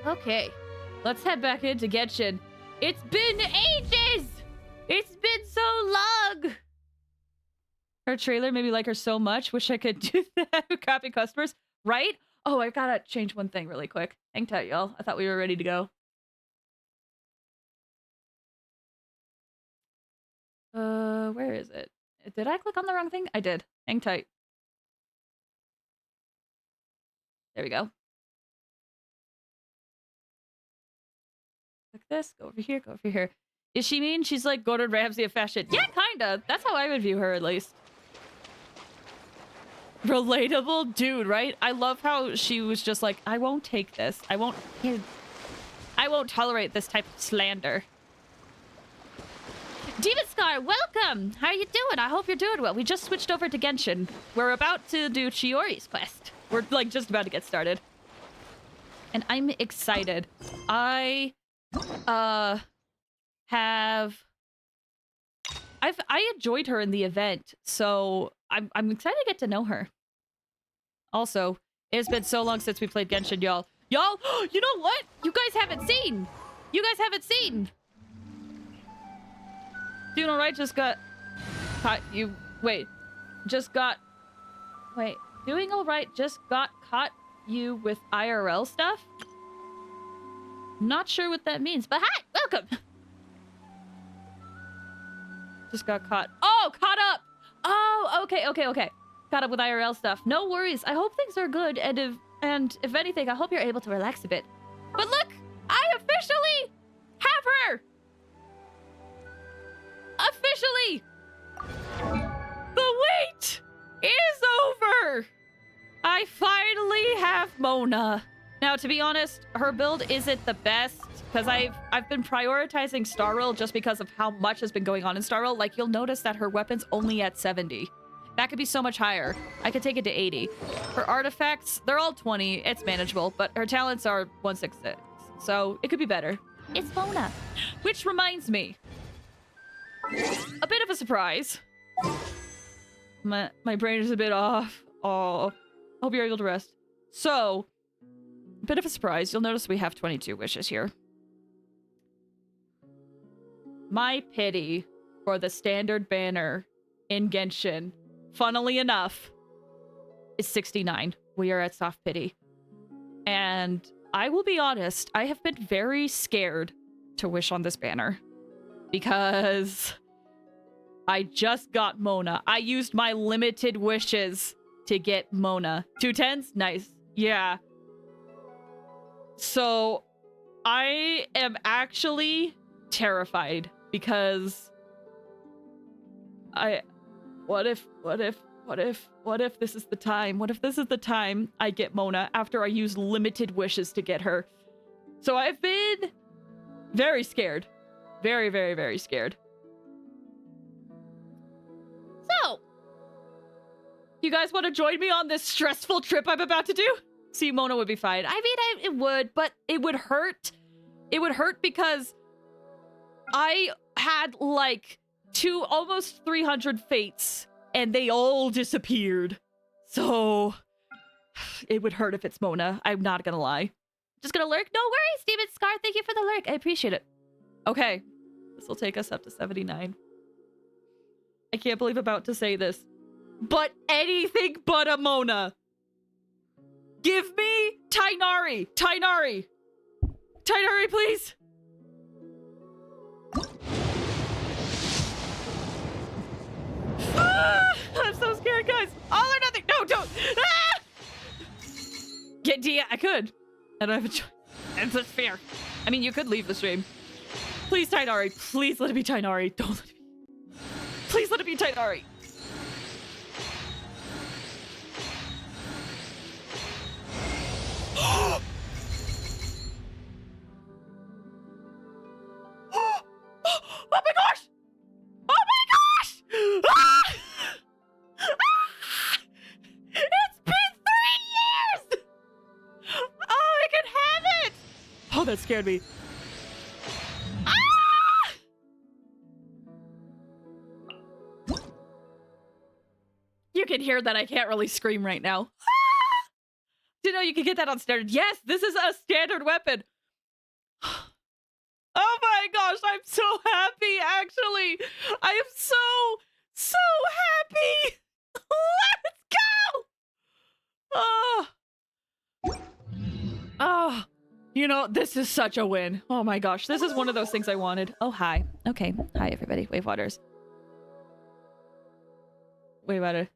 Okay, let's head back into Genshin. It's been ages! It's been so long! Her trailer made me like her so much. Wish I could do that with copy customers. Right? Oh, I gotta change one thing really quick. Hang tight, y'all. I thought we were ready to go. Where is it? Did I click on the wrong thing? I did. Hang tight. There we go. Click this. Go over here. Go over here. Is she mean? She's like Gordon Ramsay of fashion. Yeah, kinda. That's how I would view her, at least. Relatable dude, right? I love how she was just like, I won't take this. I won't tolerate this type of slander. Demon Scar, welcome! How are you doing? I hope you're doing well. We just switched over to Genshin. We're about to do Chiori's quest. We're like just about to get started. And I'm excited. I enjoyed her in the event, so I'm excited to get to know her. Also, it's been so long since we played Genshin, y'all. Y'all, you know what? You guys haven't seen. Doing alright just got caught you. Doing alright just got caught you with IRL stuff? Not sure what that means, but hi! Welcome! Just got caught. Oh, caught up! Oh, okay. Caught up with IRL stuff. No worries. I hope things are good, and if anything, I hope you're able to relax a bit. But look! I officially have her! Officially! The wait is over! I finally have Mona. Now, to be honest, her build isn't the best, because I've been prioritizing Star Rail just because of how much has been going on in Star Rail. Like, you'll notice that her weapon's only at 70. That could be so much higher. I could take it to 80. Her artifacts, they're all 20. It's manageable, but her talents are 166. So, it could be better. It's Mona. Which reminds me. A bit of a surprise. My brain is a bit off. Oh, hope you're able to rest. So, a bit of a surprise. You'll notice we have 22 wishes here. My pity for the standard banner in Genshin, funnily enough, is 69. We are at soft pity. And I will be honest, I have been very scared to wish on this banner. Because I just got Mona. I used my limited wishes to get Mona. 2 10s? Nice. Yeah. So I am actually terrified because what if this is the time? What if this is the time I get Mona after I use limited wishes to get her? So I've been very scared. Very, very, very scared. So, you guys want to join me on this stressful trip I'm about to do? See, Mona would be fine. I mean, it would, but it would hurt. It would hurt because I had like almost 300 fates and they all disappeared. So, it would hurt if it's Mona. I'm not gonna lie. Just gonna lurk? No worries, Demon Scar. Thank you for the lurk. I appreciate it. Okay, this will take us up to 79. I can't believe I'm about to say this, but anything but a Mona. Give me Tighnari. Tighnari, please. I'm so scared, guys. All or nothing. No, don't. Ah! Get Dia. I could. I don't have a choice. It's a fear. I mean, you could leave the stream. Please, Tighnari. Please let it be Tighnari. Don't let it be. Please let it be Tighnari. Oh my gosh! Oh my gosh! Ah! Ah! It's been 3 years! Oh, I can have it! Oh, that scared me. You can hear that I can't really scream right now. Ah! Didn't know you could get that on standard. Yes, this is a standard weapon. my gosh, I'm so happy, actually. I am so happy. Let's go. Oh. Oh. You know, this is such a win. Oh my gosh, this is one of those things I wanted. Oh, hi. Okay. Hi, everybody. Wave Waters. Wave Water.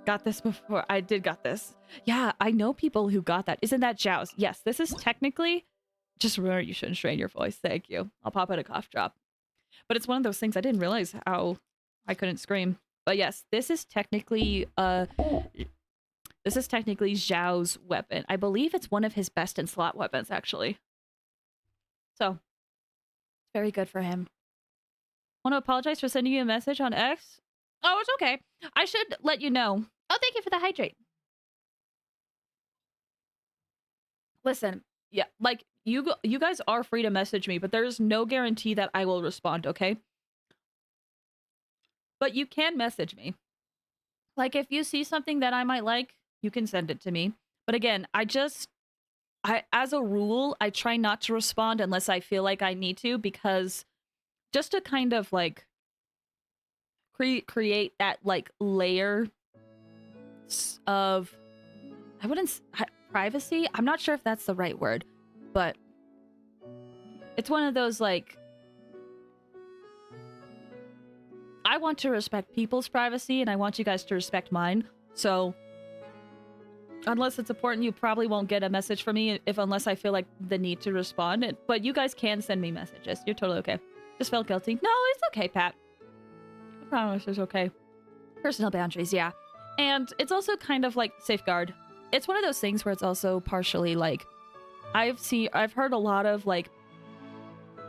Got this before. I did got this. Yeah, I know people who got that. Isn't that Joust? Yes, this is technically... Just remember, you shouldn't strain your voice. Thank you. I'll pop out a cough drop. But it's one of those things I didn't realize how I couldn't scream. But yes, this is technically Zhao's weapon. I believe it's one of his best in slot weapons, actually. So, very good for him. Want to apologize for sending you a message on X? Oh, it's okay. I should let you know. Oh, thank you for the hydrate. Listen, yeah, like, you guys are free to message me, but there's no guarantee that I will respond, okay? But you can message me. Like, if you see something that I might like, you can send it to me. But again, as a rule, I try not to respond unless I feel like I need to, because just to kind of, like, create that, like, layer of, I wouldn't, privacy? I'm not sure if that's the right word, but it's one of those, like, I want to respect people's privacy, and I want you guys to respect mine, so unless it's important, you probably won't get a message from me unless I feel like the need to respond, but you guys can send me messages. You're totally okay. Just felt guilty. No, it's okay, Pat. I promise it's okay. Personal boundaries, yeah. And it's also kind of like safeguard. It's one of those things where it's also partially like, I've heard a lot of like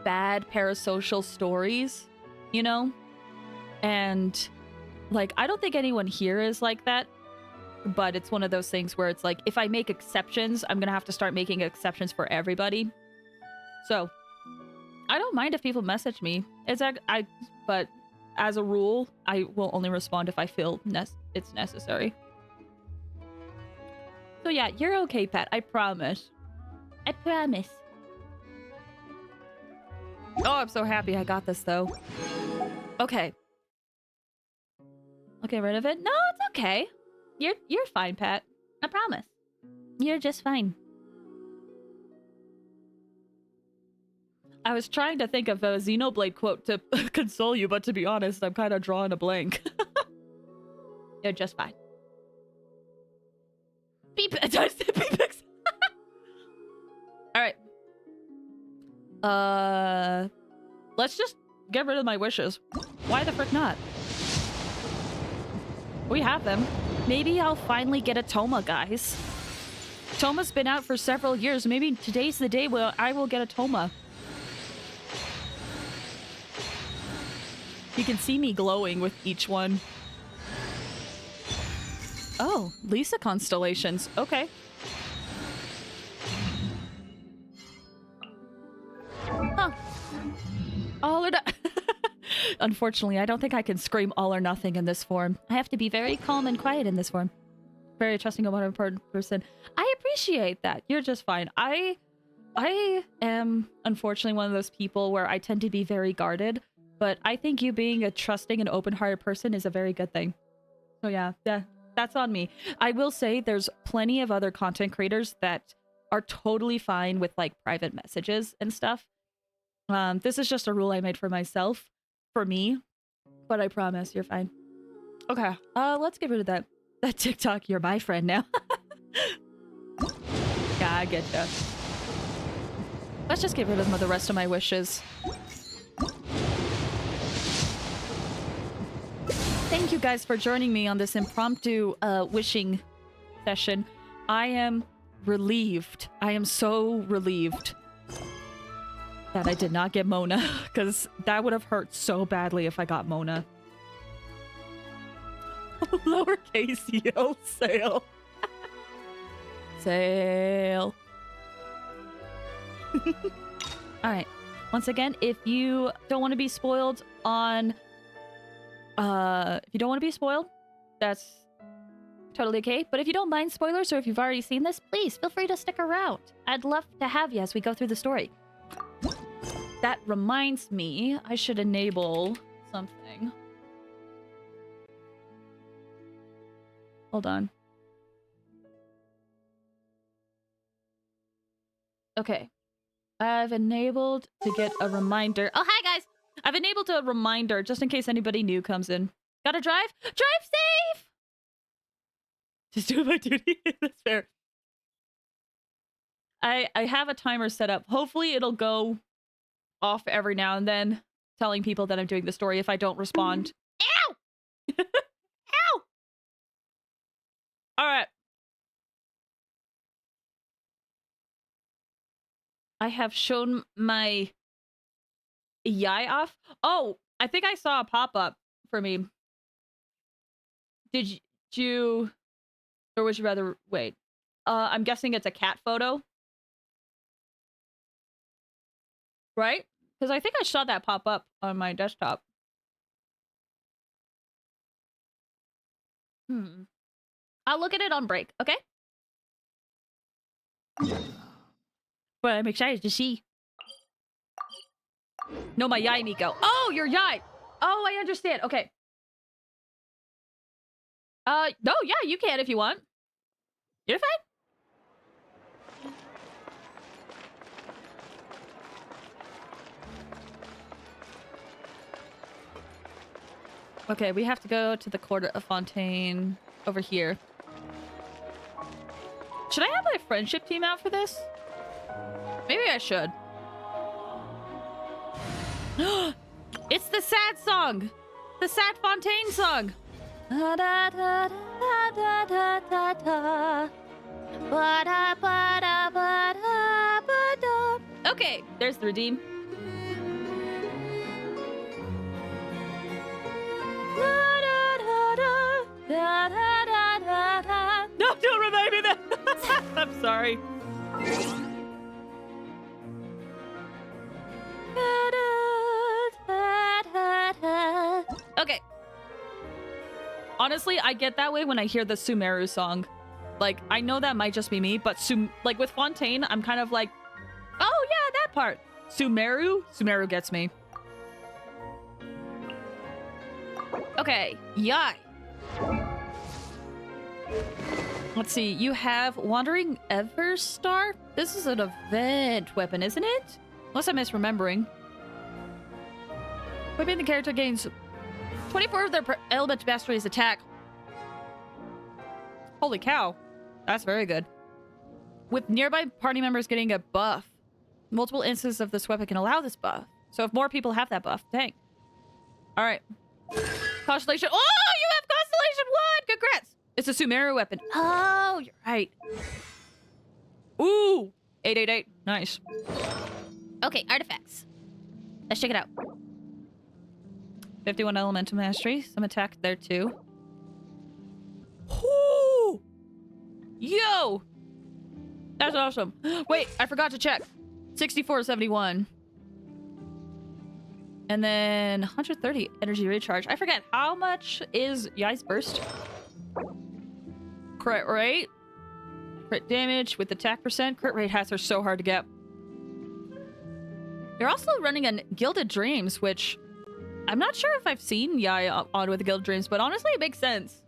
bad parasocial stories, you know? And like, I don't think anyone here is like that, but it's one of those things where it's like, if I make exceptions, I'm gonna have to start making exceptions for everybody. So I don't mind if people message me. But as a rule, I will only respond if I feel it's necessary. So yeah, you're okay, Pat. I promise. I promise. Oh, I'm so happy I got this, though. Okay. Okay, rid of it? No, it's okay. You're fine, Pat. I promise. You're just fine. I was trying to think of a Xenoblade quote to console you, but to be honest, I'm kind of drawing a blank. You're just fine. Beep. Alright. Let's just get rid of my wishes. Why the frick not? We have them. Maybe I'll finally get a Toma, guys. Toma's been out for several years. Maybe today's the day where I will get a Toma. You can see me glowing with each one. Oh, Lisa constellations. Okay. Huh. All or nothing. Unfortunately, I don't think I can scream all or nothing in this form. I have to be very calm and quiet in this form. Very trusting of one important person. I appreciate that. You're just fine. I am, unfortunately, one of those people where I tend to be very guarded, but I think you being a trusting and open-hearted person is a very good thing. So yeah, that's on me. I will say there's plenty of other content creators that are totally fine with like private messages and stuff. This is just a rule I made for myself, for me, but I promise you're fine. Okay, let's get rid of that TikTok. You're my friend now. Yeah, I get you. Let's just get rid of the rest of my wishes. Thank you guys for joining me on this impromptu wishing session. I am relieved. I am so relieved that I did not get Mona, because that would have hurt so badly if I got Mona. Lowercase yo, sail. Sail. Alright. Once again, if you don't want to be spoiled on... if you don't want to be spoiled, that's totally okay. But if you don't mind spoilers, or if you've already seen this, please feel free to stick around. I'd love to have you as we go through the story. that reminds me, I should enable something. Hold on. Okay. I've enabled to get a reminder. Oh, hi, guys! I've enabled a reminder just in case anybody new comes in. Gotta drive? Drive safe! Just doing my duty. That's fair. I have a timer set up. Hopefully it'll go off every now and then, telling people that I'm doing the story if I don't respond. Ow! Ow! Alright. I have shown my Yai off. Oh, I think I saw a pop-up for me. Did you... Or would you rather... Wait. I'm guessing it's a cat photo. Right? Because I think I saw that pop up on my desktop. I'll look at it on break, okay? But I'm excited to see. No, my Yai, Miko. Oh, your Yai! Oh, I understand. Okay. No, yeah, you can if you want. You're fine. Okay, we have to go to the Court of Fontaine over here. Should I have my friendship team out for this? Maybe I should. It's the sad song! The sad Fontaine song! Okay, there's the redeem. No, don't remind me that. I'm sorry. Okay. Honestly, I get that way when I hear the Sumeru song. Like, I know that might just be me, but like with Fontaine, I'm kind of like, oh yeah, that part. Sumeru gets me. Okay, Yai. Let's see, you have Wandering Everstar? This is an event weapon, isn't it? Unless I'm misremembering. Equipping the character gains 24 of their element mastery's attack. Holy cow. That's very good. With nearby party members getting a buff, multiple instances of this weapon can allow this buff. So if more people have that buff, dang. Alright. Constellation. Oh, you have Constellation 1! Congrats! It's a Sumeru weapon. Oh, you're right. Ooh! 888. Nice. Okay, artifacts. Let's check it out. 51 elemental mastery. Some attack there too. Ooh! Yo! That's awesome. Wait, I forgot to check. 6471. And then 130 energy recharge. I forget, how much is Yai's burst? Crit rate. Crit damage with attack percent. Crit rate hats are so hard to get. You're also running a Gilded Dreams, which I'm not sure if I've seen Yai on with Gilded Dreams, but honestly it makes sense.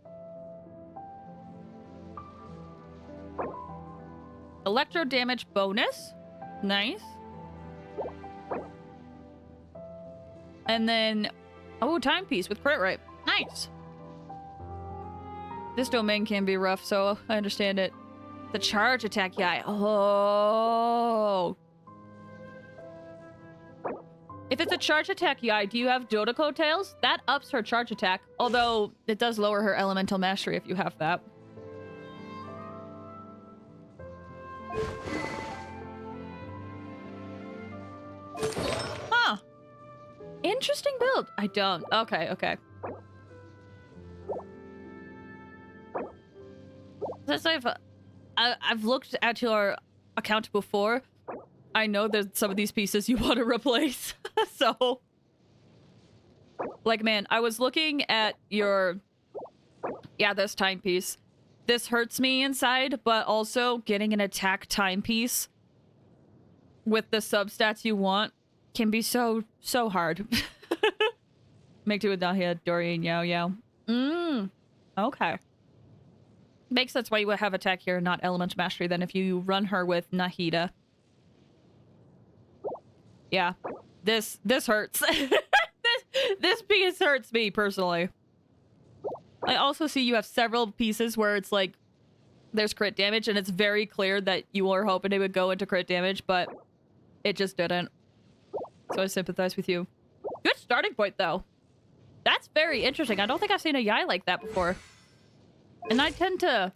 Electro damage bonus. Nice. And then, oh, timepiece with crit rate. Nice. This domain can be rough, so I understand it. The charge attack, Yai. Oh. If it's a charge attack, Yai, do you have Dodoko Tails? That ups her charge attack, although it does lower her elemental mastery if you have that. Huh. Interesting build. I don't. Okay, okay. Since I've looked at your account before, I know there's some of these pieces you want to replace. So, like, man, I was looking at your, yeah, this timepiece. This hurts me inside, but also getting an attack timepiece with the substats you want can be so hard. Make do with Nahia, Dorian, Yao Yao. Okay. Makes sense why you would have attack here, not elemental mastery, then if you run her with Nahida. Yeah. This hurts. this piece hurts me, personally. I also see you have several pieces where it's like, there's crit damage, and it's very clear that you were hoping it would go into crit damage, but it just didn't. So I sympathize with you. Good starting point, though. That's very interesting. I don't think I've seen a Yai like that before. And I tend to,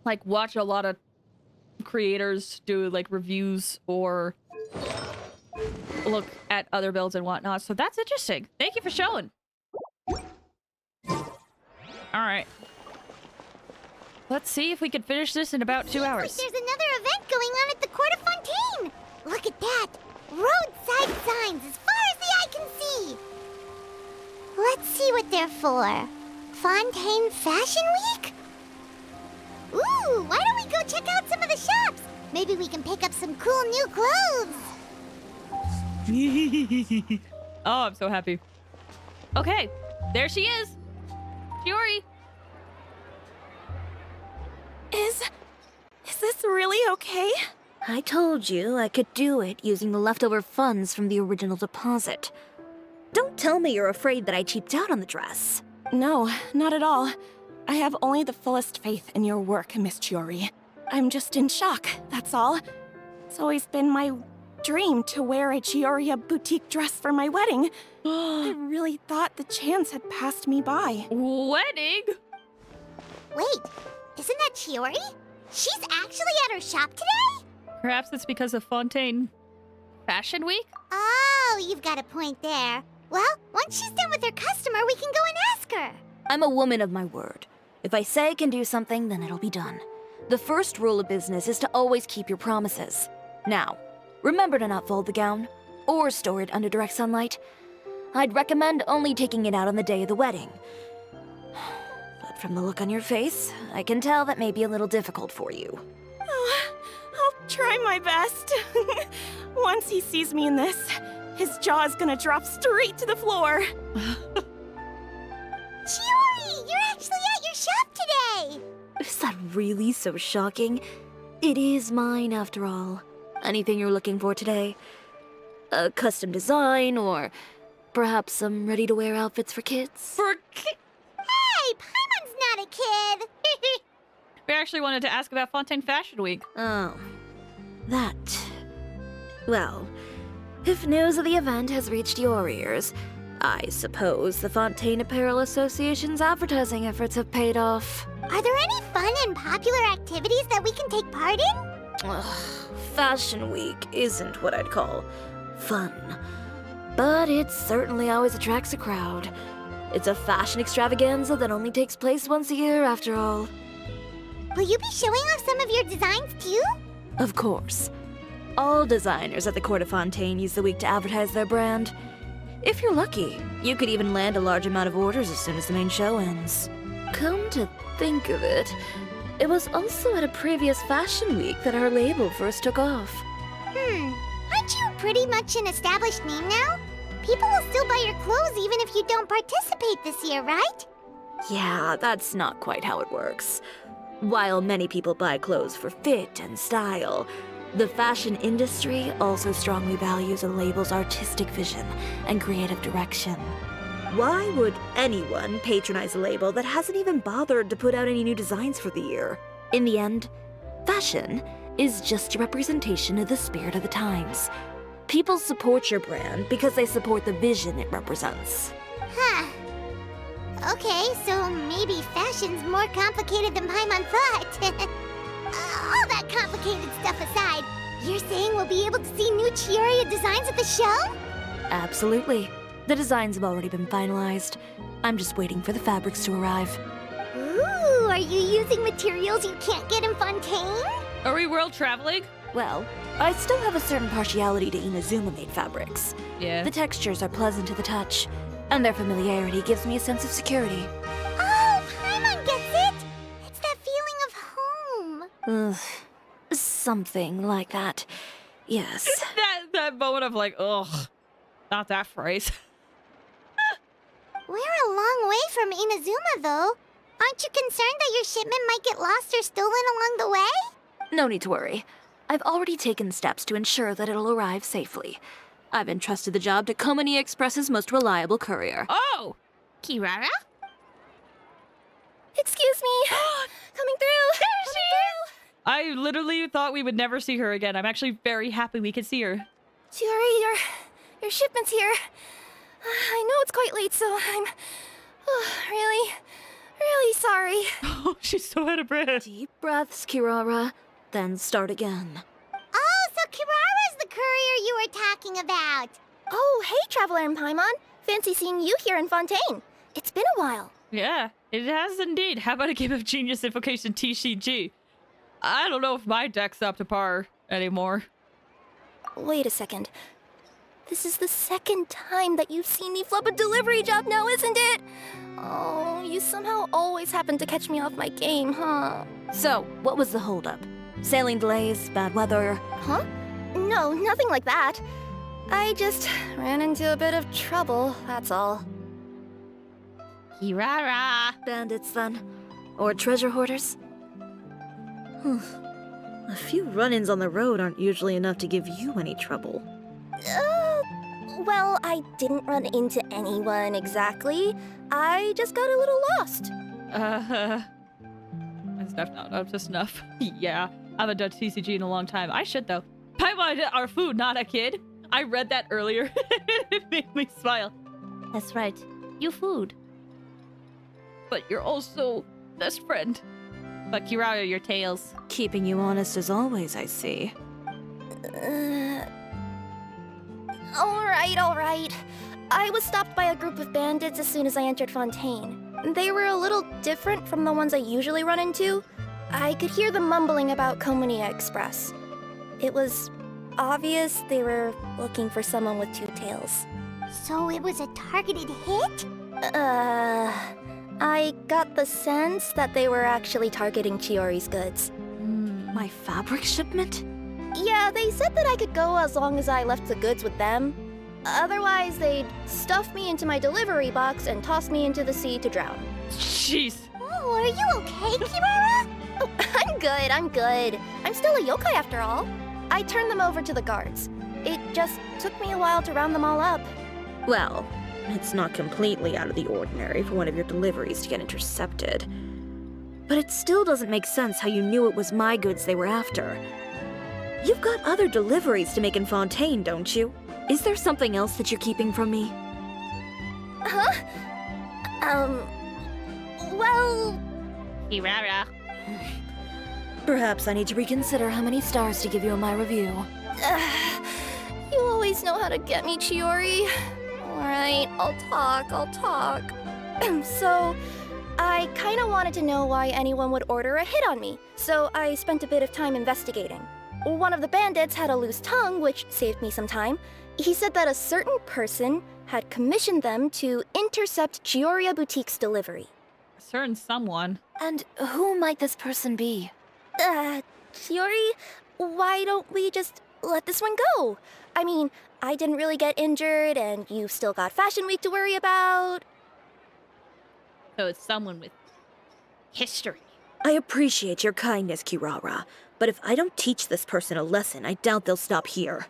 like, watch a lot of creators do, like, reviews or look at other builds and whatnot. So that's interesting. Thank you for showing. Alright. Let's see if we can finish this in about 2 hours. There's another event going on at the Court of Fontaine. Look at that. Roadside signs as far as the eye can see. Let's see what they're for. Fontaine Fashion Week? Ooh, why don't we go check out some of the shops? Maybe we can pick up some cool new clothes. Oh, I'm so happy. Okay, there she is. Shiori. Is this really okay? I told you I could do it using the leftover funds from the original deposit. Don't tell me you're afraid that I cheaped out on the dress. No, not at all. I have only the fullest faith in your work, Miss Chiori. I'm just in shock, that's all. It's always been my dream to wear a Chioria boutique dress for my wedding. I really thought the chance had passed me by. Wedding? Wait, isn't that Chiori? She's actually at her shop today? Perhaps it's because of Fontaine Fashion Week? Oh, you've got a point there. Well, once she's done with her customer, we can go and ask her. I'm a woman of my word. If I say I can do something, then it'll be done. The first rule of business is to always keep your promises. Now, remember to not fold the gown, or store it under direct sunlight. I'd recommend only taking it out on the day of the wedding. But from the look on your face, I can tell that may be a little difficult for you. Oh, I'll try my best. Once he sees me in this, his jaw is gonna drop straight to the floor. Chiori, you're actually at your shop today! Is that really so shocking? It is mine, after all. Anything you're looking for today? A custom design, or perhaps some ready-to-wear outfits for kids? Hey, Paimon's not a kid! We actually wanted to ask about Fontaine Fashion Week. Oh, that. Well, if news of the event has reached your ears, I suppose the Fontaine Apparel Association's advertising efforts have paid off. Are there any fun and popular activities that we can take part in? Ugh, Fashion Week isn't what I'd call fun. But it certainly always attracts a crowd. It's a fashion extravaganza that only takes place once a year, after all. Will you be showing off some of your designs too? Of course. All designers at the Court of Fontaine use the week to advertise their brand. If you're lucky, you could even land a large amount of orders as soon as the main show ends. Come to think of it, it was also at a previous Fashion Week that our label first took off. Aren't you pretty much an established name now? People will still buy your clothes even if you don't participate this year, right? Yeah, that's not quite how it works. While many people buy clothes for fit and style, the fashion industry also strongly values a label's artistic vision and creative direction. Why would anyone patronize a label that hasn't even bothered to put out any new designs for the year? In the end, fashion is just a representation of the spirit of the times. People support your brand because they support the vision it represents. Huh. Okay, so maybe fashion's more complicated than Paimon thought. All that complicated stuff aside, you're saying we'll be able to see new Chioria designs at the show? Absolutely. The designs have already been finalized. I'm just waiting for the fabrics to arrive. Ooh, are you using materials you can't get in Fontaine? Are we world traveling? Well, I still have a certain partiality to Inazuma-made fabrics. Yeah. The textures are pleasant to the touch, and their familiarity gives me a sense of security. Oh, Paimon gets it! It's that feeling of home. Ugh, something like that. Yes. That moment of like, ugh, not that phrase. We're a long way from Inazuma, though. Aren't you concerned that your shipment might get lost or stolen along the way? No need to worry. I've already taken steps to ensure that it'll arrive safely. I've entrusted the job to Komani Express's most reliable courier. Oh! Kirara? Excuse me. Coming through. There she is! I literally thought we would never see her again. I'm actually very happy we could see her. Chiori, your shipment's here. I know it's quite late, so I'm really sorry. Oh, she's so out of breath. Deep breaths, Kirara, then start again. Oh, so Kirara's the courier you were talking about. Oh, hey, Traveler and Paimon. Fancy seeing you here in Fontaine. It's been a while. Yeah, it has indeed. How about a game of Genius Invocation TCG? I don't know if my deck's up to par anymore. Wait a second. This is the second time that you've seen me flub a delivery job now, isn't it? Oh, you somehow always happen to catch me off my game, huh? So, what was the holdup? Sailing delays, bad weather? Huh? No, nothing like that. I just ran into a bit of trouble, that's all. Kirara! Bandits, then? Or treasure hoarders? A few run-ins on the road aren't usually enough to give you any trouble. Well, I didn't run into anyone exactly. I just got a little lost. That's not up to snuff. Yeah, I haven't done TCG in a long time. I should, though. Paimon our food, not a kid. I read that earlier. It made me smile. That's right. You food. But you're also best friend. But Kirara, your tails. Keeping you honest as always, I see. All right. I was stopped by a group of bandits as soon as I entered Fontaine. They were a little different from the ones I usually run into. I could hear them mumbling about Komania Express. It was obvious they were looking for someone with two tails. So it was a targeted hit? I got the sense that they were actually targeting Chiori's goods. My fabric shipment? Yeah, they said that I could go as long as I left the goods with them. Otherwise, they'd stuff me into my delivery box and toss me into the sea to drown. Jeez. Oh, are you okay, Kirara? Oh, I'm good. I'm still a yokai after all. I turned them over to the guards. It just took me a while to round them all up. Well, it's not completely out of the ordinary for one of your deliveries to get intercepted. But it still doesn't make sense how you knew it was my goods they were after. You've got other deliveries to make in Fontaine, don't you? Is there something else that you're keeping from me? Huh? Well... Kirara. Perhaps I need to reconsider how many stars to give you in my review. You always know how to get me, Chiori. Alright, I'll talk. So, I kinda wanted to know why anyone would order a hit on me, so I spent a bit of time investigating. One of the bandits had a loose tongue, which saved me some time. He said that a certain person had commissioned them to intercept Chioria Boutique's delivery. A certain someone. And who might this person be? Chiori, why don't we just let this one go? I mean, I didn't really get injured, and you've still got Fashion Week to worry about. So it's someone with history. I appreciate your kindness, Kirara, but if I don't teach this person a lesson, I doubt they'll stop here.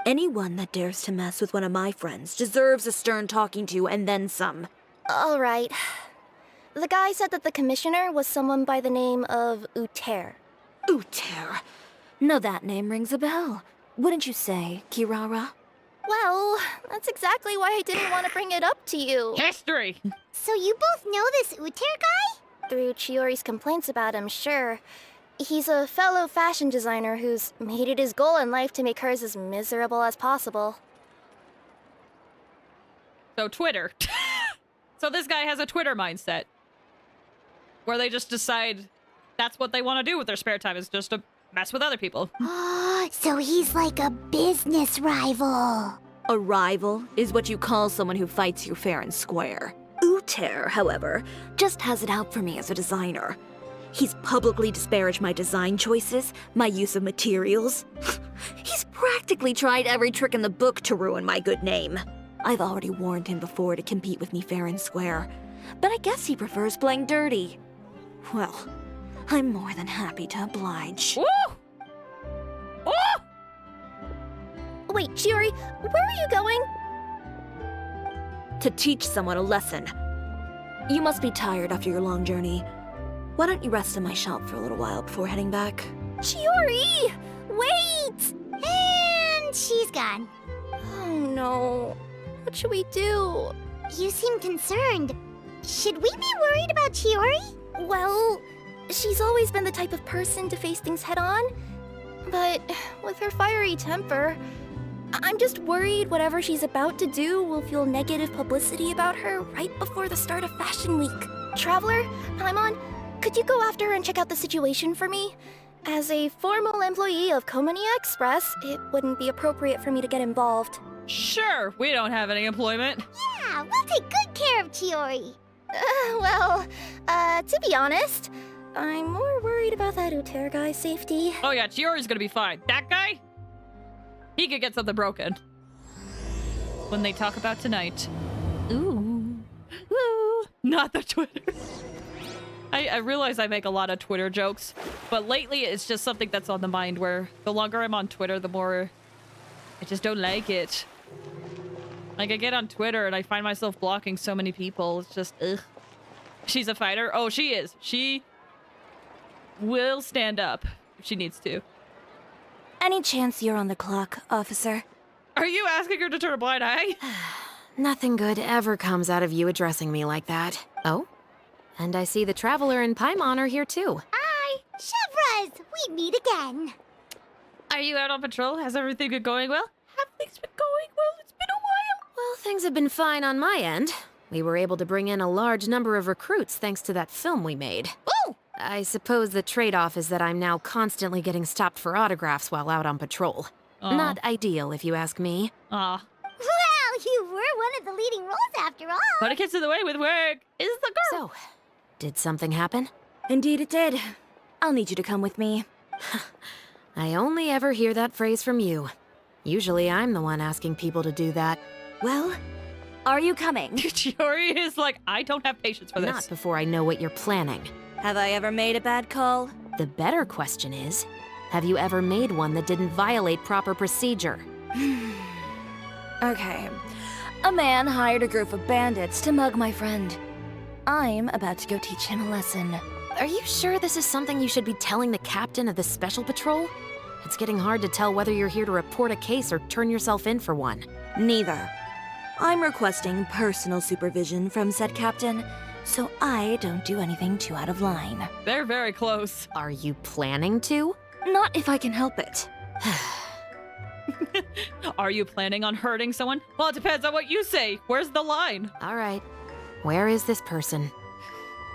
Anyone that dares to mess with one of my friends deserves a stern talking to and then some. All right. The guy said that the commissioner was someone by the name of Uter. Uter. Now that name rings a bell. Wouldn't you say, Kirara? Well, that's exactly why I didn't want to bring it up to you. History! So you both know this Uter guy? Through Chiori's complaints about him, sure. He's a fellow fashion designer who's made it his goal in life to make hers as miserable as possible. So Twitter. So this guy has a Twitter mindset. Where they just decide that's what they want to do with their spare time, is just to mess with other people. So he's like a business rival. A rival is what you call someone who fights you fair and square. Uter, however, just has it out for me as a designer. He's publicly disparaged my design choices, my use of materials. He's practically tried every trick in the book to ruin my good name. I've already warned him before to compete with me fair and square, but I guess he prefers playing dirty. Well, I'm more than happy to oblige. Woo! Oh! Wait, Chiori, where are you going? To teach someone a lesson. You must be tired after your long journey. Why don't you rest in my shop for a little while before heading back? Chiori! Wait! And she's gone. Oh no. What should we do? You seem concerned. Should we be worried about Chiori? Well, she's always been the type of person to face things head on. But with her fiery temper, I'm just worried whatever she's about to do will feel negative publicity about her right before the start of Fashion Week. Traveler, Paimon, could you go after her and check out the situation for me? As a formal employee of Komonia Express, it wouldn't be appropriate for me to get involved. Sure, we don't have any employment. Yeah, we'll take good care of Chiori. To be honest, I'm more worried about that Uter guy's safety. Oh yeah, Chiori's gonna be fine. That guy? He could get something broken. When they talk about tonight. Ooh. Ooh. Not the Twitter. I realize I make a lot of Twitter jokes, but lately it's just something that's on the mind where the longer I'm on Twitter, the more I just don't like it. Like, I get on Twitter and I find myself blocking so many people. It's just, ugh. She's a fighter? Oh, she is. She will stand up if she needs to. Any chance you're on the clock, officer? Are you asking her to turn a blind eye? Nothing good ever comes out of you addressing me like that. Oh? And I see the Traveler and Paimon are here too. Hi, Chevraz! We meet again. Are you out on patrol? Has everything been going well? Have things been going well? It's been a while. Well, things have been fine on my end. We were able to bring in a large number of recruits thanks to that film we made. Ooh! I suppose the trade-off is that I'm now constantly getting stopped for autographs while out on patrol. Aw. Not ideal, if you ask me. Aw. Well, you were one of the leading roles after all. But it gets in the way with work. Is the girl. So, did something happen? Indeed it did. I'll need you to come with me. I only ever hear that phrase from you. Usually I'm the one asking people to do that. Well, are you coming? Chiori is like, I don't have patience for this. Not before I know what you're planning. Have I ever made a bad call? The better question is, have you ever made one that didn't violate proper procedure? Okay. A man hired a group of bandits to mug my friend. I'm about to go teach him a lesson. Are you sure this is something you should be telling the captain of the Special Patrol? It's getting hard to tell whether you're here to report a case or turn yourself in for one. Neither. I'm requesting personal supervision from said captain, so I don't do anything too out of line. They're very close. Are you planning to? Not if I can help it. Are you planning on hurting someone? Well, it depends on what you say. Where's the line? All right. Where is this person?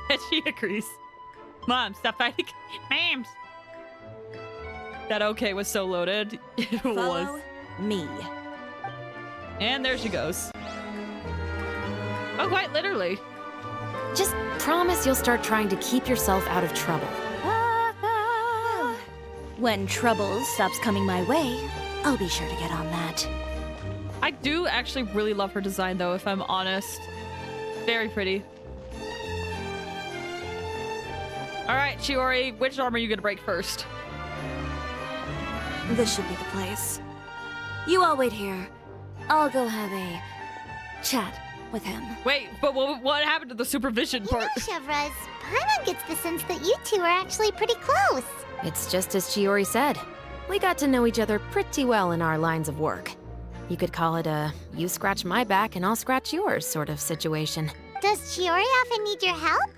And she agrees. Mom, stop fighting. Mams. That okay was so loaded. It was. Follow me. And there she goes. Oh, quite literally. Just promise you'll start trying to keep yourself out of trouble. When trouble stops coming my way, I'll be sure to get on that. I do actually really love her design, though, if I'm honest. Very pretty. All right, Chiori, which arm are you gonna break first? This should be the place. You all wait here. I'll go have a chat with him. Wait, but what happened to the supervision You part? know, Chevraz, Paimon gets the sense that you two are actually pretty close. It's just as Chiori said. We got to know each other pretty well in our lines of work. You could call it a you scratch my back and I'll scratch yours sort of situation. Does Chiori often need your help?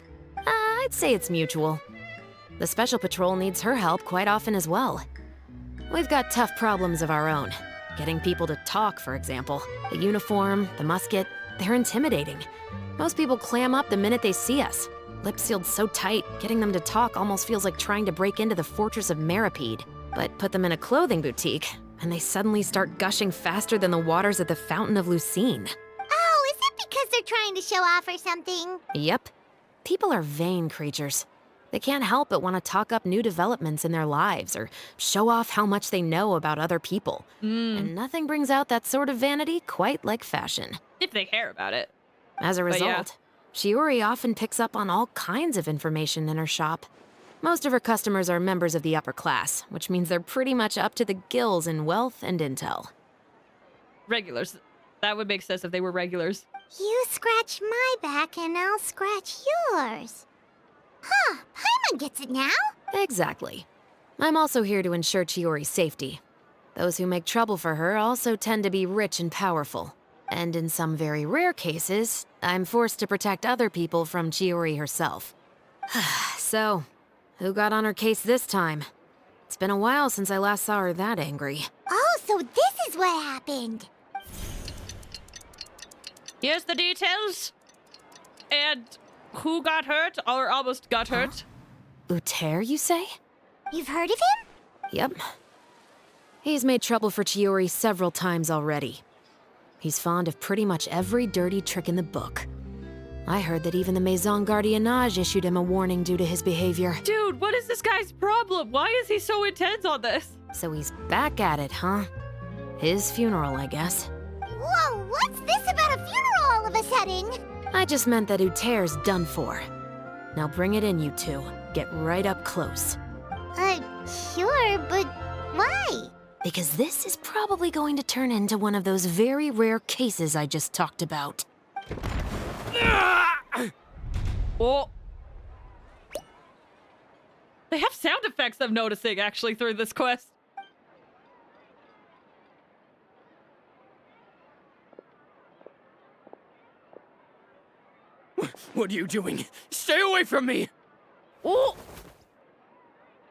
I'd say it's mutual. The Special Patrol needs her help quite often as well. We've got tough problems of our own. Getting people to talk, for example. The uniform, the musket, they're intimidating. Most people clam up the minute they see us. Lips sealed so tight, getting them to talk almost feels like trying to break into the fortress of Meripede. But put them in a clothing boutique, and they suddenly start gushing faster than the waters at the Fountain of Lucine. Oh, is it because they're trying to show off or something? Yep. People are vain creatures. They can't help but want to talk up new developments in their lives or show off how much they know about other people. And nothing brings out that sort of vanity quite like fashion. If they care about it. As a But yeah. result, Shiori often picks up on all kinds of information in her shop. Most of her customers are members of the upper class, which means they're pretty much up to the gills in wealth and intel. Regulars. That would make sense if they were regulars. You scratch my back and I'll scratch yours. Huh, Paimon gets it now. Exactly. I'm also here to ensure Chiori's safety. Those who make trouble for her also tend to be rich and powerful. And in some very rare cases, I'm forced to protect other people from Chiori herself. So, who got on her case this time? It's been a while since I last saw her that angry. Oh, so this is what happened. Here's the details. And who got hurt or almost got hurt? Uter, you say? You've heard of him? Yep. He's made trouble for Chiori several times already. He's fond of pretty much every dirty trick in the book. I heard that even the Maison Gardiennage issued him a warning due to his behavior. Dude, what is this guy's problem? Why is he so intense on this? So he's back at it, huh? His funeral, I guess. Whoa, what's this about a funeral all of a sudden? I just meant that Uter's done for. Now bring it in, you two. Get right up close. Sure, but why? Because this is probably going to turn into one of those very rare cases I just talked about. Oh. They have sound effects I'm noticing, actually, through this quest. What are you doing? Stay away from me! Oh!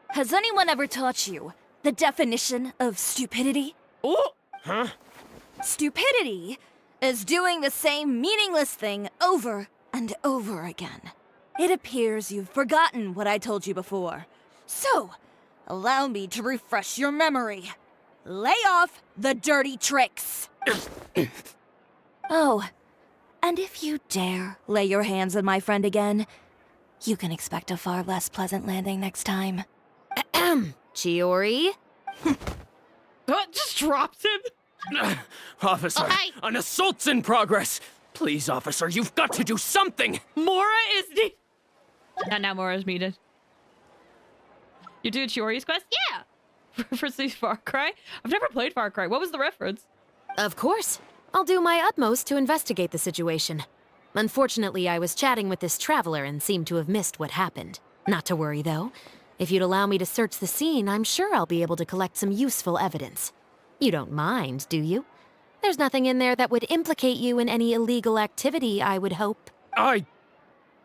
Has anyone ever taught you the definition of stupidity? Oh! Huh? Stupidity is doing the same meaningless thing over and over again. It appears you've forgotten what I told you before. So, allow me to refresh your memory. Lay off the dirty tricks. Oh, and if you dare lay your hands on my friend again, you can expect a far less pleasant landing next time. Chiori? Just drops him. Officer, Okay. an assault's in progress! Please, officer, you've got to do something! Mora is needed. And now Mora is needed. You do Chiori's quest? Yeah. For Far Cry? I've never played Far Cry. What was the reference? Of course. I'll do my utmost to investigate the situation. Unfortunately, I was chatting with this traveler and seemed to have missed what happened. Not to worry, though. If you'd allow me to search the scene, I'm sure I'll be able to collect some useful evidence. You don't mind, do you? There's nothing in there that would implicate you in any illegal activity, I would hope.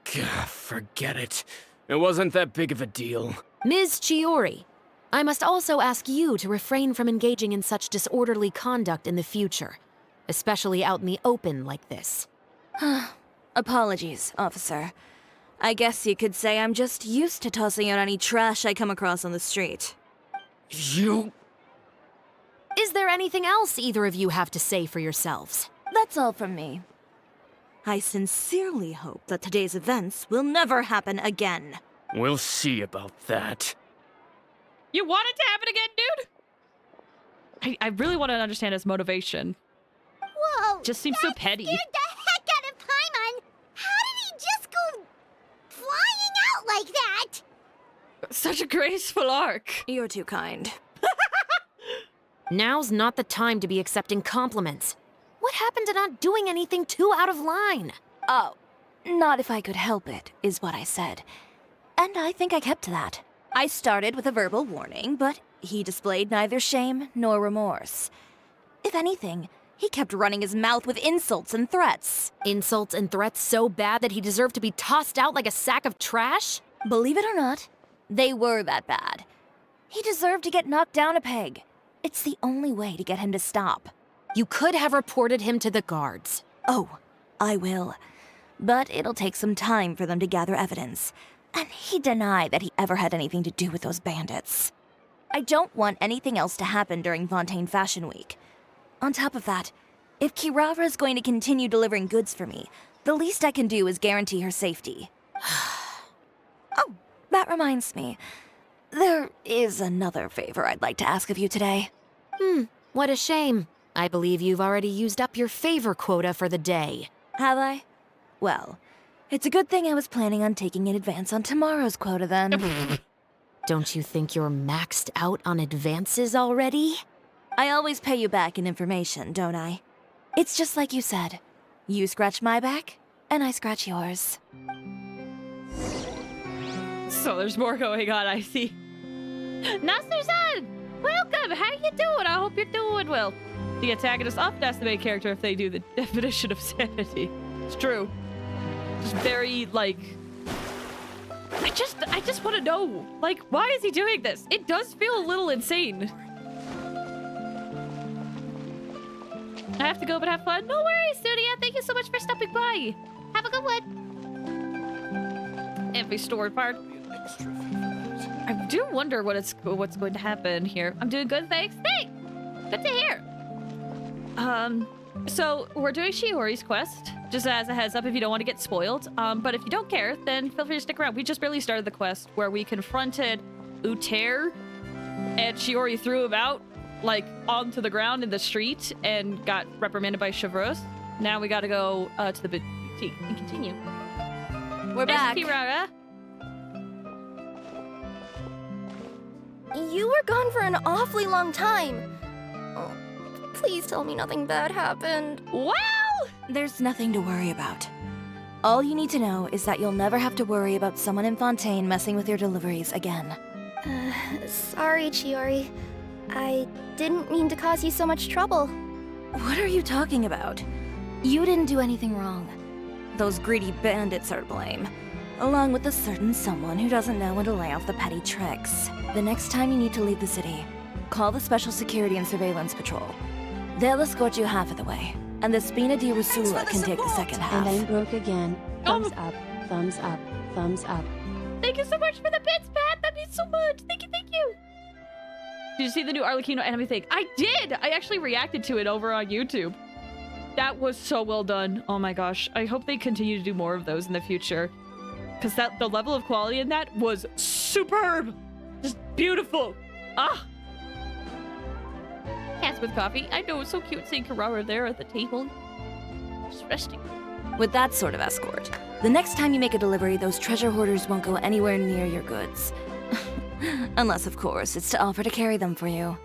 Forget it. It wasn't that big of a deal. Ms. Chiori, I must also ask you to refrain from engaging in such disorderly conduct in the future, especially out in the open like this. Apologies, officer. I guess you could say I'm just used to tossing out any trash I come across on the street. You... Is there anything else either of you have to say for yourselves? That's all from me. I sincerely hope that today's events will never happen again. We'll see about that. You want it to happen again, dude? I really want to understand his motivation. Whoa! Just seems so that petty. Scared the heck out of Paimon! How did he just go flying out like that? Such a graceful arc. You're too kind. Now's not the time to be accepting compliments. What happened to not doing anything too out of line? Oh, not if I could help it, is what I said. And I think I kept to that. I started with a verbal warning, but he displayed neither shame nor remorse. If anything, he kept running his mouth with insults and threats. Insults and threats so bad that he deserved to be tossed out like a sack of trash? Believe it or not, they were that bad. He deserved to get knocked down a peg. It's the only way to get him to stop. You could have reported him to the guards. Oh, I will. But it'll take some time for them to gather evidence. And he denied that he ever had anything to do with those bandits. I don't want anything else to happen during Fontaine Fashion Week. On top of that, if Kirara is going to continue delivering goods for me, the least I can do is guarantee her safety. Oh, that reminds me. There is another favor I'd like to ask of you today. What a shame. I believe you've already used up your favor quota for the day. Have I? Well, it's a good thing I was planning on taking an advance on tomorrow's quota then. Don't you think you're maxed out on advances already? I always pay you back in information, don't I? It's just like you said. You scratch my back, and I scratch yours. So there's more going on, I see. Nasser-san! Welcome! How you doing? I hope you're doing well. The antagonist often asks the main character if they do the definition of sanity. It's true. Just very, like... I just want to know, like, why is he doing this? It does feel a little insane. I have to go, but have fun. No worries, Studia. Thank you so much for stopping by. Have a good one. Every story part. I do wonder what's going to happen here. I'm doing good, thanks. Thanks. Good to hear. So we're doing Shiori's quest. Just as a heads up, if you don't want to get spoiled. But if you don't care, then feel free to stick around. We just barely started the quest where we confronted Uter, and Shiori threw him out, like, onto the ground in the street and got reprimanded by Chevreuse. Now we gotta go to the boutique and continue. We're back. Kirara. You were gone for an awfully long time. Oh, please tell me nothing bad happened. Well, There's nothing to worry about. All you need to know is that you'll never have to worry about someone in Fontaine messing with your deliveries again. Sorry, Chiori. I didn't mean to cause you so much trouble. What are you talking about? You didn't do anything wrong. Those greedy bandits are to blame, along with a certain someone who doesn't know when to lay off the petty tricks. The next time you need to leave the city, call the Special Security and Surveillance Patrol. They'll escort you half of the way, and the Spina di Rusula can take the second half. And I'm broke again. Thumbs up, thumbs up, thumbs up. thank you so much for the bits, Pat. That means so much. Thank you, thank you. Did you see the new Arlecchino anime thing? I did! I actually reacted to it over on YouTube. That was so well done. Oh my gosh. I hope they continue to do more of those in the future. Because the level of quality in that was superb! Just beautiful! Ah! Cats with coffee. I know, it's so cute seeing Kirara there at the table. Just resting. With that sort of escort, the next time you make a delivery, those treasure hoarders won't go anywhere near your goods. Unless, of course, it's to offer to carry them for you.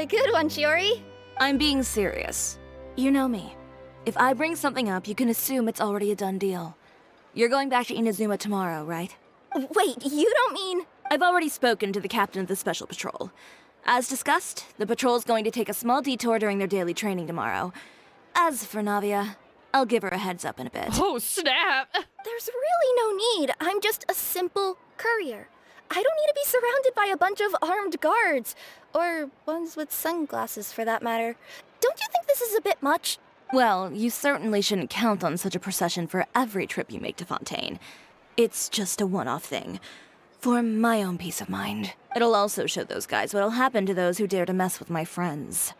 Good one, Chiori. I'm being serious. You know me. If I bring something up, you can assume it's already a done deal. You're going back to Inazuma tomorrow, right? Wait, you don't mean... I've already spoken to the captain of the Special Patrol. As discussed, the patrol's going to take a small detour during their daily training tomorrow. As for Navia, I'll give her a heads up in a bit. Oh, snap! There's really no need. I'm just a simple courier. I don't need to be surrounded by a bunch of armed guards. Or ones with sunglasses, for that matter. Don't you think this is a bit much? Well, you certainly shouldn't count on such a procession for every trip you make to Fontaine. It's just a one-off thing. For my own peace of mind. It'll also show those guys what'll happen to those who dare to mess with my friends.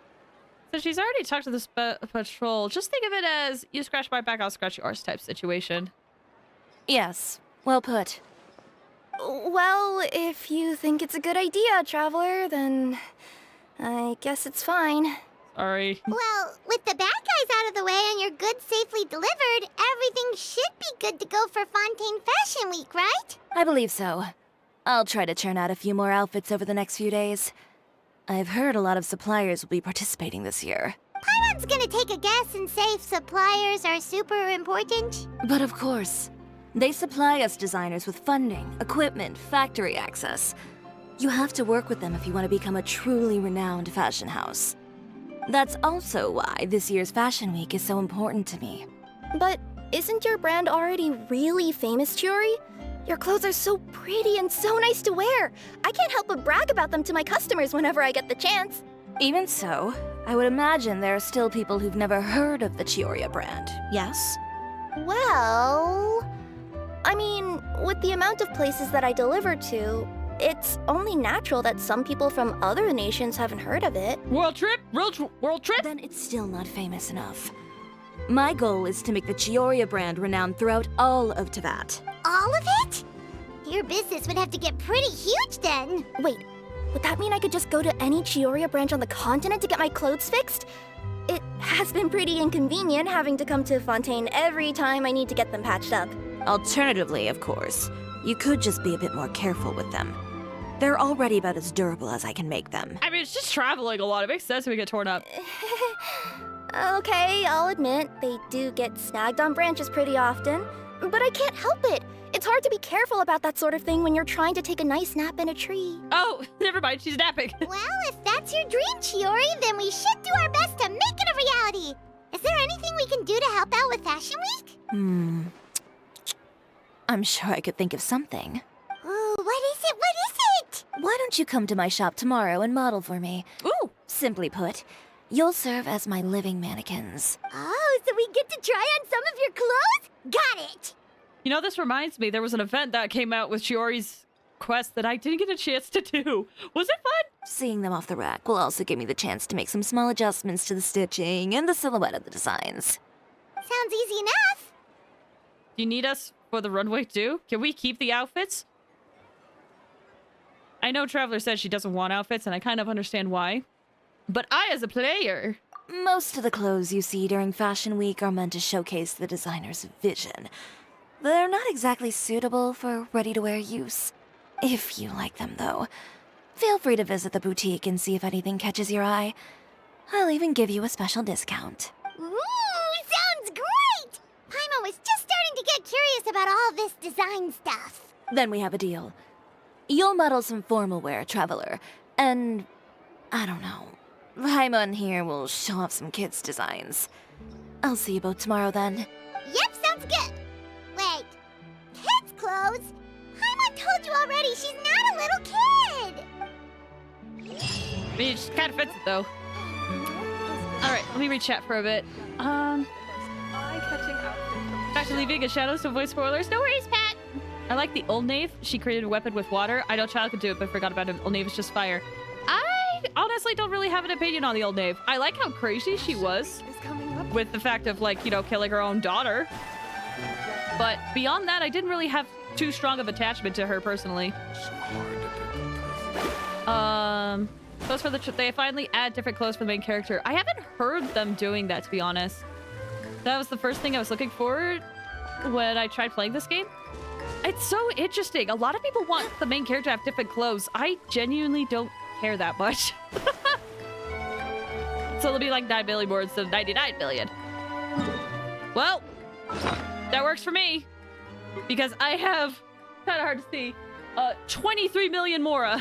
So she's already talked to the patrol. Just think of it as, you scratch my back, I'll scratch yours type situation. Yes, well put. Well, if you think it's a good idea, Traveler, then I guess it's fine. Sorry. Well, with the bad guys out of the way and your goods safely delivered, everything should be good to go for Fontaine Fashion Week, right? I believe so. I'll try to churn out a few more outfits over the next few days. I've heard a lot of suppliers will be participating this year. Paimon's gonna take a guess and say if suppliers are super important. But of course, they supply us designers with funding, equipment, factory access. You have to work with them if you want to become a truly renowned fashion house. That's also why this year's Fashion Week is so important to me. But isn't your brand already really famous, Chiori? Your clothes are so pretty and so nice to wear. I can't help but brag about them to my customers whenever I get the chance. Even so, I would imagine there are still people who've never heard of the Chioria brand, yes? Well... I mean, with the amount of places that I deliver to, it's only natural that some people from other nations haven't heard of it. World trip? World trip? Then it's still not famous enough. My goal is to make the Chioria brand renowned throughout all of Teyvat. All of it? Your business would have to get pretty huge then. Wait, would that mean I could just go to any Chioria branch on the continent to get my clothes fixed? It has been pretty inconvenient having to come to Fontaine every time I need to get them patched up. Alternatively, of course, you could just be a bit more careful with them. They're already about as durable as I can make them. I mean, it's just traveling a lot. It makes sense when we get torn up. Okay, I'll admit, they do get snagged on branches pretty often, but I can't help it. It's hard to be careful about that sort of thing when you're trying to take a nice nap in a tree. Oh, never mind. She's napping. Well, if that's your dream, Chiori, then we should do our best to make it a reality. Is there anything we can do to help out with Fashion Week? I'm sure I could think of something. Ooh, what is it? What is it? Why don't you come to my shop tomorrow and model for me? Ooh. Simply put, you'll serve as my living mannequins. Oh, so we get to try on some of your clothes? Got it! You know, this reminds me, there was an event that came out with Chiori's quest that I didn't get a chance to do. Was it fun? Seeing them off the rack will also give me the chance to make some small adjustments to the stitching and the silhouette of the designs. Sounds easy enough. Do you need us for the runway too? Can we keep the outfits? I know Traveler says she doesn't want outfits, and I kind of understand why. But I, as a player... Most of the clothes you see during Fashion Week are meant to showcase the designer's vision. They're not exactly suitable for ready-to-wear use. If you like them, though, feel free to visit the boutique and see if anything catches your eye. I'll even give you a special discount. Ooh, sounds great! Paimon was just starting to get curious about all this design stuff. Then we have a deal. You'll model some formal wear, Traveler, and... I don't know. Paimon here will show off some kids' designs. I'll see you both tomorrow, then. Yep, sounds good. Wait, kids' clothes? Paimon told you already she's not a little kid! I mean, it just kind of fits it, though. Alright, let me read chat for a bit. Back to leaving a shadows to avoid spoilers. No worries, Pat! I like the Old Knave. She created a weapon with water. I know Child could do it, but forgot about it. Old Knave is just fire. I honestly don't really have an opinion on the Old Knave. I like how crazy she was with the fact of, like, you know, killing her own daughter. But beyond that, I didn't really have too strong of attachment to her personally. Clothes for they finally add different clothes for the main character. I haven't heard them doing that, to be honest. That was the first thing I was looking for when I tried playing this game. It's so interesting. A lot of people want the main character to have different clothes. I genuinely don't care that much. So it'll be like 9 million more instead of 99 million. Well, that works for me. Because I have, kind of hard to see, 23 million Mora.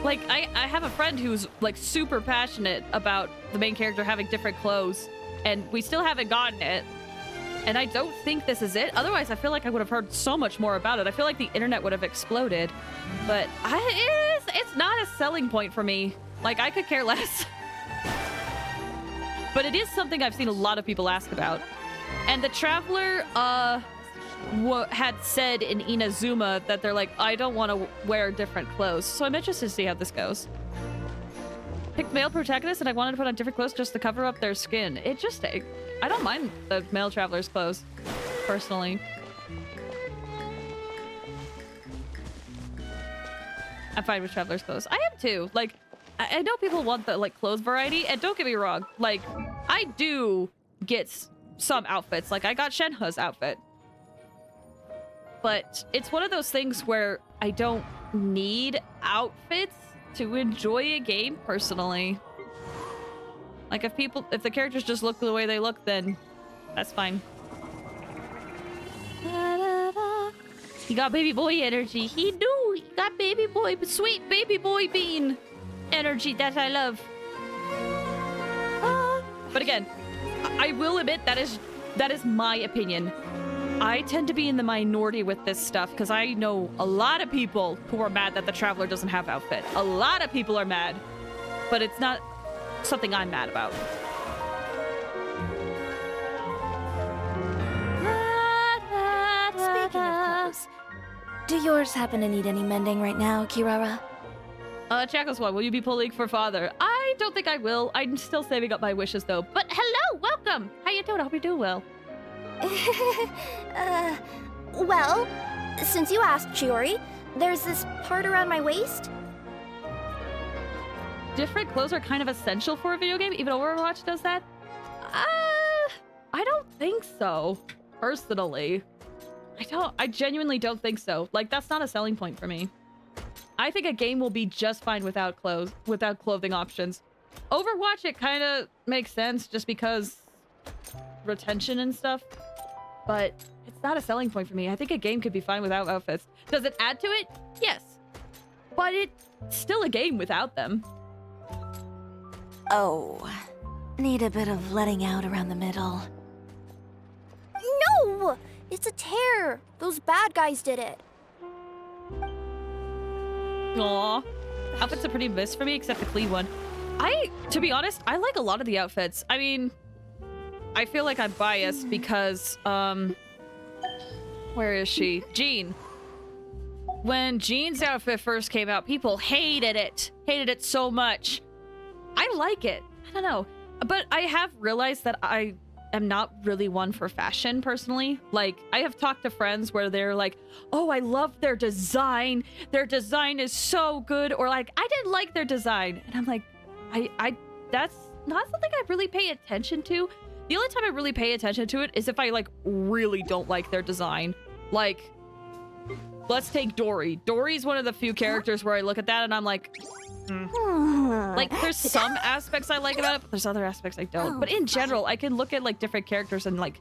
Like, I have a friend who's, like, super passionate about the main character having different clothes, and we still haven't gotten it. And I don't think this is it. Otherwise, I feel like I would have heard so much more about it. I feel like the internet would have exploded. But it's not a selling point for me. Like, I could care less. But it is something I've seen a lot of people ask about. And the Traveler, had said in Inazuma that they're like, I don't want to wear different clothes. So I'm interested to see how this goes. Picked male protagonists and I wanted to put on different clothes just to cover up their skin. I don't mind the male Traveler's clothes, personally. I'm fine with Traveler's clothes. I am too. Like, I know people want the, like, clothes variety, and don't get me wrong. Like, I do get some outfits. Like, I got Shenhe's outfit. But it's one of those things where I don't need outfits to enjoy a game, personally. Like, if the characters just look the way they look, then that's fine. He got baby boy energy. He knew. He got baby boy, sweet baby boy bean energy that I love. But again, I will admit that is my opinion. I tend to be in the minority with this stuff because I know a lot of people who are mad that the Traveler doesn't have outfit. A lot of people are mad, but it's not something I'm mad about. Speaking of clothes, do yours happen to need any mending right now, Kirara? Chakos one, will you be pulling for father? I don't think I will. I'm still saving up my wishes though. But hello, welcome. How you doing? I hope you're doing well. Well, since you asked, Chiori, there's this part around my waist. Different clothes are kind of essential for a video game. Even Overwatch does that. I don't think so. Personally, I genuinely don't think so. Like, that's not a selling point for me. I think a game will be just fine without clothing options. Overwatch, it kind of makes sense just because retention and stuff, but it's not a selling point for me. I think a game could be fine without outfits. Does it add to it? Yes, but it's still a game without them. Oh, need a bit of letting out around the middle. No! It's a tear! Those bad guys did it. Aw. Outfits are pretty miss for me, except the Klee one. To be honest, I like a lot of the outfits. I mean, I feel like I'm biased because, where is she? Jean. When Jean's outfit first came out, people hated it. Hated it so much. I like it. I don't know. But I have realized that I am not really one for fashion, personally. Like, I have talked to friends where they're like, oh, I love their design. Their design is so good. Or like, I didn't like their design. And I'm like, that's not something I really pay attention to. The only time I really pay attention to it is if I like really don't like their design. Like, let's take Dory. Dory's one of the few characters where I look at that and I'm like, like, there's some aspects I like about it, but there's other aspects I don't. But in general, I can look at like different characters and like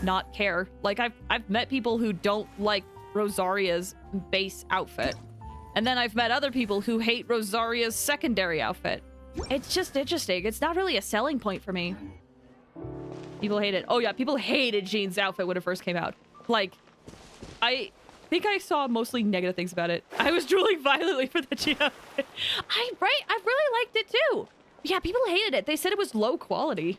not care. Like, I've met people who don't like Rosaria's base outfit, and then I've met other people who hate Rosaria's secondary outfit. It's just interesting. It's not really a selling point for me. People hate it. Oh yeah, people hated Jean's outfit when it first came out. Like, I think I saw mostly negative things about it. I was drooling violently for the Jean outfit. I really liked it too. Yeah, people hated it. They said it was low quality.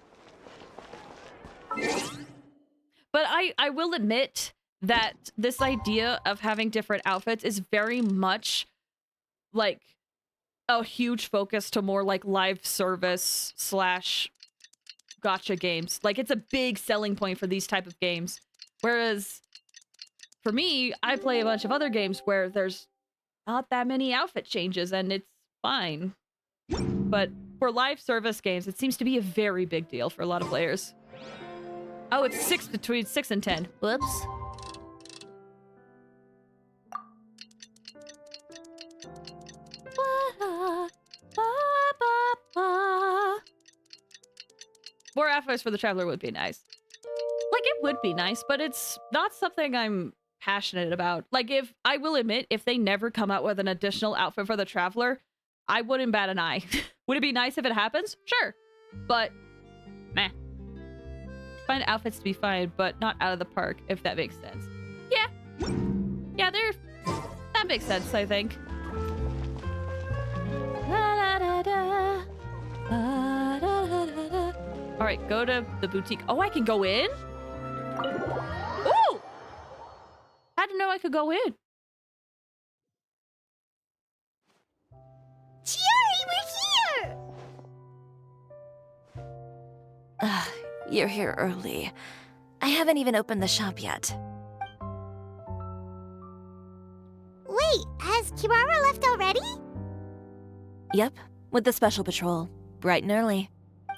But I will admit that this idea of having different outfits is very much like a huge focus to more like live service / gacha games. Like, it's a big selling point for these type of games. Whereas for me, I play a bunch of other games where there's not that many outfit changes and it's fine. But for live service games, it seems to be a very big deal for a lot of players. Oh, it's between 6 and 10. Whoops. More outfits for the Traveler would be nice. Like, it would be nice, but it's not something I'm passionate about. Like, I will admit, if they never come out with an additional outfit for the Traveler, I wouldn't bat an eye. Would it be nice if it happens? Sure. But, meh. Find outfits to be fine, but not out of the park, if that makes sense. Yeah. Yeah, that makes sense, I think. All right, go to the boutique. Oh, I can go in? Ooh! I didn't know I could go in. Chiori, we're here! You're here early. I haven't even opened the shop yet. Wait, has Kirara left already? Yep, with the special patrol. Bright and early.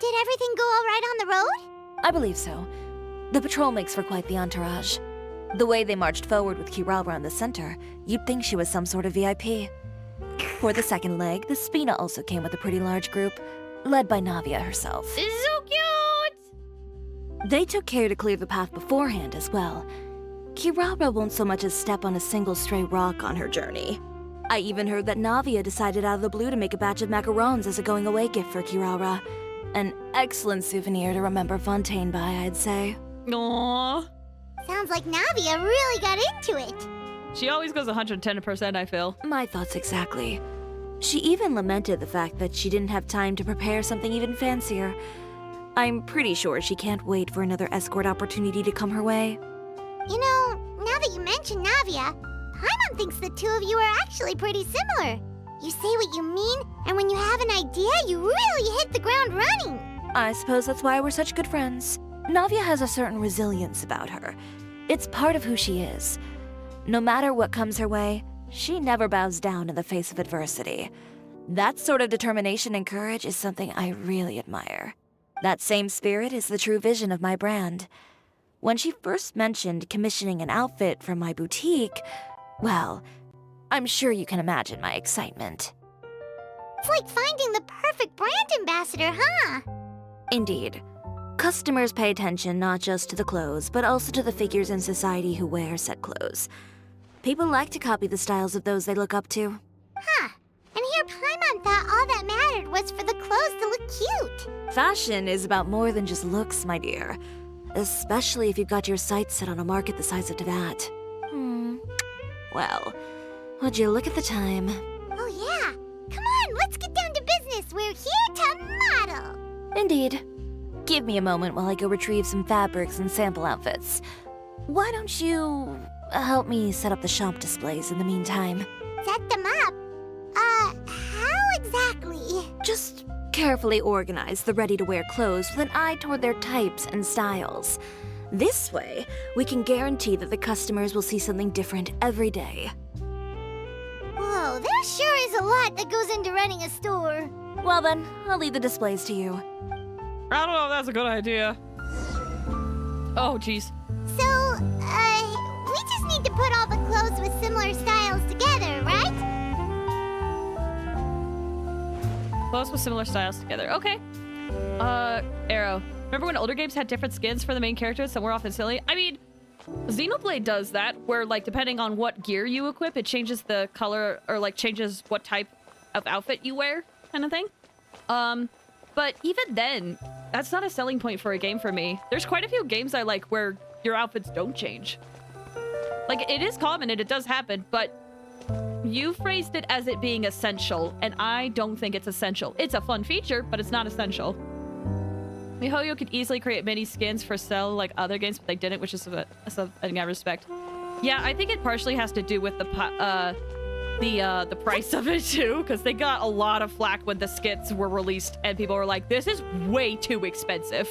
Did everything go all right on the road? I believe so. The patrol makes for quite the entourage. The way they marched forward with Kirara in the center, you'd think she was some sort of VIP. For the second leg, the Spina also came with a pretty large group, led by Navia herself. So cute! They took care to clear the path beforehand as well. Kirara won't so much as step on a single stray rock on her journey. I even heard that Navia decided out of the blue to make a batch of macarons as a going-away gift for Kirara. An excellent souvenir to remember Fontaine by, I'd say. Aww. Sounds like Navia really got into it. She always goes 110%, I feel. My thoughts exactly. She even lamented the fact that she didn't have time to prepare something even fancier. I'm pretty sure she can't wait for another escort opportunity to come her way. You know, now that you mention Navia, Paimon thinks the two of you are actually pretty similar. You say what you mean, and when you have an idea, you really hit the ground running. I suppose that's why we're such good friends. Navia has a certain resilience about her. It's part of who she is. No matter what comes her way, she never bows down in the face of adversity. That sort of determination and courage is something I really admire. That same spirit is the true vision of my brand. When she first mentioned commissioning an outfit from my boutique, well, I'm sure you can imagine my excitement. It's like finding the perfect brand ambassador, huh? Indeed. Customers pay attention not just to the clothes, but also to the figures in society who wear said clothes. People like to copy the styles of those they look up to. Huh. And here Paimon thought all that mattered was for the clothes to look cute. Fashion is about more than just looks, my dear. Especially if you've got your sights set on a market the size of Teyvat. Well, would you look at the time? Oh yeah. Come on, let's get down to business. We're here to model. Indeed. Give me a moment while I go retrieve some fabrics and sample outfits. Why don't you help me set up the shop displays in the meantime? Set them up? How exactly? Just carefully organize the ready-to-wear clothes with an eye toward their types and styles. This way, we can guarantee that the customers will see something different every day. Whoa, there sure is a lot that goes into running a store. Well then, I'll leave the displays to you. I don't know if that's a good idea. Oh, jeez. So, we just need to put all the clothes with similar styles together, right? Clothes with similar styles together. Okay. Arrow. Remember when older games had different skins for the main characters? Some were often silly. I mean, Xenoblade does that, where, like, depending on what gear you equip, it changes the color, or, like, changes what type of outfit you wear, kind of thing. But even then, that's not a selling point for a game for me. There's quite a few games I like where your outfits don't change. Like, it is common and it does happen, but you phrased it as it being essential, and I don't think it's essential. It's a fun feature, but it's not essential. MiHoYo could easily create mini skins for sell like other games, but they didn't, which is something I respect. Yeah, I think it partially has to do with the price of it too, because they got a lot of flack when the skits were released, and people were like, "This is way too expensive."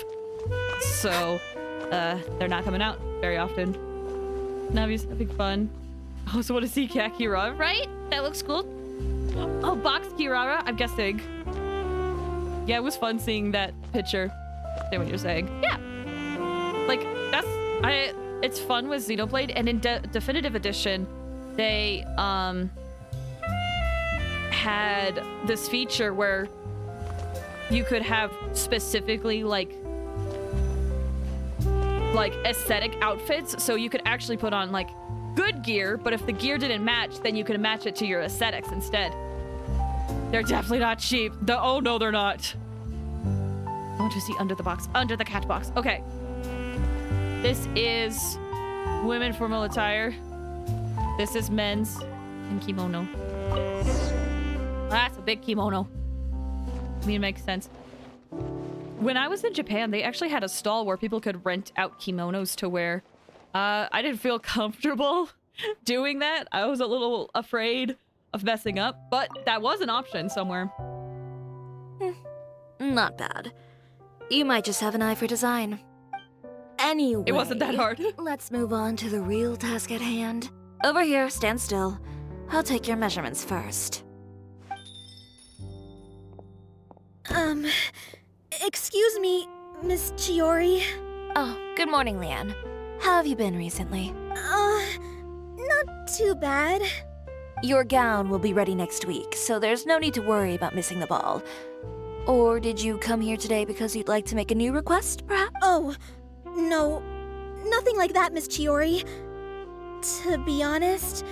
So, they're not coming out very often. Navi's having fun. I also want to see Kirara, right? That looks cool. Oh, box Kirara, I'm guessing. Yeah, it was fun seeing that picture. Say what you're saying. Yeah. Like, it's fun with Xenoblade, and in Definitive Edition, they, had this feature where you could have specifically, like aesthetic outfits, so you could actually put on, like, good gear, but if the gear didn't match, then you could match it to your aesthetics instead. They're definitely not cheap. Oh no, they're not. I want to see under the box. Under the cat box. Okay. This is women formal attire. This is men's and kimono. That's a big kimono. I mean, it makes sense. When I was in Japan, they actually had a stall where people could rent out kimonos to wear. I didn't feel comfortable doing that. I was a little afraid of messing up, but that was an option somewhere. Not bad. You might just have an eye for design. Anyway, It wasn't that hard. let's move on to the real task at hand. Over here, stand still. I'll take your measurements first. Excuse me, Miss Chiori. Oh, good morning, Leanne. How have you been recently? Not too bad. Your gown will be ready next week, so there's no need to worry about missing the ball. Or did you come here today because you'd like to make a new request, perhaps? Oh, no. Nothing like that, Miss Chiori. To be honest,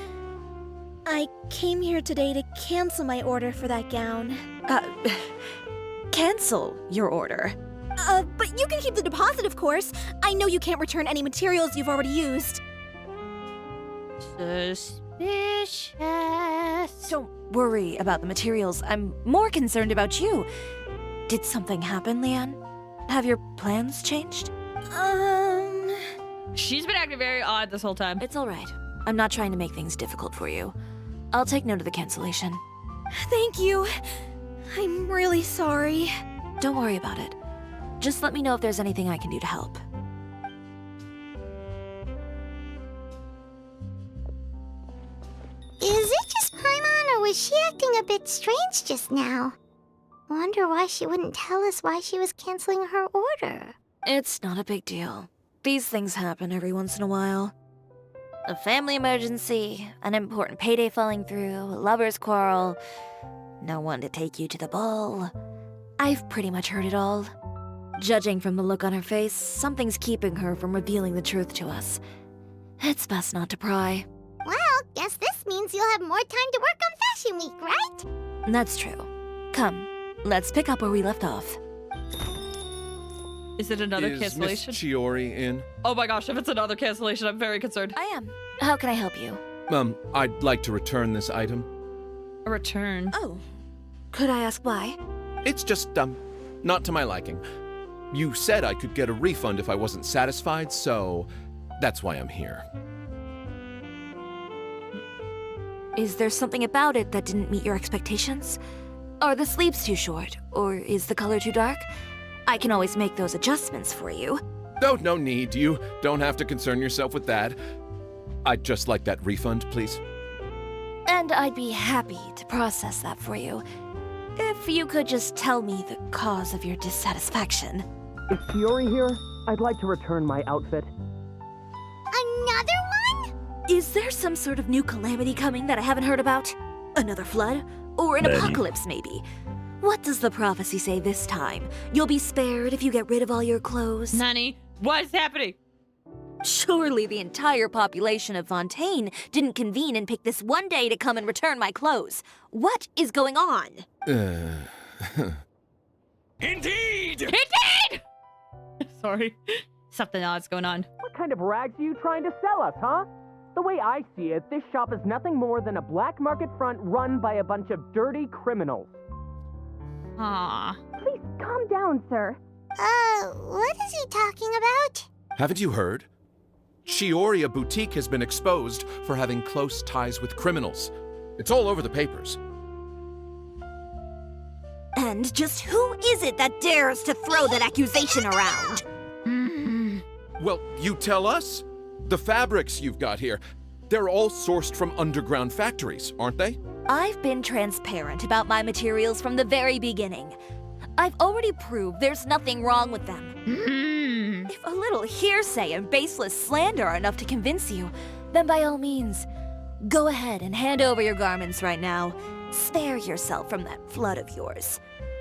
I came here today to cancel my order for that gown. Cancel your order. But you can keep the deposit, of course. I know you can't return any materials you've already used. Suspicious. Don't worry about the materials. I'm more concerned about you. Did something happen, Leanne? Have your plans changed? She's been acting very odd this whole time. It's all right. I'm not trying to make things difficult for you. I'll take note of the cancellation. Thank you. I'm really sorry. Don't worry about it. Just let me know if there's anything I can do to help. was she acting a bit strange just now? Wonder why she wouldn't tell us why she was canceling her order. It's not a big deal. These things happen every once in a while. A family emergency, an important payday falling through, a lover's quarrel, no one to take you to the ball. I've pretty much heard it all. Judging from the look on her face, something's keeping her from revealing the truth to us. It's best not to pry. Well, guess this means you'll have more time to work on Fashion Week, right? That's true. Come, let's pick up where we left off. Is it another Is cancellation? Miss Chiori in? Oh my gosh, if it's another cancellation, I'm very concerned. I am. How can I help you? I'd like to return this item. A return. Oh. Could I ask why? It's just, not to my liking. You said I could get a refund if I wasn't satisfied, so that's why I'm here. Is there something about it that didn't meet your expectations? Are the sleeves too short? Or is the color too dark? I can always make those adjustments for you. No need. You don't have to concern yourself with that. I'd just like that refund, please. And I'd be happy to process that for you. If you could just tell me the cause of your dissatisfaction. Is Chiori here? I'd like to return my outfit. Another one? Is there some sort of new calamity coming that I haven't heard about? Another flood? Or an apocalypse, maybe? What does the prophecy say this time? You'll be spared if you get rid of all your clothes? Nani, what's happening? Surely the entire population of Fontaine didn't convene and pick this one day to come and return my clothes. What is going on? Indeed! Indeed! Sorry. Something odd's going on. What kind of rags are you trying to sell us, huh? The way I see it, this shop is nothing more than a black market front run by a bunch of dirty criminals. Aw. Please calm down, sir. What is he talking about? Haven't you heard? Chioria Boutique has been exposed for having close ties with criminals. It's all over the papers. And just who is it that dares to throw that accusation around? Well, you tell us. The fabrics you've got here, they're all sourced from underground factories, aren't they? I've been transparent about my materials from the very beginning. I've already proved there's nothing wrong with them. If a little hearsay and baseless slander are enough to convince you, then by all means, go ahead and hand over your garments right now. Spare yourself from that flood of yours.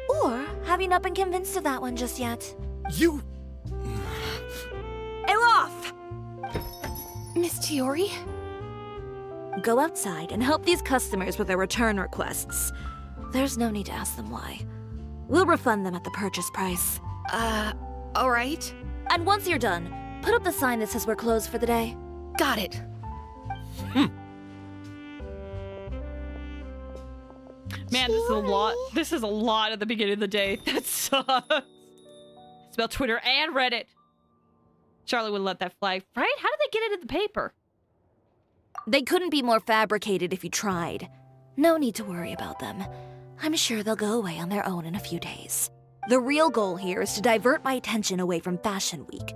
Or have you not been convinced of that one just yet? You... Elof! Miss Chiori? Go outside and help these customers with their return requests. There's no need to ask them why. We'll refund them at the purchase price. All right. And once you're done, put up the sign that says we're closed for the day. Got it. Man, this is a lot. This is a lot at the beginning of the day. That sucks. It's about Twitter and Reddit. Charlie wouldn't let that fly. Right? How did they get it in the paper? They couldn't be more fabricated if you tried. No need to worry about them. I'm sure they'll go away on their own in a few days. The real goal here is to divert my attention away from Fashion Week.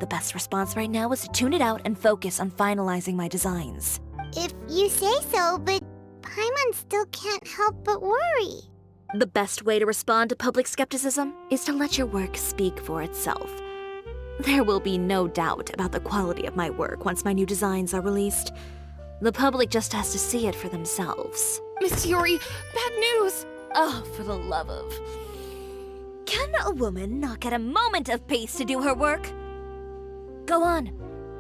The best response right now is to tune it out and focus on finalizing my designs. If you say so, but Paimon still can't help but worry. The best way to respond to public skepticism is to let your work speak for itself. There will be no doubt about the quality of my work once my new designs are released. The public just has to see it for themselves. Miss Chiori, bad news! Oh, for the love of... Can a woman not get a moment of peace to do her work? Go on.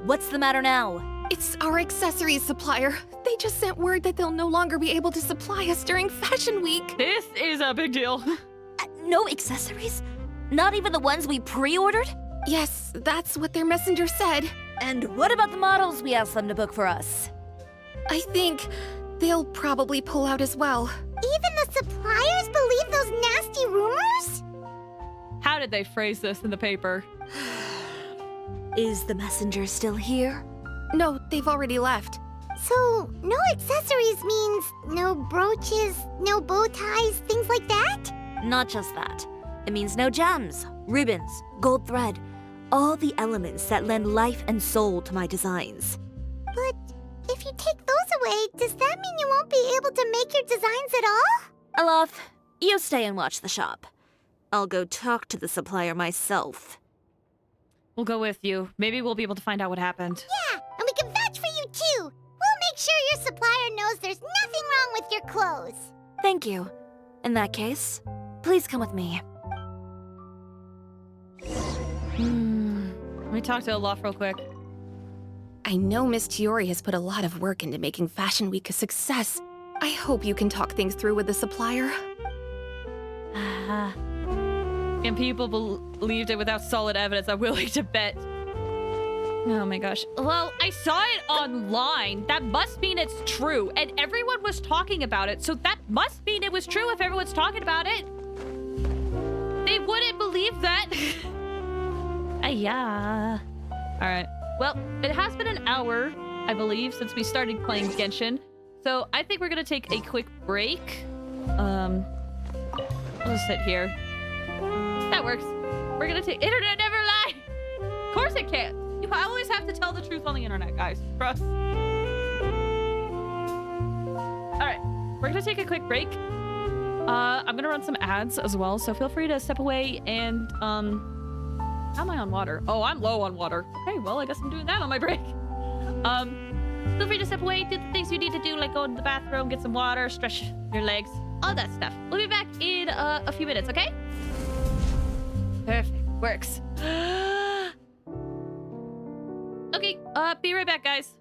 What's the matter now? It's our accessories supplier. They just sent word that they'll no longer be able to supply us during Fashion Week. This is a big deal. No accessories? Not even the ones we pre-ordered? Yes, that's what their messenger said. And what about the models we asked them to book for us? I think they'll probably pull out as well. Even the suppliers believe those nasty rumors? How did they phrase this in the paper? Is the messenger still here? No, they've already left. So, no accessories means no brooches, no bow ties, things like that? Not just that. It means no gems, ribbons, gold thread, all the elements that lend life and soul to my designs. But If you take those away, does that mean you won't be able to make your designs at all? Olaf, you stay and watch the shop. I'll go talk to the supplier myself. We'll go with you. Maybe we'll be able to find out what happened. Yeah, and we can vouch for you too. We'll make sure your supplier knows there's nothing wrong with your clothes. Thank you. In that case, please come with me. Let me talk to Olaf real quick. I know Miss Chiori has put a lot of work into making Fashion Week a success. I hope you can talk things through with the supplier. And people believed it without solid evidence. I'm willing to bet. Oh my gosh. Well, I saw it online. That must mean it's true. And everyone was talking about it. So that must mean it was true if everyone's talking about it. They wouldn't believe that. Yeah. All right. Well, it has been an hour, I believe, since we started playing Genshin. So I think we're going to take a quick break. We'll just sit here. That works. We're gonna take internet never lie. Of course it can't. You always have to tell the truth on the internet, guys. Trust. All right, we're gonna take a quick break. I'm gonna run some ads as well, so feel free to step away and how am I on water? Oh, I'm low on water. Okay, well I guess I'm doing that on my break. Feel free to step away, do the things you need to do, like go to the bathroom, get some water, stretch your legs, all that stuff. We'll be back in a few minutes, okay? Perfect. Works. Okay, be right back, guys.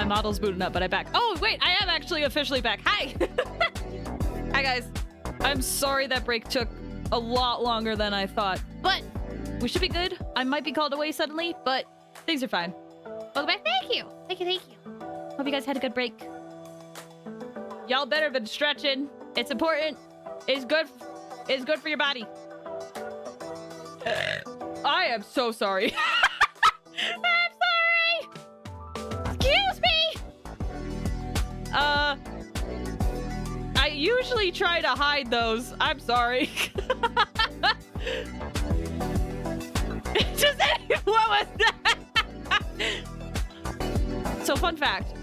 My model's booting up, but I'm back. Oh, wait, I am actually officially back. Hi! Hi, guys. I'm sorry that break took a lot longer than I thought, but we should be good. I might be called away suddenly, but things are fine. Welcome back. Thank you. Thank you, thank you. Hope you guys had a good break. Y'all better been stretching. It's important. It's good. It's good for your body. I am so sorry. I'm sorry. Excuse me. I usually try to hide those. I'm sorry. Just what was that? So fun fact.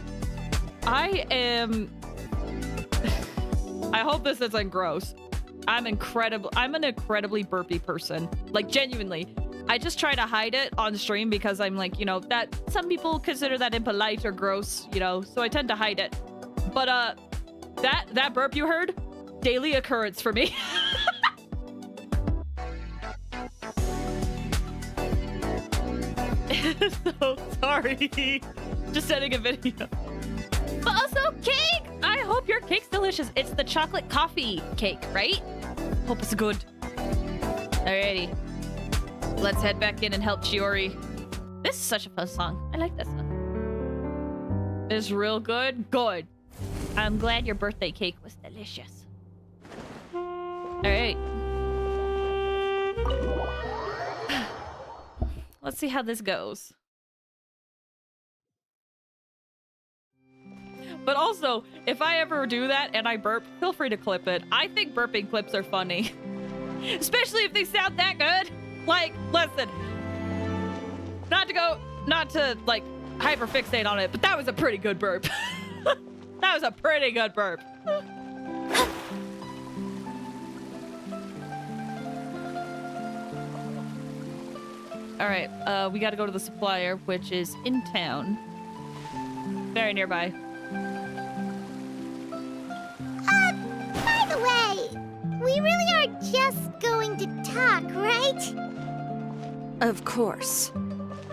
I hope this isn't gross. I'm an incredibly burpy person. Like, genuinely. I just try to hide it on stream because I'm like, you know, that some people consider that impolite or gross, you know, so I tend to hide it. But, that burp you heard, daily occurrence for me. So sorry. Just sending a video. But also cake! I hope your cake's delicious. It's the chocolate coffee cake, right? Hope it's good. Alrighty. Let's head back in and help Chiori. This is such a fun song. I like this one. It's real good? Good. I'm glad your birthday cake was delicious. Alright. Let's see how this goes. But also, if I ever do that and I burp, feel free to clip it. I think burping clips are funny. Especially if they sound that good. Like, listen. Not to, like, hyperfixate on it, but that was a pretty good burp. That was a pretty good burp. Alright, we gotta go to the supplier, which is in town. Very nearby. By the way, we really are just going to talk, right? Of course.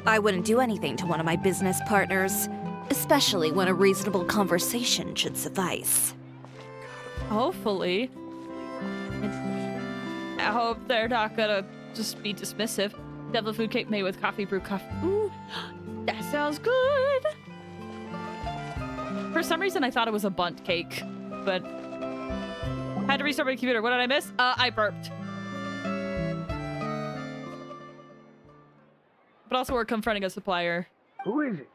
I wouldn't do anything to one of my business partners, especially when a reasonable conversation should suffice. Hopefully. I hope they're not gonna just be dismissive. Devil food cake made with coffee brew coffee. Ooh, that sounds good. For some reason, I thought it was a bunt cake, but had to restart my computer. What did I miss? I burped. But also, we're confronting a supplier. Who is it?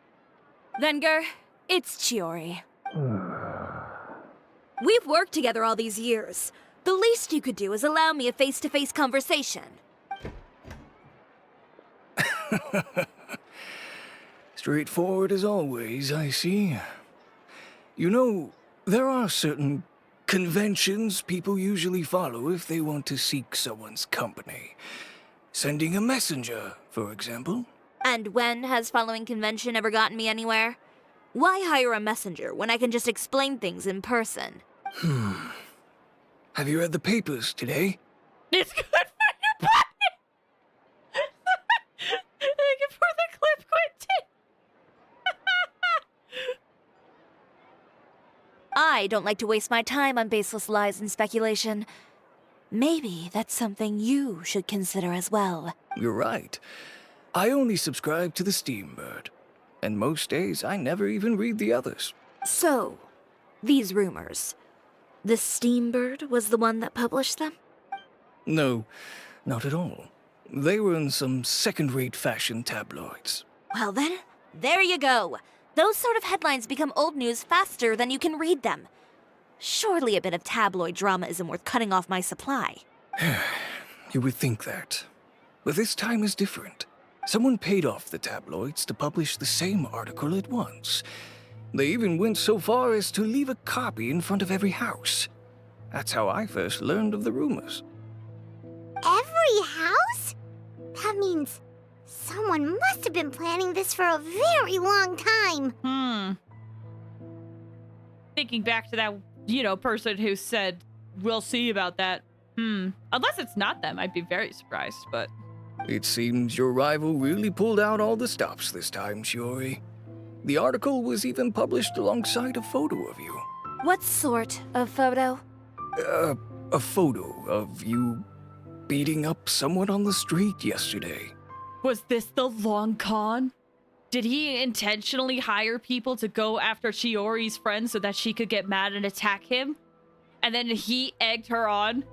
Venger, it's Chiori. We've worked together all these years. The least you could do is allow me a face-to-face conversation. Straightforward as always, I see. You know, there are certain conventions people usually follow if they want to seek someone's company. Sending a messenger, for example. And when has following convention ever gotten me anywhere? Why hire a messenger when I can just explain things in person? Have you read the papers today? It's good for your body! Thank you for the clip, Quentin! I don't like to waste my time on baseless lies and speculation. Maybe that's something you should consider as well. You're right. I only subscribe to the Steambird. And most days, I never even read the others. So, these rumors. The Steambird was the one that published them? No, not at all. They were in some second-rate fashion tabloids. Well then, there you go. Those sort of headlines become old news faster than you can read them. Surely a bit of tabloid drama isn't worth cutting off my supply. You would think that. But this time is different. Someone paid off the tabloids to publish the same article at once. They even went so far as to leave a copy in front of every house. That's how I first learned of the rumors. Every house? That means someone must have been planning this for a very long time. Thinking back to that, person who said, we'll see about that. Unless it's not them, I'd be very surprised, but... It seems your rival really pulled out all the stops this time, Chiori. The article was even published alongside a photo of you. What sort of photo? A photo of you beating up someone on the street yesterday. Was this the long con? Did he intentionally hire people to go after Chiori's friend so that she could get mad and attack him? And then he egged her on?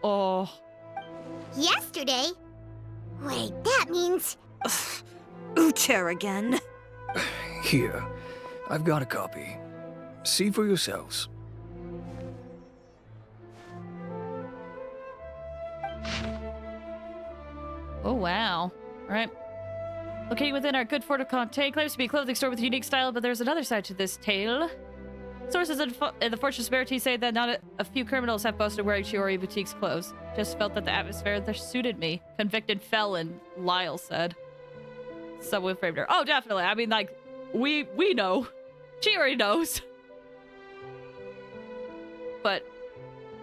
Oh. Yesterday? Wait, that means... Uter again. Here, I've got a copy. See for yourselves. Oh, wow. All right. Located within our good Forticon claims to be a clothing store with a unique style, but there's another side to this tale. Sources in the Fortress Verity say that not a few criminals have boasted wearing Chiori Boutique's clothes. Just felt that the atmosphere there suited me. Convicted felon, Lyle said. Someone framed her. Oh, definitely. I mean, like, we know. Chiori knows. But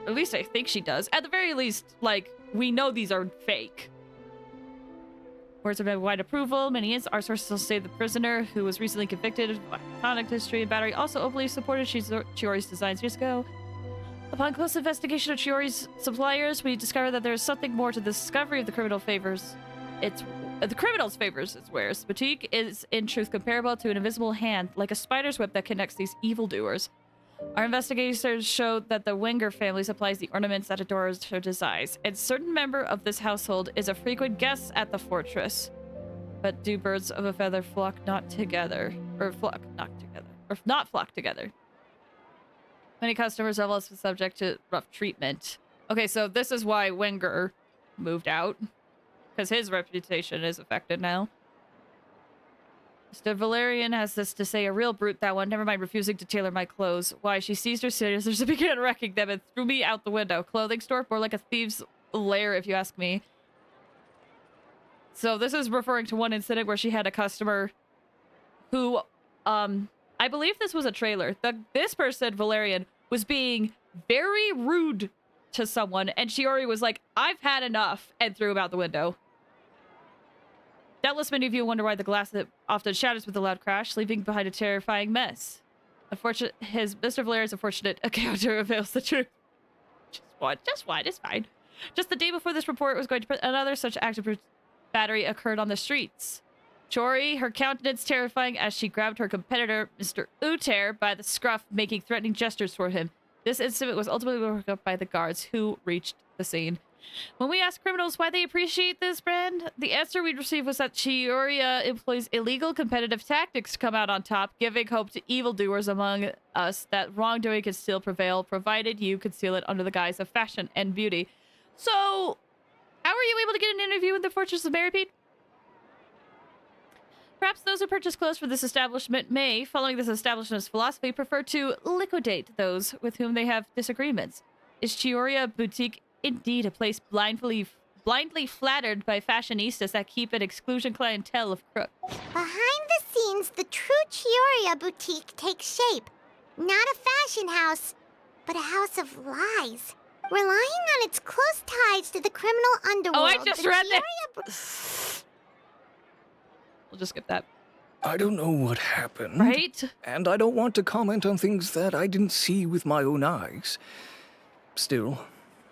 at least I think she does. At the very least, like, we know these are fake. Words of wide approval. Our sources also say the prisoner, who was recently convicted of conduct history and battery, also openly supported Chiori's designs years ago. Upon close investigation of Chiori's suppliers, we discovered that there is something more to the discovery of the criminal's favors it wears. Boutique is in truth comparable to an invisible hand, like a spider's web that connects these evildoers. Our investigators showed that the Wenger family supplies the ornaments that adorns her designs, and certain member of this household is a frequent guest at the fortress. But do birds of a feather flock not together? Or not flock together? Many customers are also subject to rough treatment. Okay, so this is why Wenger moved out. Because his reputation is affected now. Mr. Valerian has this to say, a real brute, that one. Never mind refusing to tailor my clothes. Why, she seized her scissors and began wrecking them and threw me out the window. Clothing store? More like a thief's lair, if you ask me. So this is referring to one incident where she had a customer who, I believe this was a trailer. This person, Valerian, was being very rude to someone, and Chiori was like, I've had enough, and threw him out the window. Doubtless many of you wonder why the glass often shatters with a loud crash, leaving behind a terrifying mess. Mr. Valerian's unfortunate encounter reveals the truth. Just one, it's fine. Just the day before this report was going to another such active battery occurred on the streets. Chiori, her countenance terrifying as she grabbed her competitor, Mr. Uter, by the scruff, making threatening gestures for him. This incident was ultimately worked up by the guards who reached the scene. When we asked criminals why they appreciate this brand, the answer we received was that Chiori employs illegal competitive tactics to come out on top, giving hope to evildoers among us that wrongdoing can still prevail, provided you conceal it under the guise of fashion and beauty. So, how were you able to get an interview in the Fortress of Merripede? Perhaps those who purchase clothes for this establishment may, following this establishment's philosophy, prefer to liquidate those with whom they have disagreements. Is Chiori Boutique indeed a place blindly flattered by fashionistas that keep an exclusion clientele of crooks? Behind the scenes, the true Chiori Boutique takes shape. Not a fashion house, but a house of lies. Relying on its close ties to the criminal underworld. Oh, I just read it! We'll just skip that. I don't know what happened. Right? And I don't want to comment on things that I didn't see with my own eyes. Still,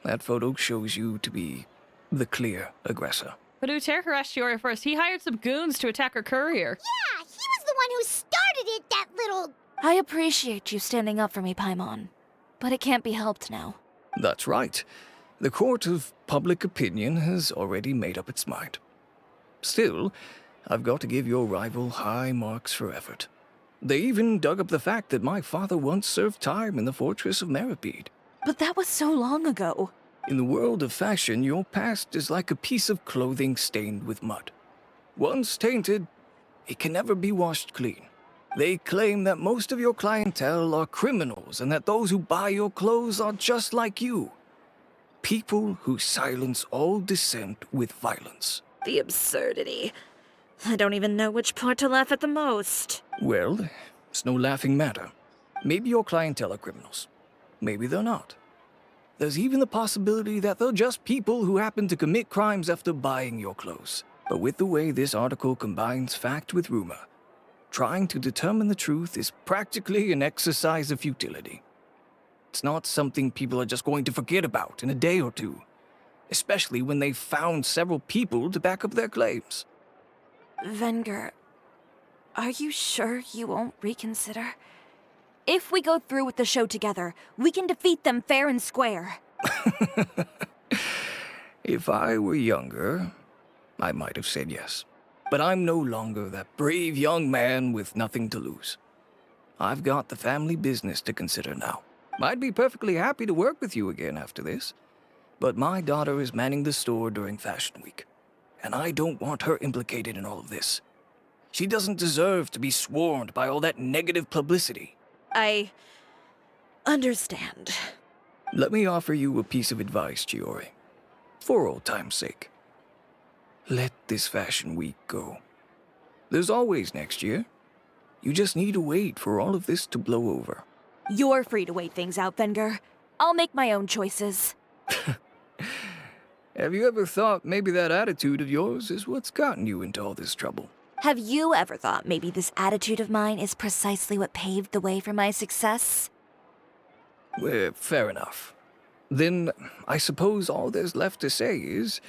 that photo shows you to be the clear aggressor. But Uter harassed Chiori first. He hired some goons to attack her courier. Yeah, he was the one who started it, that little... I appreciate you standing up for me, Paimon. But it can't be helped now. That's right. The court of public opinion has already made up its mind. Still, I've got to give your rival high marks for effort. They even dug up the fact that my father once served time in the Fortress of Merripede. But that was so long ago. In the world of fashion, your past is like a piece of clothing stained with mud. Once tainted, it can never be washed clean. They claim that most of your clientele are criminals and that those who buy your clothes are just like you. People who silence all dissent with violence. The absurdity. I don't even know which part to laugh at the most. Well, it's no laughing matter. Maybe your clientele are criminals. Maybe they're not. There's even the possibility that they're just people who happen to commit crimes after buying your clothes. But with the way this article combines fact with rumor, trying to determine the truth is practically an exercise of futility. It's not something people are just going to forget about in a day or two, especially when they've found several people to back up their claims. Venger, are you sure you won't reconsider? If we go through with the show together, we can defeat them fair and square. If I were younger, I might have said yes. But I'm no longer that brave young man with nothing to lose. I've got the family business to consider now. I'd be perfectly happy to work with you again after this. But my daughter is manning the store during Fashion Week, and I don't want her implicated in all of this. She doesn't deserve to be swarmed by all that negative publicity. I understand. Let me offer you a piece of advice, Chiori. For old time's sake. Let this Fashion Week go. There's always next year. You just need to wait for all of this to blow over. You're free to wait things out, Venger. I'll make my own choices. Have you ever thought maybe that attitude of yours is what's gotten you into all this trouble? Have you ever thought maybe this attitude of mine is precisely what paved the way for my success? Well, fair enough. Then I suppose all there's left to say is,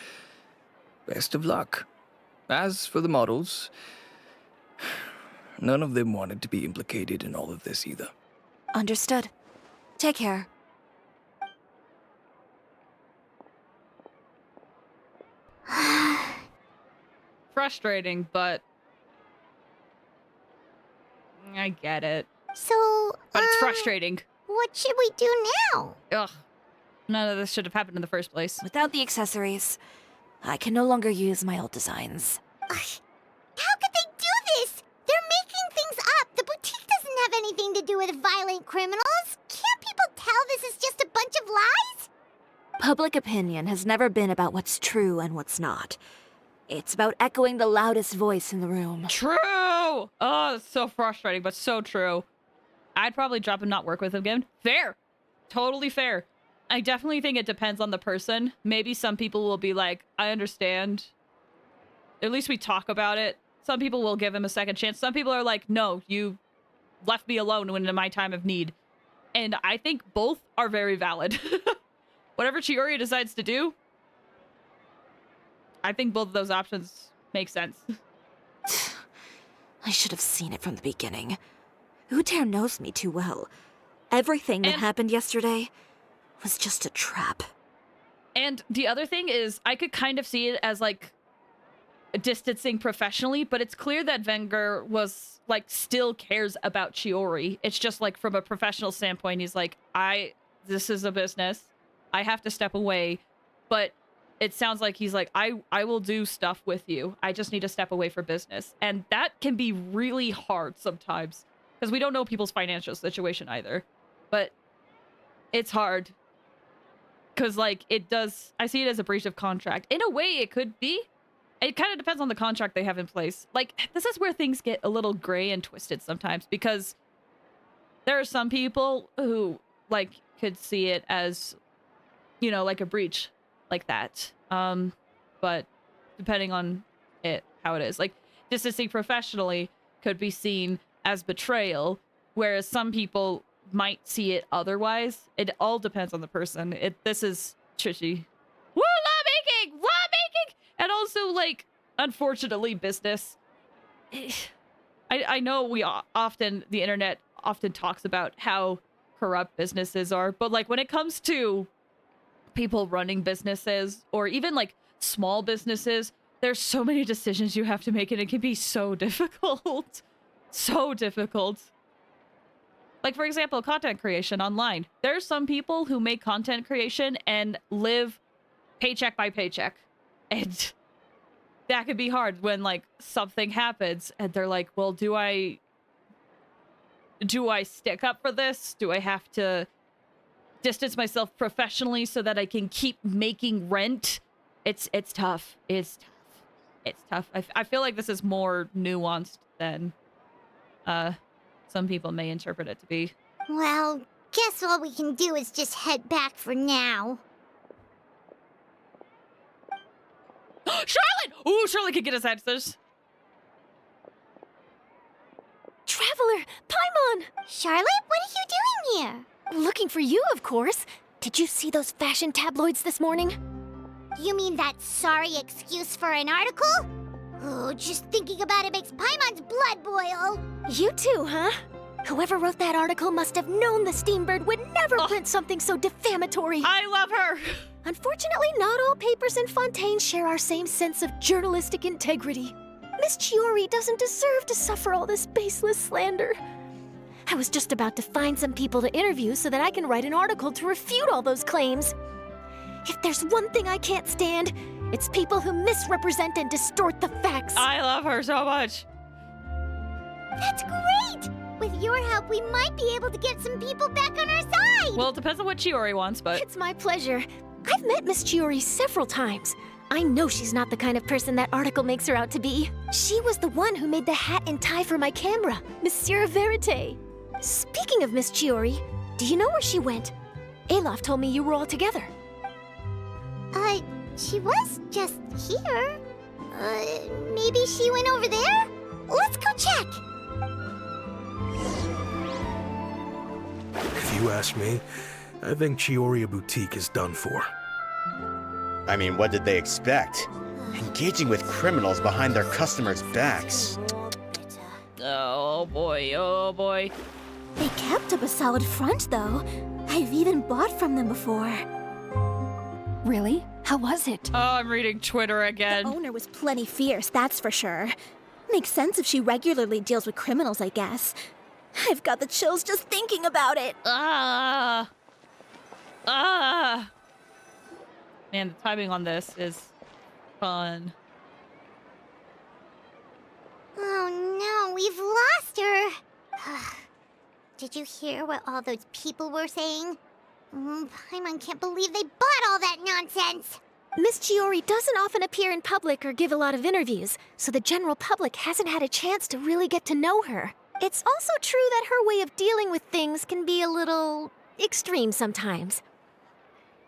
best of luck. As for the models, none of them wanted to be implicated in all of this either. Understood. Take care. Frustrating, but I get it. So, But it's frustrating. what should we do now? Ugh. None of this should have happened in the first place. Without the accessories, I can no longer use my old designs. How could they do this? They're making things up. The boutique doesn't have anything to do with violent criminals. Can't people tell this is just a bunch of lies? Public opinion has never been about what's true and what's not. It's about echoing the loudest voice in the room. True! Oh, it's so frustrating, but so true. I'd probably drop and not work with him again. Fair. Totally fair. I definitely think it depends on the person. Maybe some people will be like, I understand. At least we talk about it. Some people will give him a second chance. Some people are like, no, you left me alone when in my time of need. And I think both are very valid. Whatever Chiori decides to do, I think both of those options make sense. I should have seen it from the beginning. Uter knows me too well. Everything that happened yesterday was just a trap. And the other thing is, I could kind of see it as, like, distancing professionally, but it's clear that Venger was, like, still cares about Chiori. It's just, like, from a professional standpoint, he's like, this is a business. I have to step away. But it sounds like he's like, I will do stuff with you. I just need to step away for business. And that can be really hard sometimes, because we don't know people's financial situation either. But it's hard. Because, like, it does... I see it as a breach of contract. In a way, it could be. It kind of depends on the contract they have in place. Like, this is where things get a little gray and twisted sometimes. Because there are some people who, like, could see it as, you know, like a breach like that. But depending on how it is. Like, distancing professionally could be seen as betrayal. Whereas some people might see it otherwise. It all depends on the person. This is tricky. Woo, lawmaking! Lawmaking! And also, like, unfortunately, business. I know the internet often talks about how corrupt businesses are, but, like, when it comes to people running businesses, or even, like, small businesses, there's so many decisions you have to make, and it can be so difficult. So difficult. Like, for example, content creation online. There's some people who make content creation and live paycheck by paycheck. And that could be hard when, like, something happens and they're like, well, do I stick up for this? Do I have to distance myself professionally so that I can keep making rent? It's tough. It's tough. I feel like this is more nuanced than some people may interpret it to be. Well, guess all we can do is just head back for now. Charlotte! Ooh, Charlotte could get us answers. Traveler! Paimon! Charlotte, what are you doing here? Looking for you, of course. Did you see those fashion tabloids this morning? You mean that sorry excuse for an article? Oh, just thinking about it makes Paimon's blood boil. You too, huh? Whoever wrote that article must have known the Steambird would never print something so defamatory. I love her! Unfortunately, not all papers in Fontaine share our same sense of journalistic integrity. Miss Chiori doesn't deserve to suffer all this baseless slander. I was just about to find some people to interview so that I can write an article to refute all those claims. If there's one thing I can't stand, it's people who misrepresent and distort the facts. I love her so much. That's great! With your help, we might be able to get some people back on our side! Well, it depends on what Chiori wants, but... It's my pleasure. I've met Miss Chiori several times. I know she's not the kind of person that article makes her out to be. She was the one who made the hat and tie for my camera, Monsieur Verite. Speaking of Miss Chiori, do you know where she went? Alof told me you were all together. She was just here. Maybe she went over there? Let's go check! If you ask me, I think Chioria Boutique is done for. I mean, what did they expect? Engaging with criminals behind their customers' backs. Oh boy, oh boy. They kept up a solid front, though. I've even bought from them before. Really? How was it? Oh, I'm reading Twitter again. The owner was plenty fierce, that's for sure. Makes sense if she regularly deals with criminals, I guess. I've got the chills just thinking about it. Man, the timing on this is fun. Oh no, we've lost her. Did you hear what all those people were saying? Paimon can't believe they bought all that nonsense. Miss Chiori doesn't often appear in public or give a lot of interviews, so the general public hasn't had a chance to really get to know her. It's also true that her way of dealing with things can be a little extreme sometimes.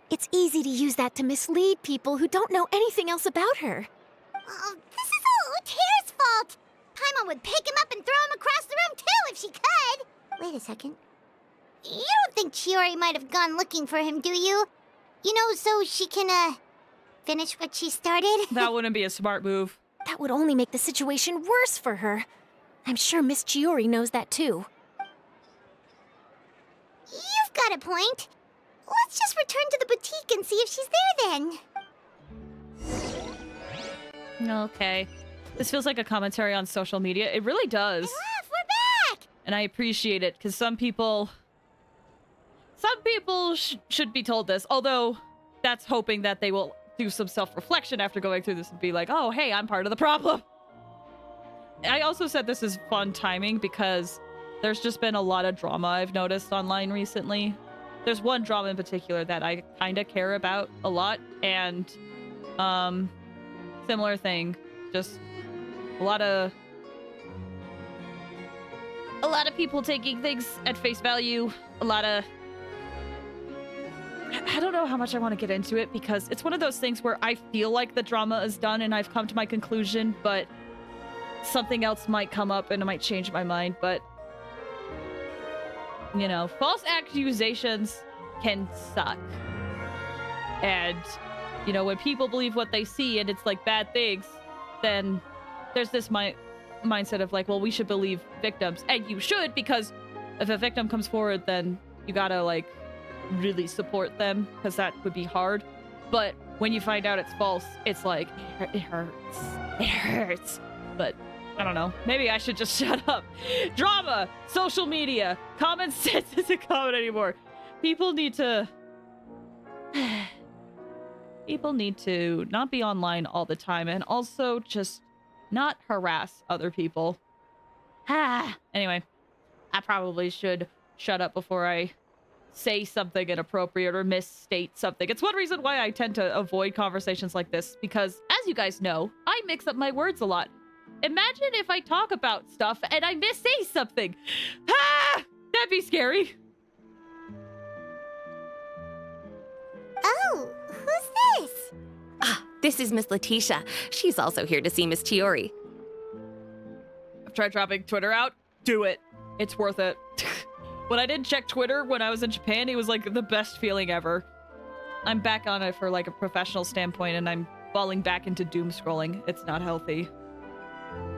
It's easy to use that to mislead people who don't know anything else about her. Oh, this is all Uter's fault. Paimon would pick him up and throw him across the room too if she could. Wait a second. You don't think Chiori might have gone looking for him, do you? You know, so she can, finish what she started? That wouldn't be a smart move. That would only make the situation worse for her. I'm sure Miss Chiori knows that too. You've got a point. Let's just return to the boutique and see if she's there then. Okay. This feels like a commentary on social media. It really does. We're back! And I appreciate it, because some people should be told this, although that's hoping that they will do some self-reflection after going through this and be like, oh, hey, I'm part of the problem. I also said this is fun timing because there's just been a lot of drama I've noticed online recently. There's one drama in particular that I kind of care about a lot, and similar thing, just a lot of people taking things at face value, a lot of... I don't know how much I want to get into it because it's one of those things where I feel like the drama is done and I've come to my conclusion, but something else might come up and it might change my mind. But, you know, false accusations can suck. And, you know, when people believe what they see and it's like bad things, then there's this mindset of like, well, we should believe victims. And you should, because if a victim comes forward, then you gotta like really support them, because that would be hard. But when you find out it's false, it's like, it hurts. It hurts. But I don't know. Maybe I should just shut up. Drama, social media, common sense isn't common anymore. People need to not be online all the time, and also just not harass other people. Anyway, I probably should shut up before I say something inappropriate or misstate something. It's one reason why I tend to avoid conversations like this, because as you guys know, I mix up my words a lot. Imagine if I talk about stuff and I missay something. That'd be scary. Oh, who's this? This is Miss Letitia. She's also here to see Miss Chiori. I've tried dropping Twitter out. Do it. It's worth it. When I did check Twitter when I was in Japan, it was like the best feeling ever. I'm back on it for like a professional standpoint, and I'm falling back into doom scrolling. It's not healthy.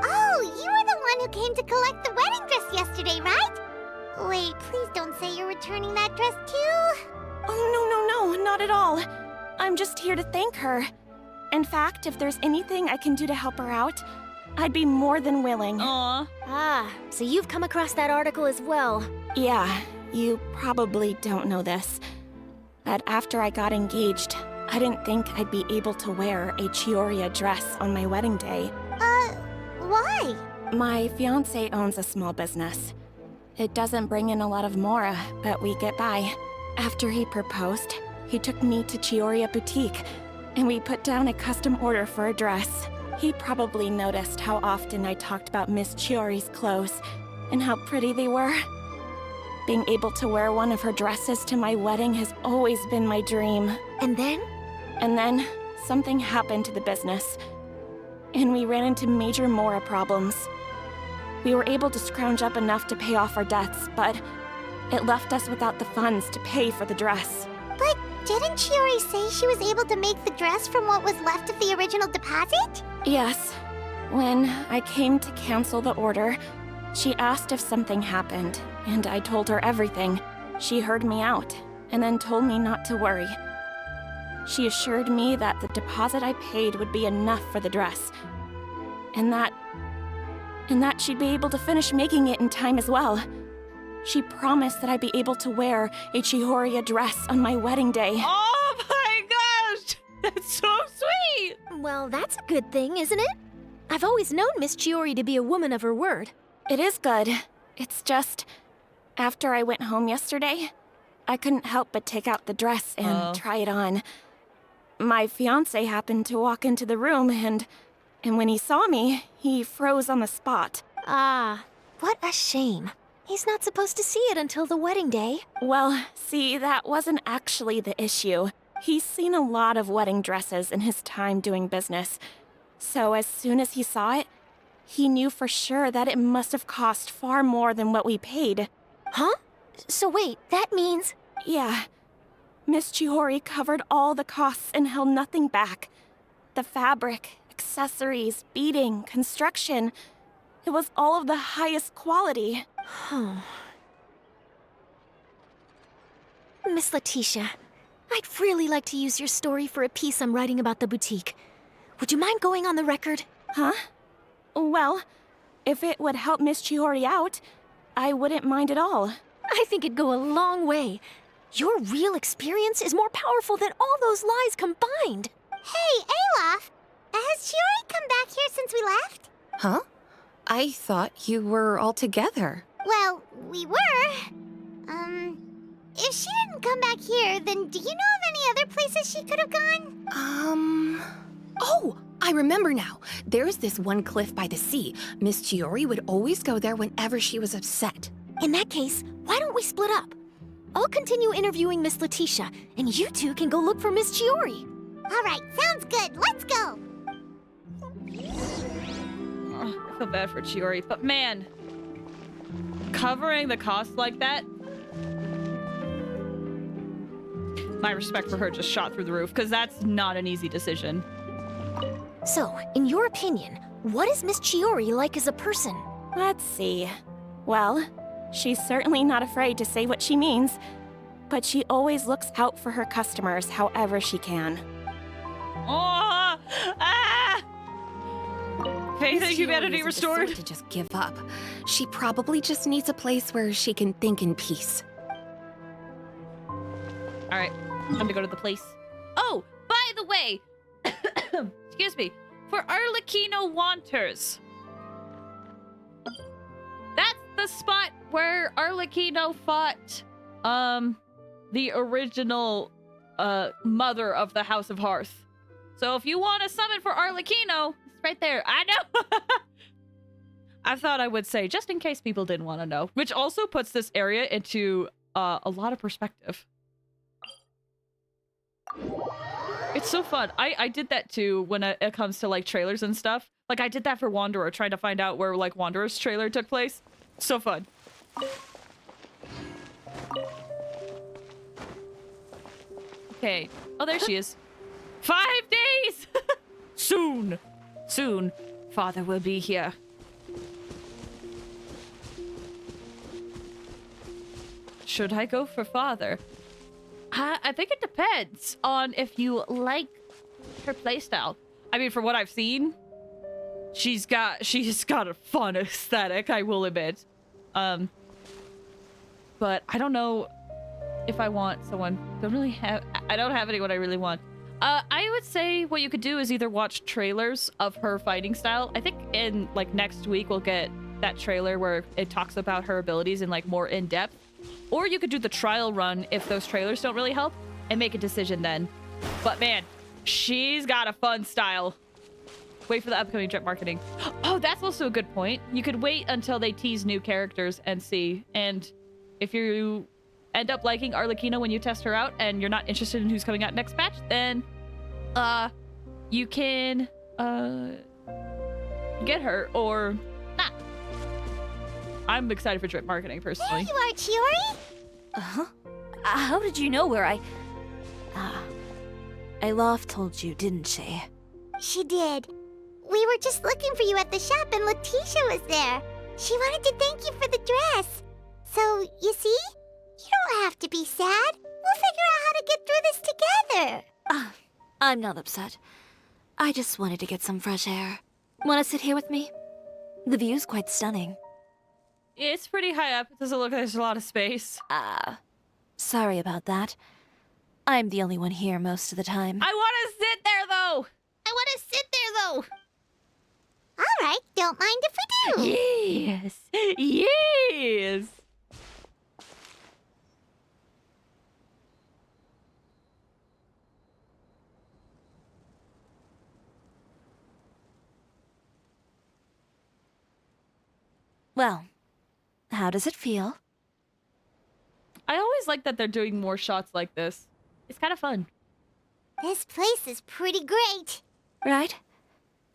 Oh, you were the one who came to collect the wedding dress yesterday, right? Wait, please don't say you're returning that dress too. Oh, no, not at all. I'm just here to thank her. In fact, if there's anything I can do to help her out, I'd be more than willing. Aw. Ah, so you've come across that article as well. Yeah, you probably don't know this, but after I got engaged, I didn't think I'd be able to wear a Chioria dress on my wedding day. Why? My fiancé owns a small business. It doesn't bring in a lot of mora, but we get by. After he proposed, he took me to Chioria Boutique, and we put down a custom order for a dress. He probably noticed how often I talked about Miss Chiori's clothes, and how pretty they were. Being able to wear one of her dresses to my wedding has always been my dream. And then? And then, something happened to the business, and we ran into major mora problems. We were able to scrounge up enough to pay off our debts, but it left us without the funds to pay for the dress. But didn't Chiori say she was able to make the dress from what was left of the original deposit? Yes. When I came to cancel the order, she asked if something happened, and I told her everything. She heard me out, and then told me not to worry. She assured me that the deposit I paid would be enough for the dress, and that she'd be able to finish making it in time as well. She promised that I'd be able to wear a Chioria dress on my wedding day. Oh my gosh! That's so sweet! Well, that's a good thing, isn't it? I've always known Miss Chiori to be a woman of her word. It is good. It's just, after I went home yesterday, I couldn't help but take out the dress and try it on. My fiancé happened to walk into the room, and when he saw me, he froze on the spot. Ah, what a shame. He's not supposed to see it until the wedding day. Well, see, that wasn't actually the issue. He's seen a lot of wedding dresses in his time doing business. So as soon as he saw it, he knew for sure that it must have cost far more than what we paid. Huh? So wait, that means... Yeah. Miss Chiori covered all the costs and held nothing back. The fabric, accessories, beading, construction. It was all of the highest quality. Miss Letitia, I'd really like to use your story for a piece I'm writing about the boutique. Would you mind going on the record? Huh? Well, if it would help Miss Chiori out, I wouldn't mind at all. I think it'd go a long way. Your real experience is more powerful than all those lies combined. Hey, Olaf! Has Chiori come back here since we left? Huh? I thought you were all together. Well, we were. If she didn't come back here, then do you know of any other places she could have gone? Oh, I remember now. There's this one cliff by the sea. Miss Chiori would always go there whenever she was upset. In that case, why don't we split up? I'll continue interviewing Miss Letitia, and you two can go look for Miss Chiori. All right, sounds good. Let's go. Oh, I feel bad for Chiori, but man, covering the cost like that, my respect for her just shot through the roof, because that's not an easy decision. So, in your opinion, what is Miss Chiori like as a person? Let's see. Well, she's certainly not afraid to say what she means, but she always looks out for her customers however she can. Oh! Ah! Faith and humanity restored. To just give up. She probably just needs a place where she can think in peace. All right, time to go to the place. Oh, by the way, excuse me, for Arlecchino Wanters. That's the spot where Arlecchino fought, the original, mother of the House of Hearth. So if you want to summon for Arlecchino, it's right there. I know. I thought I would say, just in case people didn't want to know, which also puts this area into a lot of perspective. It's so fun. I did that too when it comes to like trailers and stuff. Like I did that for Wanderer, trying to find out where like Wanderer's trailer took place. So fun. Okay. Oh, there she is. 5 days! Soon. Soon. Father will be here. Should I go for father? I think it depends on if you like her playstyle. I mean, from what I've seen, she's got a fun aesthetic, I will admit. But I don't know if I want someone. I don't have anyone I really want. I would say what you could do is either watch trailers of her fighting style. I think in like next week we'll get that trailer where it talks about her abilities in like more in depth. Or you could do the trial run if those trailers don't really help and make a decision then. But man, she's got a fun style. Wait for the upcoming drip marketing. Oh, that's also a good point. You could wait until they tease new characters and see. And if you end up liking Arlecchino when you test her out and you're not interested in who's coming out next patch, then you can get her or not. I'm excited for drip marketing personally. There you are, Chiori! Uh-huh. How did you know where I... Ilof told you, didn't she? She did. We were just looking for you at the shop and Letitia was there. She wanted to thank you for the dress. So, you see? You don't have to be sad. We'll figure out how to get through this together. I'm not upset. I just wanted to get some fresh air. Want to sit here with me? The view's quite stunning. It's pretty high up. It doesn't look like there's a lot of space. Sorry about that. I'm the only one here most of the time. I want to sit there, though! I want to sit there, though! All right, don't mind if we do. Yes! Yes! Well, how does it feel? I always like that they're doing more shots like this. It's kind of fun. This place is pretty great. Right?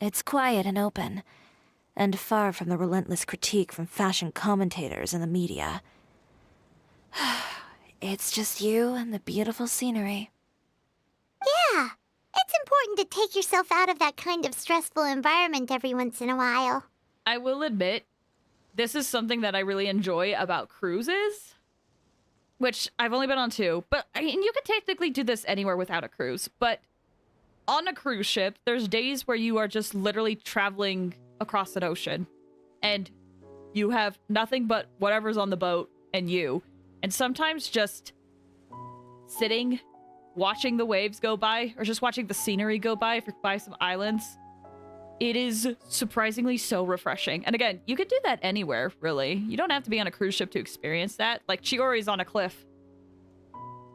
It's quiet and open, and far from the relentless critique from fashion commentators and the media. It's just you and the beautiful scenery. Yeah, it's important to take yourself out of that kind of stressful environment every once in a while. I will admit, this is something that I really enjoy about cruises, which I've only been on 2, but I mean, you could technically do this anywhere without a cruise, but on a cruise ship, there's days where you are just literally traveling across an ocean, and you have nothing but whatever's on the boat and you, and sometimes just sitting, watching the waves go by, or just watching the scenery go by if you're by some islands. It is surprisingly so refreshing. And again, you could do that anywhere, really. You don't have to be on a cruise ship to experience that. Like, Chiori's on a cliff.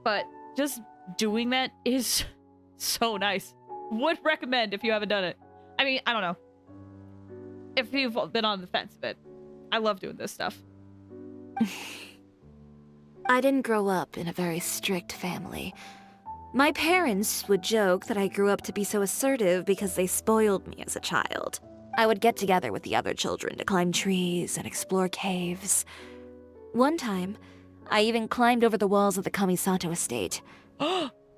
But just doing that is so nice. Would recommend if you haven't done it. I mean, I don't know. If you've been on the fence a bit. I love doing this stuff. I didn't grow up in a very strict family. My parents would joke that I grew up to be so assertive because they spoiled me as a child. I would get together with the other children to climb trees and explore caves. One time, I even climbed over the walls of the Kamisato estate.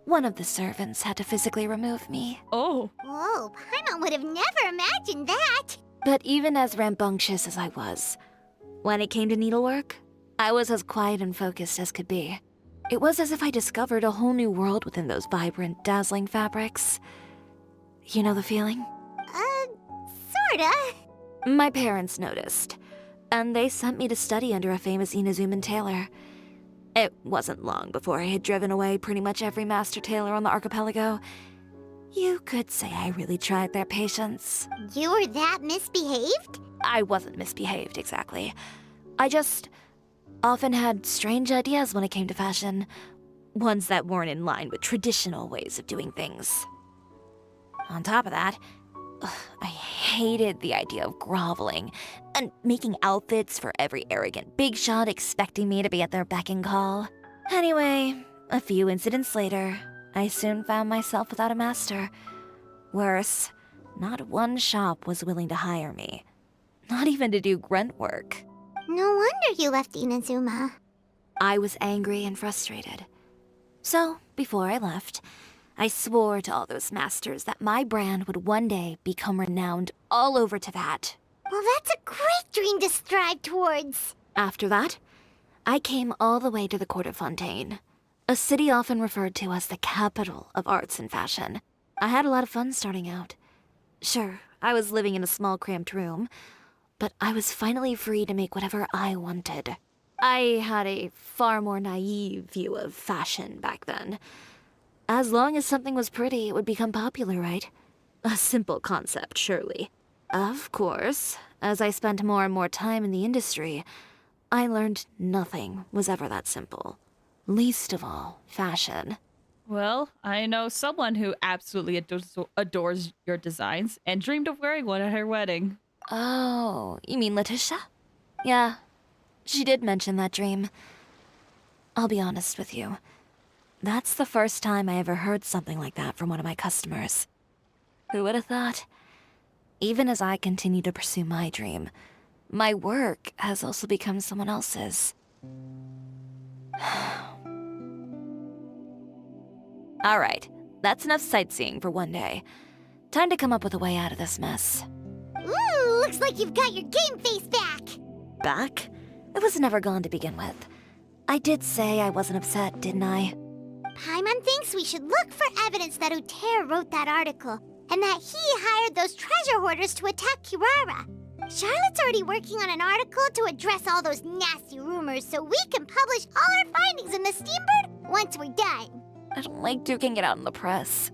One of the servants had to physically remove me. Oh. Whoa, Paimon would have never imagined that. But even as rambunctious as I was, when it came to needlework, I was as quiet and focused as could be. It was as if I discovered a whole new world within those vibrant, dazzling fabrics. You know the feeling? Sorta. My parents noticed, and they sent me to study under a famous Inazuman tailor. It wasn't long before I had driven away pretty much every master tailor on the archipelago. You could say I really tried their patience. You were that misbehaved? I wasn't misbehaved, exactly. I just often had strange ideas when it came to fashion. Ones that weren't in line with traditional ways of doing things. On top of that, I hated the idea of groveling and making outfits for every arrogant big shot expecting me to be at their beck and call. Anyway, a few incidents later, I soon found myself without a master. Worse, not one shop was willing to hire me. Not even to do grunt work. No wonder you left Inazuma. I was angry and frustrated. So, before I left, I swore to all those masters that my brand would one day become renowned all over Teyvat. Well, that's a great dream to strive towards. After that, I came all the way to the Court of Fontaine, a city often referred to as the capital of arts and fashion. I had a lot of fun starting out. Sure, I was living in a small cramped room, but I was finally free to make whatever I wanted. I had a far more naive view of fashion back then. As long as something was pretty, it would become popular, right? A simple concept, surely. Of course, as I spent more and more time in the industry, I learned nothing was ever that simple. Least of all, fashion. Well, I know someone who absolutely adores your designs and dreamed of wearing one at her wedding. Oh, you mean Letitia? Yeah, she did mention that dream. I'll be honest with you. That's the first time I ever heard something like that from one of my customers. Who would have thought? Even as I continue to pursue my dream, my work has also become someone else's. Alright, that's enough sightseeing for one day. Time to come up with a way out of this mess. Ooh, looks like you've got your game face back. Back? It was never gone to begin with. I did say I wasn't upset, didn't I? Paimon thinks we should look for evidence that Uter wrote that article, and that he hired those treasure hoarders to attack Kirara. Charlotte's already working on an article to address all those nasty rumors so we can publish all our findings in the Steambird once we're done. I don't like duking it out in the press.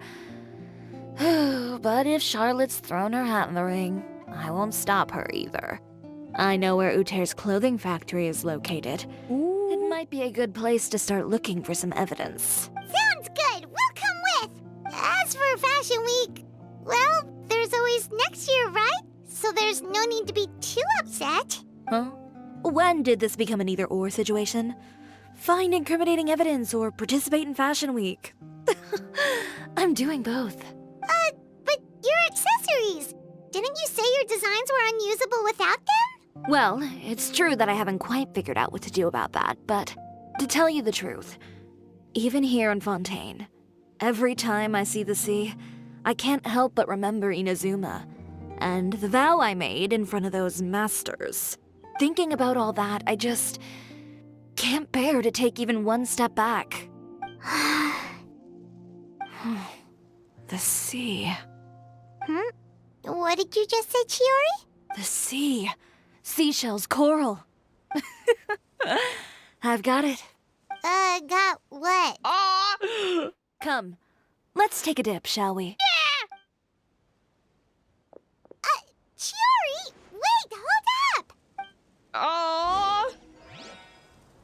But if Charlotte's thrown her hat in the ring, I won't stop her either. I know where Uter's clothing factory is located. It might be a good place to start looking for some evidence. Sounds good. We'll come with. As for Fashion Week, well, there's always next year, right? So there's no need to be too upset. Huh? When did this become an either-or situation? Find incriminating evidence or participate in Fashion Week. I'm doing both. But your accessories! Didn't you say your designs were unusable without them? Well, it's true that I haven't quite figured out what to do about that, but to tell you the truth, even here in Fontaine, every time I see the sea, I can't help but remember Inazuma, and the vow I made in front of those masters. Thinking about all that, I just can't bear to take even one step back. The sea. What did you just say, Chiori? The sea. Seashells, coral. I've got it. Got what? Come, let's take a dip, shall we? Chiori! Wait, hold up! Oh!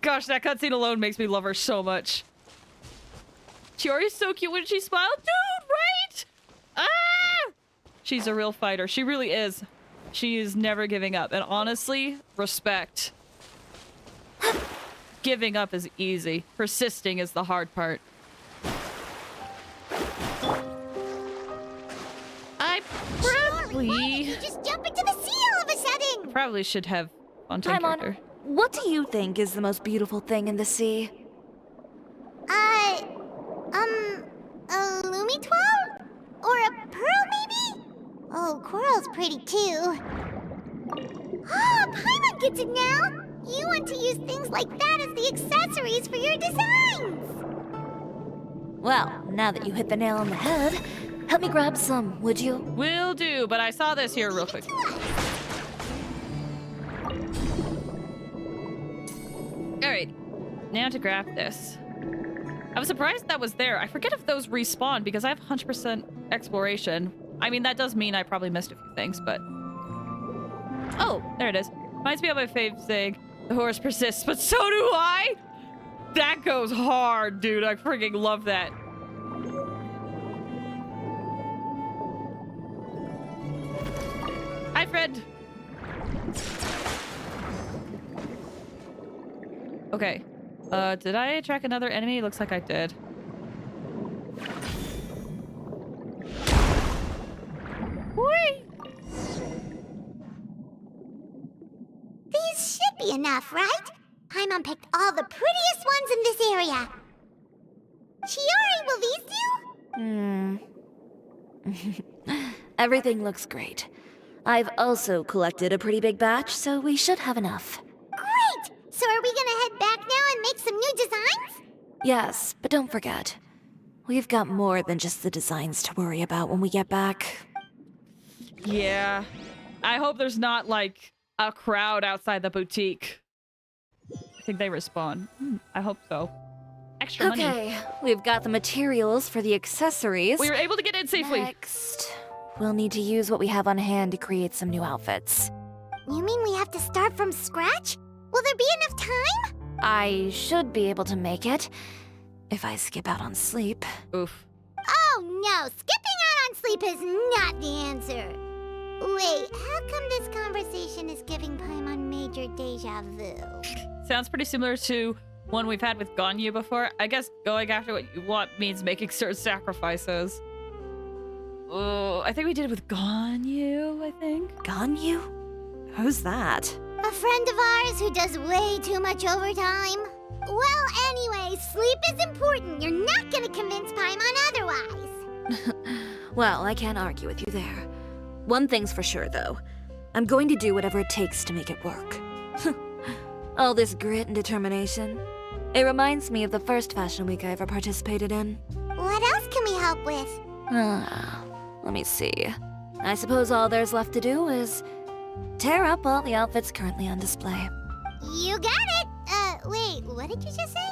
Gosh, that cutscene alone makes me love her so much. Chiori's so cute when she smiles. Dude, right? Ah! She's a real fighter. She really is. She is never giving up. And honestly, respect. Giving up is easy. Persisting is the hard part. I probably... Why did you just jump into the sea all of a sudden? Probably should have Fontaine Paimon, character. what do you think is the most beautiful thing in the sea? A Lumitwal? Or a pearl, maybe? Oh, coral's pretty too. Oh, Paimon gets it now! You want to use things like that as the accessories for your designs! Well, now that you hit the nail on the head, help me grab some, would you? Will do, but I saw this here real quick. Alright, now to grab this. I was surprised that was there. I forget if those respawn because I have 100% exploration. I mean, that does mean I probably missed a few things, but... Oh, there it is. Reminds me of my fave saying, the horse persists, but so do I! That goes hard, dude. I freaking love that. Hi, friend. Okay. Did I track another enemy? Looks like I did. Whee! These should be enough, right? Paimon picked all the prettiest ones in this area. Chiori, will these do? Everything looks great. I've also collected a pretty big batch, so we should have enough. Great! So are we gonna head back now and make some new designs? Yes, but don't forget, we've got more than just the designs to worry about when we get back. Yeah. I hope there's not, like, a crowd outside the boutique. I think they respawn. I hope so. Extra money. Okay, we've got the materials for the accessories. We were able to get in safely. Next, we'll need to use what we have on hand to create some new outfits. You mean we have to start from scratch? Will there be enough time? I should be able to make it, if I skip out on sleep. Oof. Oh no, skipping out on sleep is not the answer. Wait, how come this conversation is giving Paimon major deja vu? Sounds pretty similar to one we've had with Ganyu before. I guess going after what you want means making certain sacrifices. Oh, I think we did it with Ganyu, I think. Ganyu? Who's that? A friend of ours who does way too much overtime. Well, anyway, sleep is important. You're not gonna convince Paimon otherwise. Well, I can't argue with you there. One thing's for sure, though. I'm going to do whatever it takes to make it work. All this grit and determination. It reminds me of the first fashion week I ever participated in. What else can we help with? Let me see. I suppose all there's left to do is tear up all the outfits currently on display. You got it! Wait, what did you just say?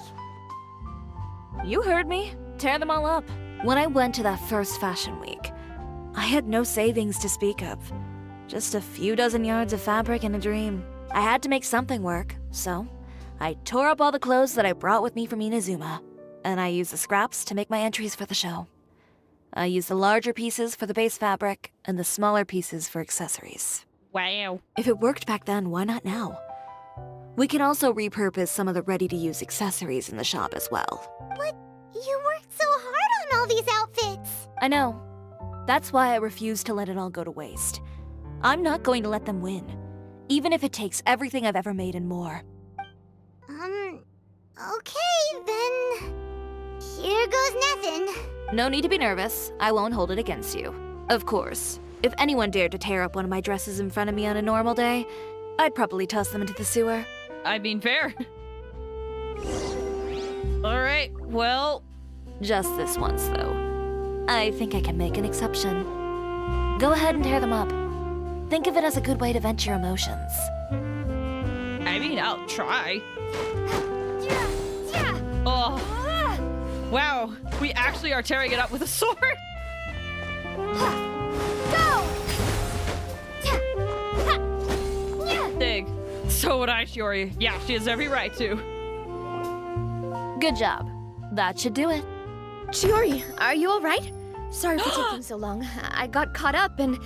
You heard me. Tear them all up. When I went to that first fashion week, I had no savings to speak of. Just a few dozen yards of fabric and a dream. I had to make something work, so I tore up all the clothes that I brought with me from Inazuma, and I used the scraps to make my entries for the show. I used the larger pieces for the base fabric, and the smaller pieces for accessories. Wow. If it worked back then, why not now? We can also repurpose some of the ready-to-use accessories in the shop as well. But you worked so hard on all these outfits! I know. That's why I refuse to let it all go to waste. I'm not going to let them win, even if it takes everything I've ever made and more. Okay, then... Here goes nothing. No need to be nervous. I won't hold it against you. Of course, if anyone dared to tear up one of my dresses in front of me on a normal day, I'd probably toss them into the sewer. I mean, fair. Alright, well... Just this once, though. I think I can make an exception. Go ahead and tear them up. Think of it as a good way to vent your emotions. I mean, I'll try. Oh. Wow, we actually are tearing it up with a sword. Go! Dig. So would I, Shiori. Yeah, she has every right to. Good job. That should do it. Chiori, are you all right? Sorry for taking so long. I got caught up and...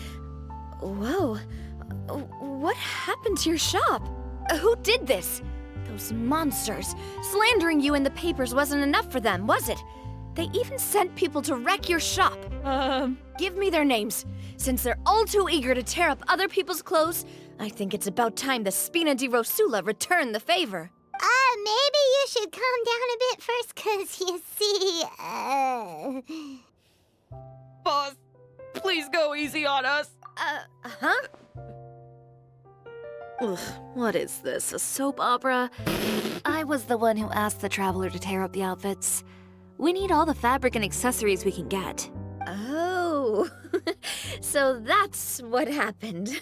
Whoa. What happened to your shop? Who did this? Those monsters. Slandering you in the papers wasn't enough for them, was it? They even sent people to wreck your shop. Give me their names. Since they're all too eager to tear up other people's clothes, I think it's about time the Spina di Rosula return the favor. Maybe you should calm down a bit first, 'cause you see, Boss, please go easy on us. Huh? Ugh, what is this, a soap opera? I was the one who asked the traveler to tear up the outfits. We need all the fabric and accessories we can get. Oh, so that's what happened.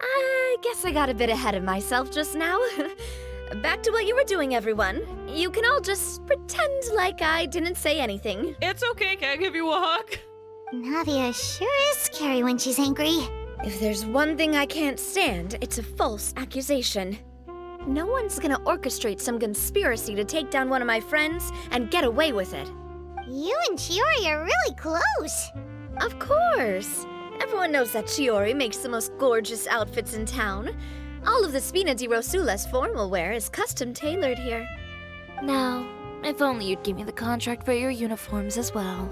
I guess I got a bit ahead of myself just now. Back to what you were doing, everyone. You can all just pretend like I didn't say anything. It's okay, can I give you a hug? Navia sure is scary when she's angry. If there's one thing I can't stand, it's a false accusation. No one's gonna orchestrate some conspiracy to take down one of my friends and get away with it. You and Chiori are really close. Of course. Everyone knows that Chiori makes the most gorgeous outfits in town. All of the Spina di Rosula's formal wear is custom tailored here. Now, if only you'd give me the contract for your uniforms as well.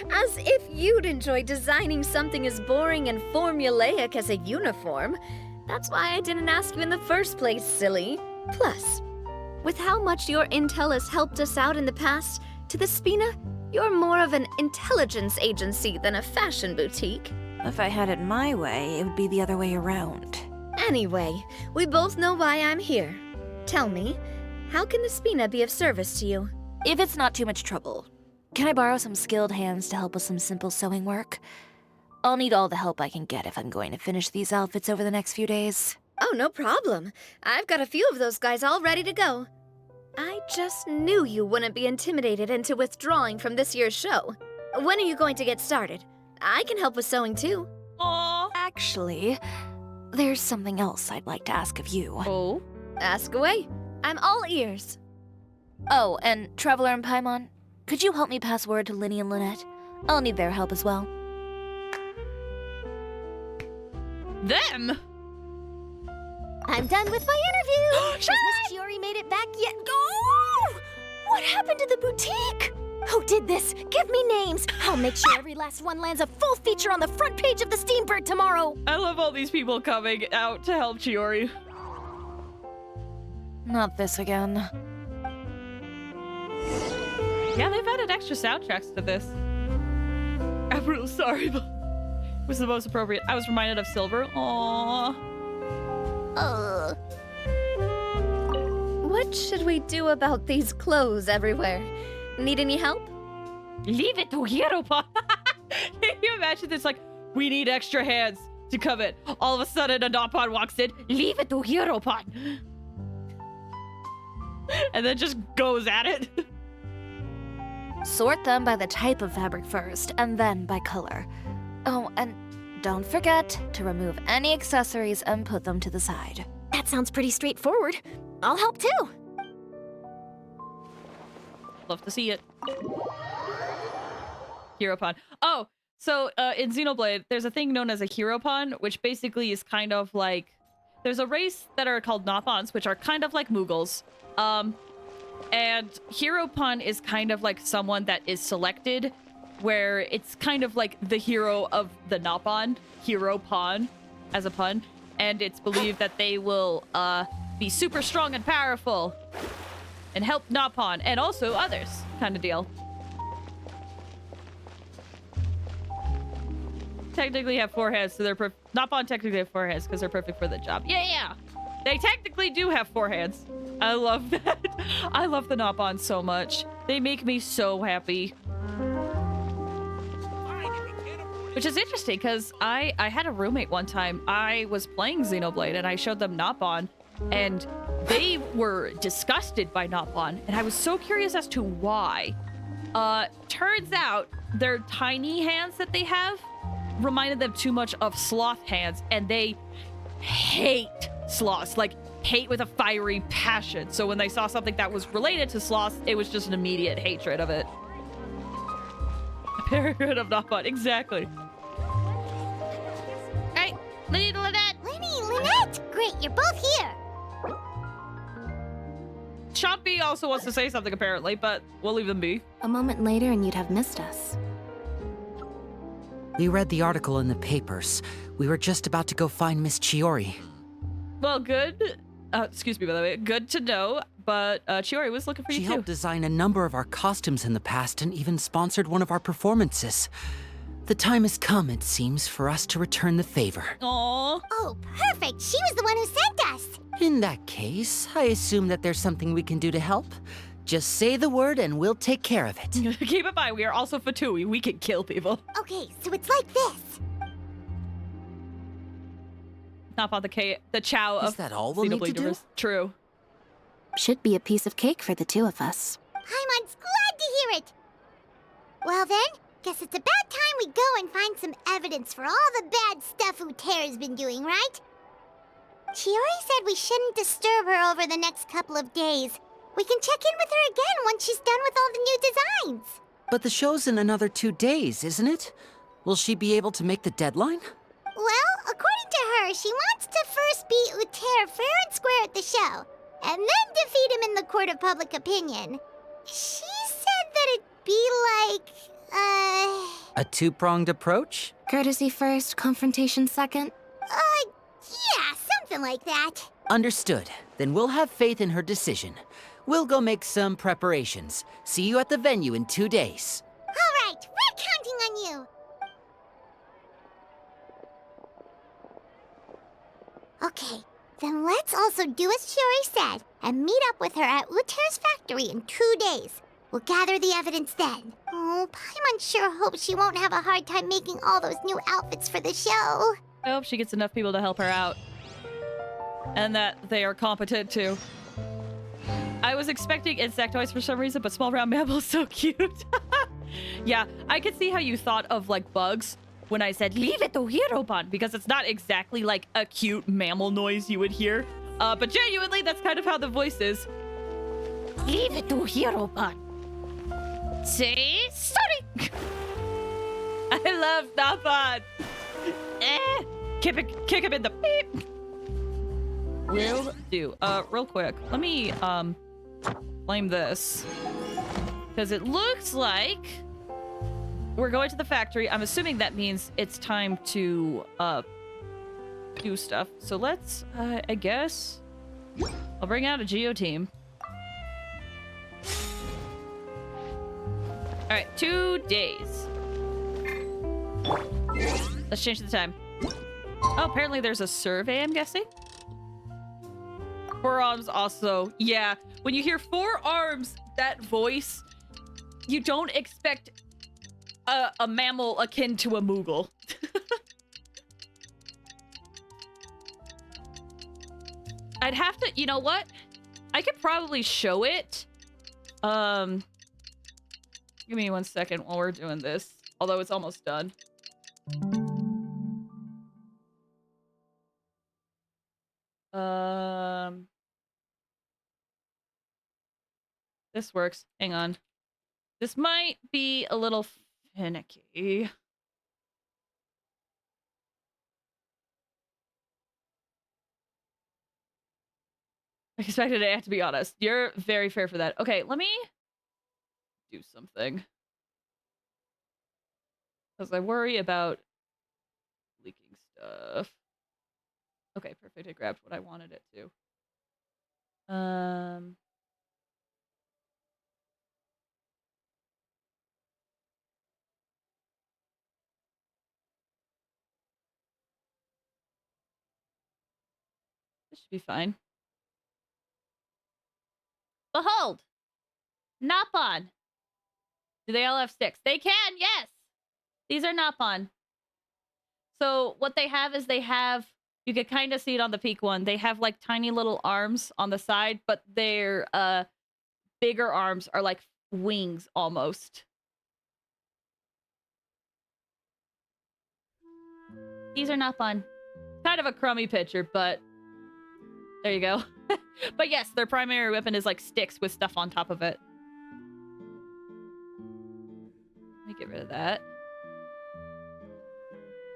As if you'd enjoy designing something as boring and formulaic as a uniform. That's why I didn't ask you in the first place, silly. Plus, with how much your intel has helped us out in the past, to the Spina, you're more of an intelligence agency than a fashion boutique. If I had it my way, it would be the other way around. Anyway, we both know why I'm here. Tell me, how can the Spina be of service to you? If it's not too much trouble, can I borrow some skilled hands to help with some simple sewing work? I'll need all the help I can get if I'm going to finish these outfits over the next few days. Oh, no problem. I've got a few of those guys all ready to go. I just knew you wouldn't be intimidated into withdrawing from this year's show. When are you going to get started? I can help with sewing too. Aww. Actually, there's something else I'd like to ask of you. Oh? Ask away. I'm all ears. Oh, and Traveler and Paimon, could you help me pass word to Linny and Lynette? I'll need their help as well. Them? I'm done with my interview! Has Miss Chiori made it back yet? Oh! What happened to the boutique? Who did this? Give me names! I'll make sure every last one lands a full feature on the front page of the Steambird tomorrow! I love all these people coming out to help Chiori. Not this again. Yeah, they've added extra soundtracks to this. I'm real sorry, but it was the most appropriate. I was reminded of Silver. Aww. What should we do about these clothes everywhere? Need any help? Leave it to Hieropan. Can you imagine this? Like, we need extra hands to come in. All of a sudden, a Nopon walks in. Leave it to Hieropan. And then just goes at it. Sort them by the type of fabric first, and then by color. Oh, and don't forget to remove any accessories and put them to the side. That sounds pretty straightforward. I'll help too. Love to see it. Hieropan. Oh, so in Xenoblade, there's a thing known as a Hieropan, which basically is kind of like... There's a race that are called Nopons, which are kind of like Mughals. And Hieropan is kind of like someone that is selected, where it's kind of like the hero of the Nopon, Hieropan, as a pun, and it's believed that they will be super strong and powerful and help Nopon and also others, kind of deal. Technically have 4 heads, so they're Nopon technically have 4 heads because they're perfect for the job. Yeah! They technically do have 4 hands. I love that. I love the Nopon so much. They make me so happy. Which is interesting, because I had a roommate one time. I was playing Xenoblade, and I showed them Nopon, and they were disgusted by Nopon, and I was so curious as to why. Turns out, their tiny hands that they have reminded them too much of sloth hands, and they hate sloths. Like, hate with a fiery passion. So when they saw something that was related to sloths, it was just an immediate hatred of it. A paragrid of Nopon, exactly. Hey, Linny and Lynette! Linny, Lynette! Great, you're both here! Chompy also wants to say something apparently, but we'll leave them be. A moment later and you'd have missed us. We read the article in the papers. We were just about to go find Miss Chiori. Well, good. Excuse me, by the way. Good to know, but Chiori was looking for you too. She helped design a number of our costumes in the past and even sponsored one of our performances. The time has come, it seems, for us to return the favor. Aww. Oh, perfect! She was the one who sent us! In that case, I assume that there's something we can do to help. Just say the word and we'll take care of it. Keep in mind, we are also Fatui. We can kill people. Okay, so it's like this. Not on the chow of... Is that all we'll need to do? True. Should be a piece of cake for the 2 of us. Paimon's glad to hear it! Well then, guess it's about time we go and find some evidence for all the bad stuff Uterra's been doing, right? Chiori said we shouldn't disturb her over the next couple of days. We can check in with her again once she's done with all the new designs. But the show's in another 2 days, isn't it? Will she be able to make the deadline? Well, according to her, she wants to first beat Uter fair and square at the show, and then defeat him in the court of public opinion. She said that it'd be like, A 2-pronged approach? Courtesy first, confrontation second? Yeah, Something like that. Understood. Then we'll have faith in her decision. We'll go make some preparations. See you at the venue in 2 days. All right, we're counting on you. Okay, then let's also do as Shiori said and meet up with her at Uter's factory in 2 days. We'll gather the evidence then. Oh, Paimon sure hopes she won't have a hard time making all those new outfits for the show. I hope she gets enough people to help her out. And that they are competent too. I was expecting insectoids for some reason, but small round mammal is so cute. Yeah, I could see how you thought of like bugs when I said leave it to Hiropan, because it's not exactly like a cute mammal noise you would hear. But genuinely, that's kind of how the voice is. Leave it to Hiropan. Say sorry. I love Napan. Kick him in the beep. Will do. Real quick, let me flame this, because it looks like we're going to the factory. I'm assuming that means it's time to do stuff. So let's, I guess, I'll bring out a Geo team. All right, 2 days. Let's change the time. Oh, apparently there's a survey, I'm guessing. 4 arms also. Yeah, when you hear 4 arms, that voice, you don't expect a mammal akin to a Moogle. I'd have to, you know what? I could probably show it. Give me 1 second while we're doing this. Although it's almost done. This works. Hang on. This might be a little finicky. I expected it, to be honest. You're very fair for that. Okay, let me do something. Because I worry about leaking stuff. Okay, perfect. It grabbed what I wanted it to. This should be fine. Behold! Napon! Do they all have sticks? They can, yes! These are Napon. So what they have is they have, you can kind of see it on the peak one, they have like tiny little arms on the side, but their bigger arms are like wings almost. These are Napon. Kind of a crummy picture, but there you go. But yes, their primary weapon is like sticks with stuff on top of it. Let me get rid of that.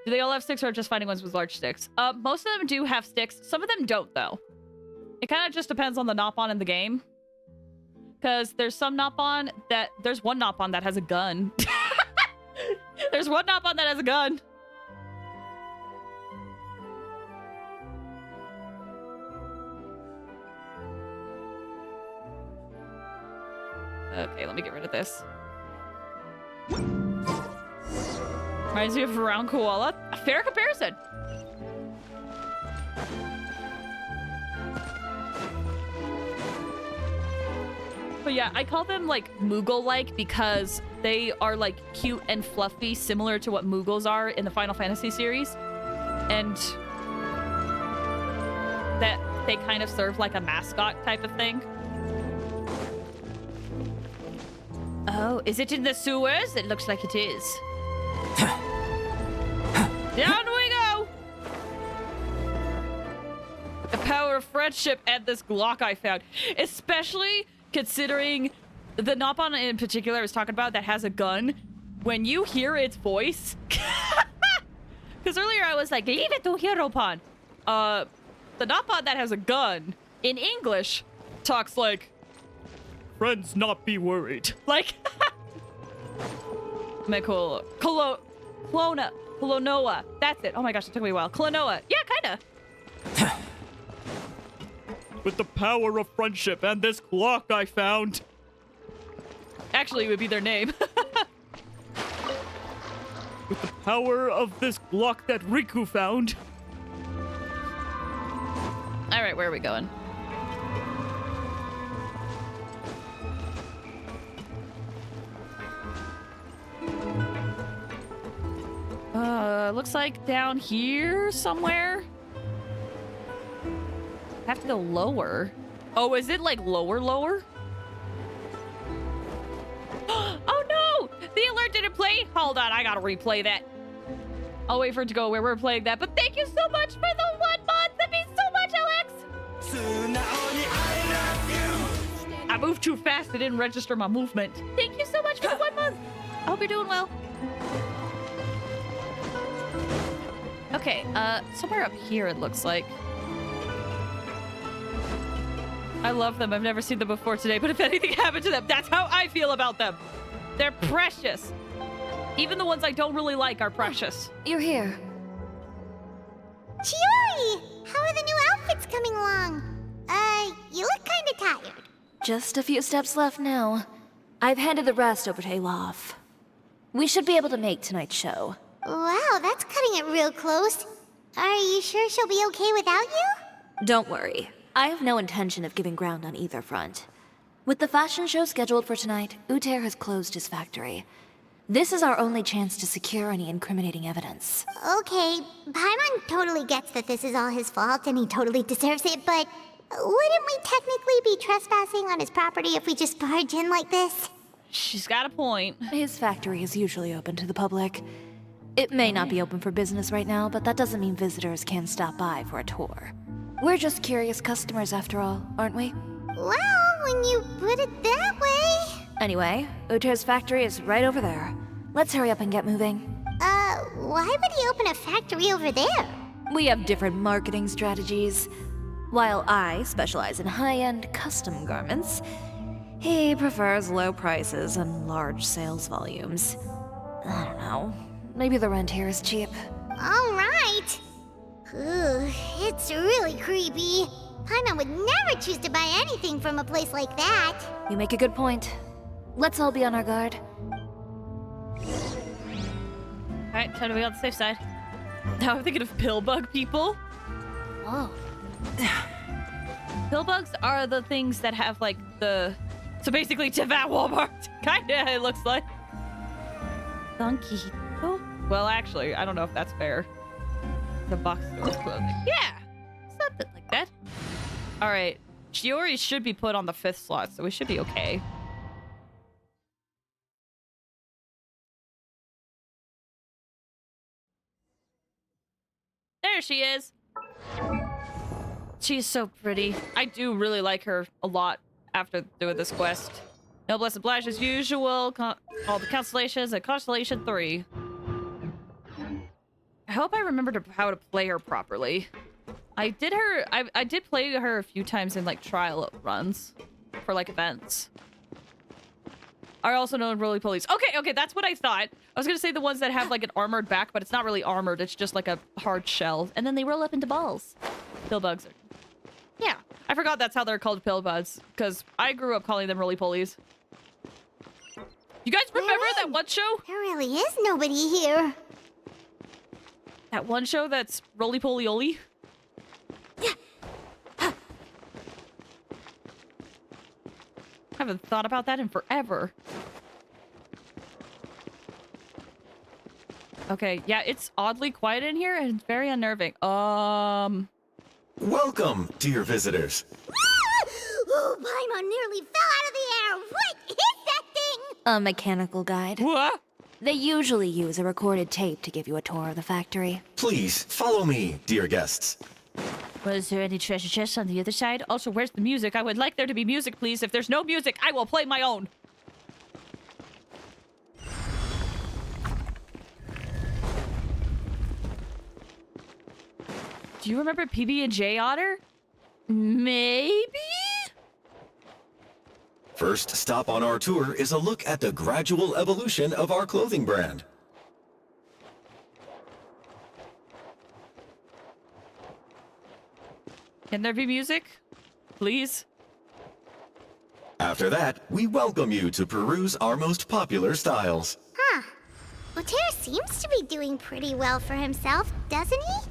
Do they all have sticks or just finding ones with large sticks? Most of them do have sticks. Some of them don't, though. It kind of just depends on the Napon in the game. Because there's some Napon that... There's one Napon that has a gun. There's one Napon that has a gun. Okay, let me get rid of this. Reminds me of a round koala. A fair comparison. But yeah, I call them like Moogle-like because they are like cute and fluffy, similar to what Moogles are in the Final Fantasy series. And that they kind of serve like a mascot type of thing. Oh, is it in the sewers? It looks like it is. Down we go! The power of friendship and this Glock I found. Especially considering the Napon in particular I was talking about that has a gun. When you hear its voice... Because earlier I was like, leave it to Hiropan. The Napon that has a gun, in English, talks like... Friends not be worried. Like... Klonoa. That's it. Oh my gosh, it took me a while. Klonoa. Yeah, kinda. With the power of friendship and this clock I found. Actually, it would be their name. With the power of this clock that Riku found. All right, where are we going? Looks like down here somewhere. Have to go lower. Oh, is it like lower? Oh no! The alert didn't play. Hold on, I gotta replay that. I'll wait for it to go where we're playing that. But thank you so much for the 1 month. That means so much, Alex. I moved too fast. It didn't register my movement. Thank you so much for the 1 month. I hope you're doing well. Okay, somewhere up here it looks like. I love them. I've never seen them before today, but if anything happened to them, that's how I feel about them. They're precious. Even the ones I don't really like are precious. You're here. Chiori! How are the new outfits coming along? You look kinda tired. Just a few steps left now. I've handed the rest over to Alof. We should be able to make tonight's show. Wow, that's cutting it real close. Are you sure she'll be okay without you? Don't worry. I have no intention of giving ground on either front. With the fashion show scheduled for tonight, Uther has closed his factory. This is our only chance to secure any incriminating evidence. Okay, Paimon totally gets that this is all his fault and he totally deserves it, but wouldn't we technically be trespassing on his property if we just barge in like this? She's got a point. His factory is usually open to the public. It may not be open for business right now, but that doesn't mean visitors can't stop by for a tour. We're just curious customers after all, aren't we? Well, when you put it that way... Anyway, Uther's factory is right over there. Let's hurry up and get moving. Why would he open a factory over there? We have different marketing strategies. While I specialize in high-end custom garments, he prefers low prices and large sales volumes. I don't know. Maybe the rent here is cheap. All right. Ugh, it's really creepy. Paimon would never choose to buy anything from a place like that. You make a good point. Let's all be on our guard. Alright, time to be on the safe side. Now I'm thinking of pillbug people. Oh. Pillbugs are the things that have like the... So basically Tivat Walmart. Kinda, it looks like. Donkey. Oh. Well, actually, I don't know if that's fair. The box store clothing. Yeah! Something like that. Alright. Chiori should be put on the 5th slot, so we should be okay. There she is. She's so pretty. I do really like her a lot after doing this quest. Noblesse Oblige as usual. All the constellations at Constellation 3. I hope I remembered how to play her properly. I did play her a few times in like trial runs for like events. Are also known roly polies. Okay, that's what I thought. I was gonna say the ones that have like an armored back, but it's not really armored. It's just like a hard shell, and then they roll up into balls. Pillbugs. Yeah, I forgot that's how they're called, pillbugs, because I grew up calling them roly polies. You guys remember that one show? There really is nobody here. That one show that's roly poly oly. I haven't thought about that in forever. Okay, yeah, it's oddly quiet in here and it's very unnerving. Welcome, dear visitors. Oh, Paimon nearly fell out of the air. What is that thing? A mechanical guide. What? They usually use a recorded tape to give you a tour of the factory. Please, follow me, dear guests. Was there any treasure chests on the other side? Also, where's the music? I would like there to be music, please. If there's no music, I will play my own. Do you remember PB&J Otter? Maybe? First stop on our tour is a look at the gradual evolution of our clothing brand. Can there be music? please. After that, we welcome you to peruse our most popular styles. Huh. Uter seems to be doing pretty well for himself, doesn't he?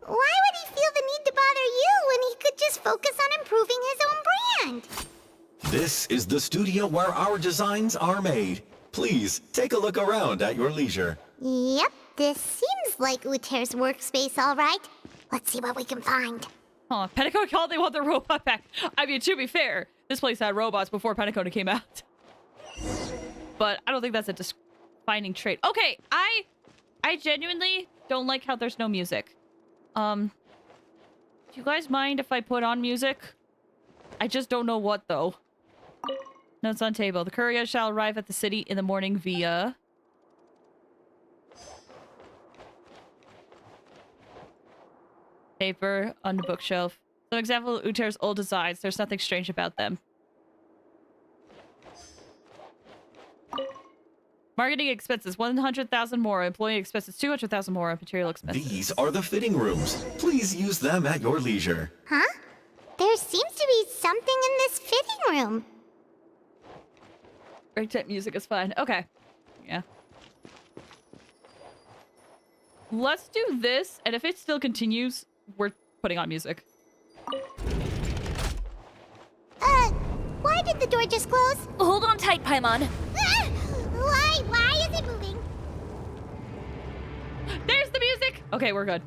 Why would he feel the need to bother you when he could just focus on improving his own brand? This is the studio where our designs are made. Please, take a look around at your leisure. Yep, this seems like Uter's workspace, all right. Let's see what we can find. Oh, Penacone called they want the robot back. I mean, to be fair, this place had robots before Penacone came out. But I don't think that's a defining trait. Okay, I genuinely don't like how there's no music. Do you guys mind if I put on music? I just don't know what, though. Notes on table. The courier shall arrive at the city in the morning via... paper on the bookshelf. Some example of Uter's old designs. There's nothing strange about them. Marketing expenses, 100,000 more. Employee expenses, 200,000 more. Material expenses. These are the fitting rooms. Please use them at your leisure. Huh? There seems to be something in this fitting room. Break type music is fine. Okay. Yeah. Let's do this, and if it still continues, we're putting on music. Why did the door just close? Hold on tight, Paimon. Why is it moving? There's the music! Okay, we're good.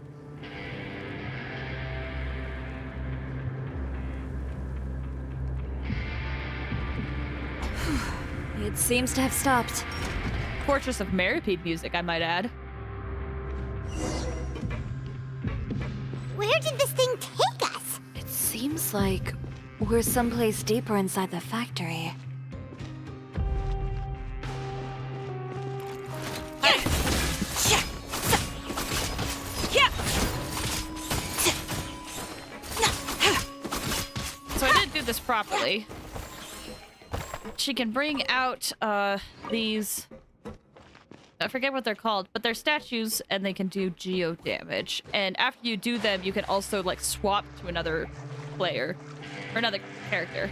It seems to have stopped. Fortress of Meripede music, I might add. Where did this thing take us? It seems like we're someplace deeper inside the factory. So I didn't do this properly. She can bring out these... I forget what they're called, but they're statues and they can do geo damage. And after you do them, you can also like swap to another player or another character.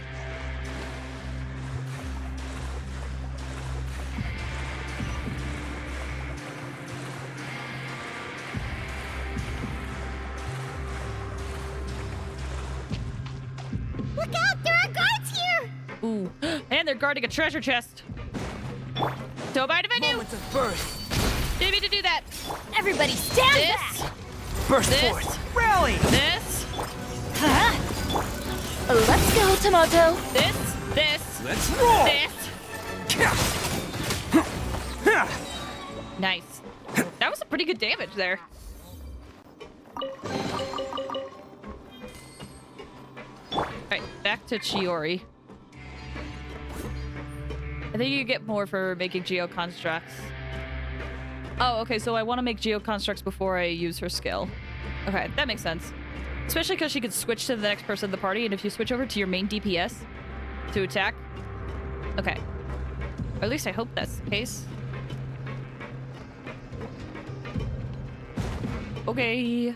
Look out! There are guards here! Ooh, and they're guarding a treasure chest. Don't mind if I do. Moments of birth. Didn't mean to do that. Everybody stand back! Burst This. forth. Rally. This. Let's go, Tomato. This. Let's roll. This. Nice. That was a pretty good damage there. Alright, back to Chiori. I think you get more for making geoconstructs. Oh, okay, so I want to make geoconstructs before I use her skill. Okay, that makes sense. Especially because she can switch to the next person in the party, and if you switch over to your main DPS to attack... Okay. Or at least I hope that's the case. Okay.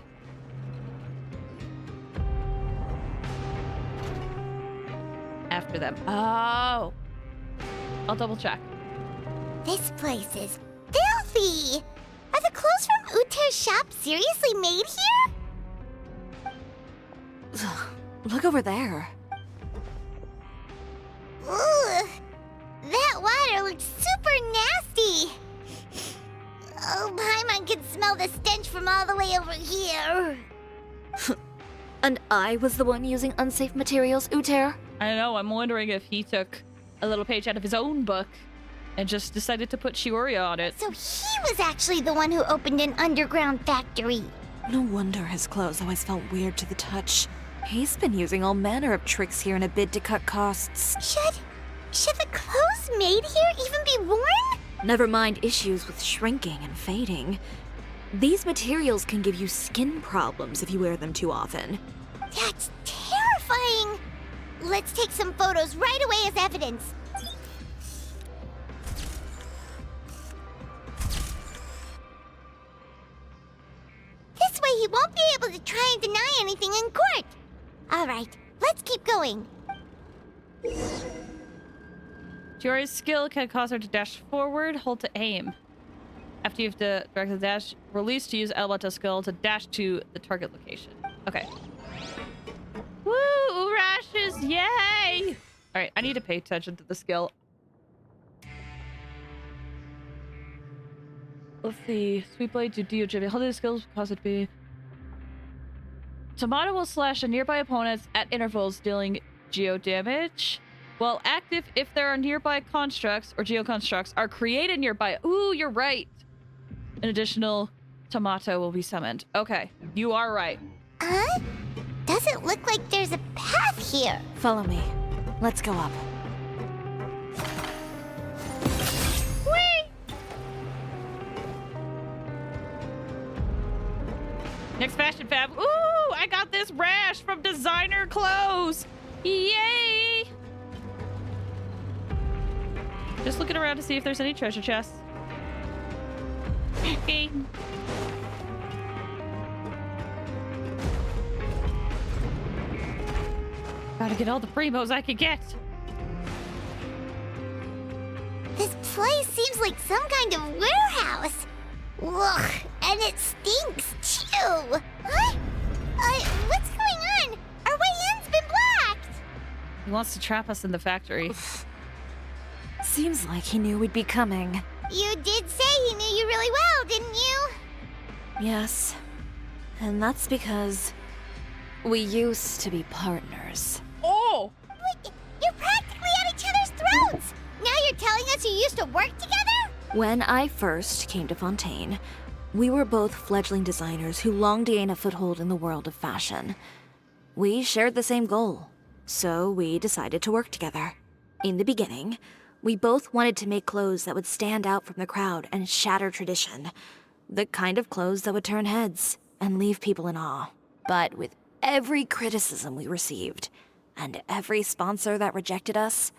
After them. Oh. I'll double check. This place is filthy! Are the clothes from Uter's shop seriously made here? Look over there. Ugh! That water looks super nasty! Oh, Paimon can smell the stench from all the way over here. And I was the one using unsafe materials, Uter? I know, I'm wondering if he took a little page out of his own book and just decided to put Chioria on it. So he was actually the one who opened an underground factory. No wonder his clothes always felt weird to the touch. He's been using all manner of tricks here in a bid to cut costs. Should the clothes made here even be worn? Never mind issues with shrinking and fading. These materials can give you skin problems if you wear them too often. That's terrifying! Let's take some photos right away as evidence. This way he won't be able to try and deny anything in court. All right, Let's keep going. Chiori's skill can cause her to dash forward. Hold to aim. After you have to direct the dash, release to use Elemental skill to dash to the target location. Okay. Woo! Rashes! Yay! Alright, I need to pay attention to the skill. Let's see. Sweet Blade to deal Jimmy. Hold the skills cause it to be. Tomato will slash at nearby opponents at intervals, dealing geo damage. While active, if there are nearby constructs or geoconstructs are created nearby. Ooh, you're right. An additional tomato will be summoned. Okay, you are right. Huh? Doesn't look like there's a path here. Follow me. Let's go up. Whee! Next fashion fab. Ooh, I got this rash from designer clothes. Yay! Just looking around to see if there's any treasure chests. Okay. Gotta get all the primos I could get. This place seems like some kind of warehouse. Ugh, and it stinks too. Huh? What's going on? Our way in's been blocked. He wants to trap us in the factory. Seems like he knew we'd be coming. You did say he knew you really well, didn't you? Yes. And that's because we used to be partners. Oh! Wait, you're practically at each other's throats! Now you're telling us you used to work together? When I first came to Fontaine, we were both fledgling designers who longed to gain a foothold in the world of fashion. We shared the same goal, so we decided to work together. In the beginning, we both wanted to make clothes that would stand out from the crowd and shatter tradition. The kind of clothes that would turn heads and leave people in awe. But with every criticism we received, and every sponsor that rejected us,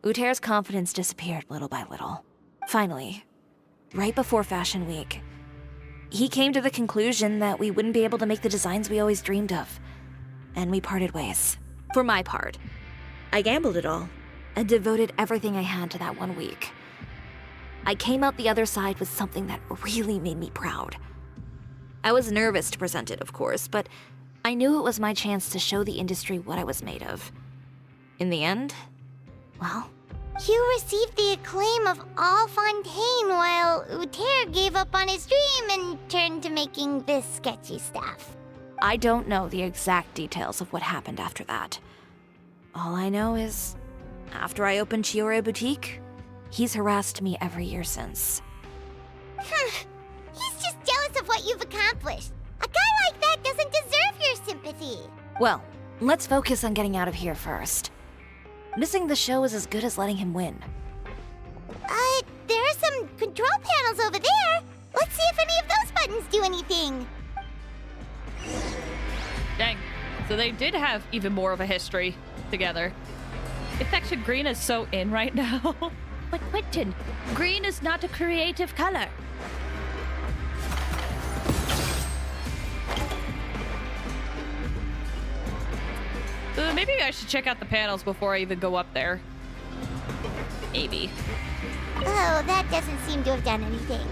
Uter's confidence disappeared little by little. Finally, right before Fashion Week, he came to the conclusion that we wouldn't be able to make the designs we always dreamed of, and we parted ways. For my part, I gambled it all and devoted everything I had to that 1 week. I came out the other side with something that really made me proud. I was nervous to present it, of course, but I knew it was my chance to show the industry what I was made of. In the end, well... You received the acclaim of all Fontaine while Uter gave up on his dream and turned to making this sketchy stuff. I don't know the exact details of what happened after that. All I know is, after I opened Chioria Boutique, he's harassed me every year since. He's just jealous of what you've accomplished. A guy like that doesn't deserve your sympathy. Well, let's focus on getting out of here first. Missing the show is as good as letting him win. There are some control panels over there. Let's see if any of those buttons do anything. Dang. So they did have even more of a history together. Infection green is so in right now. But Quentin, green is not a creative color. Maybe I should check out the panels before I even go up there. Maybe. Oh, that doesn't seem to have done anything.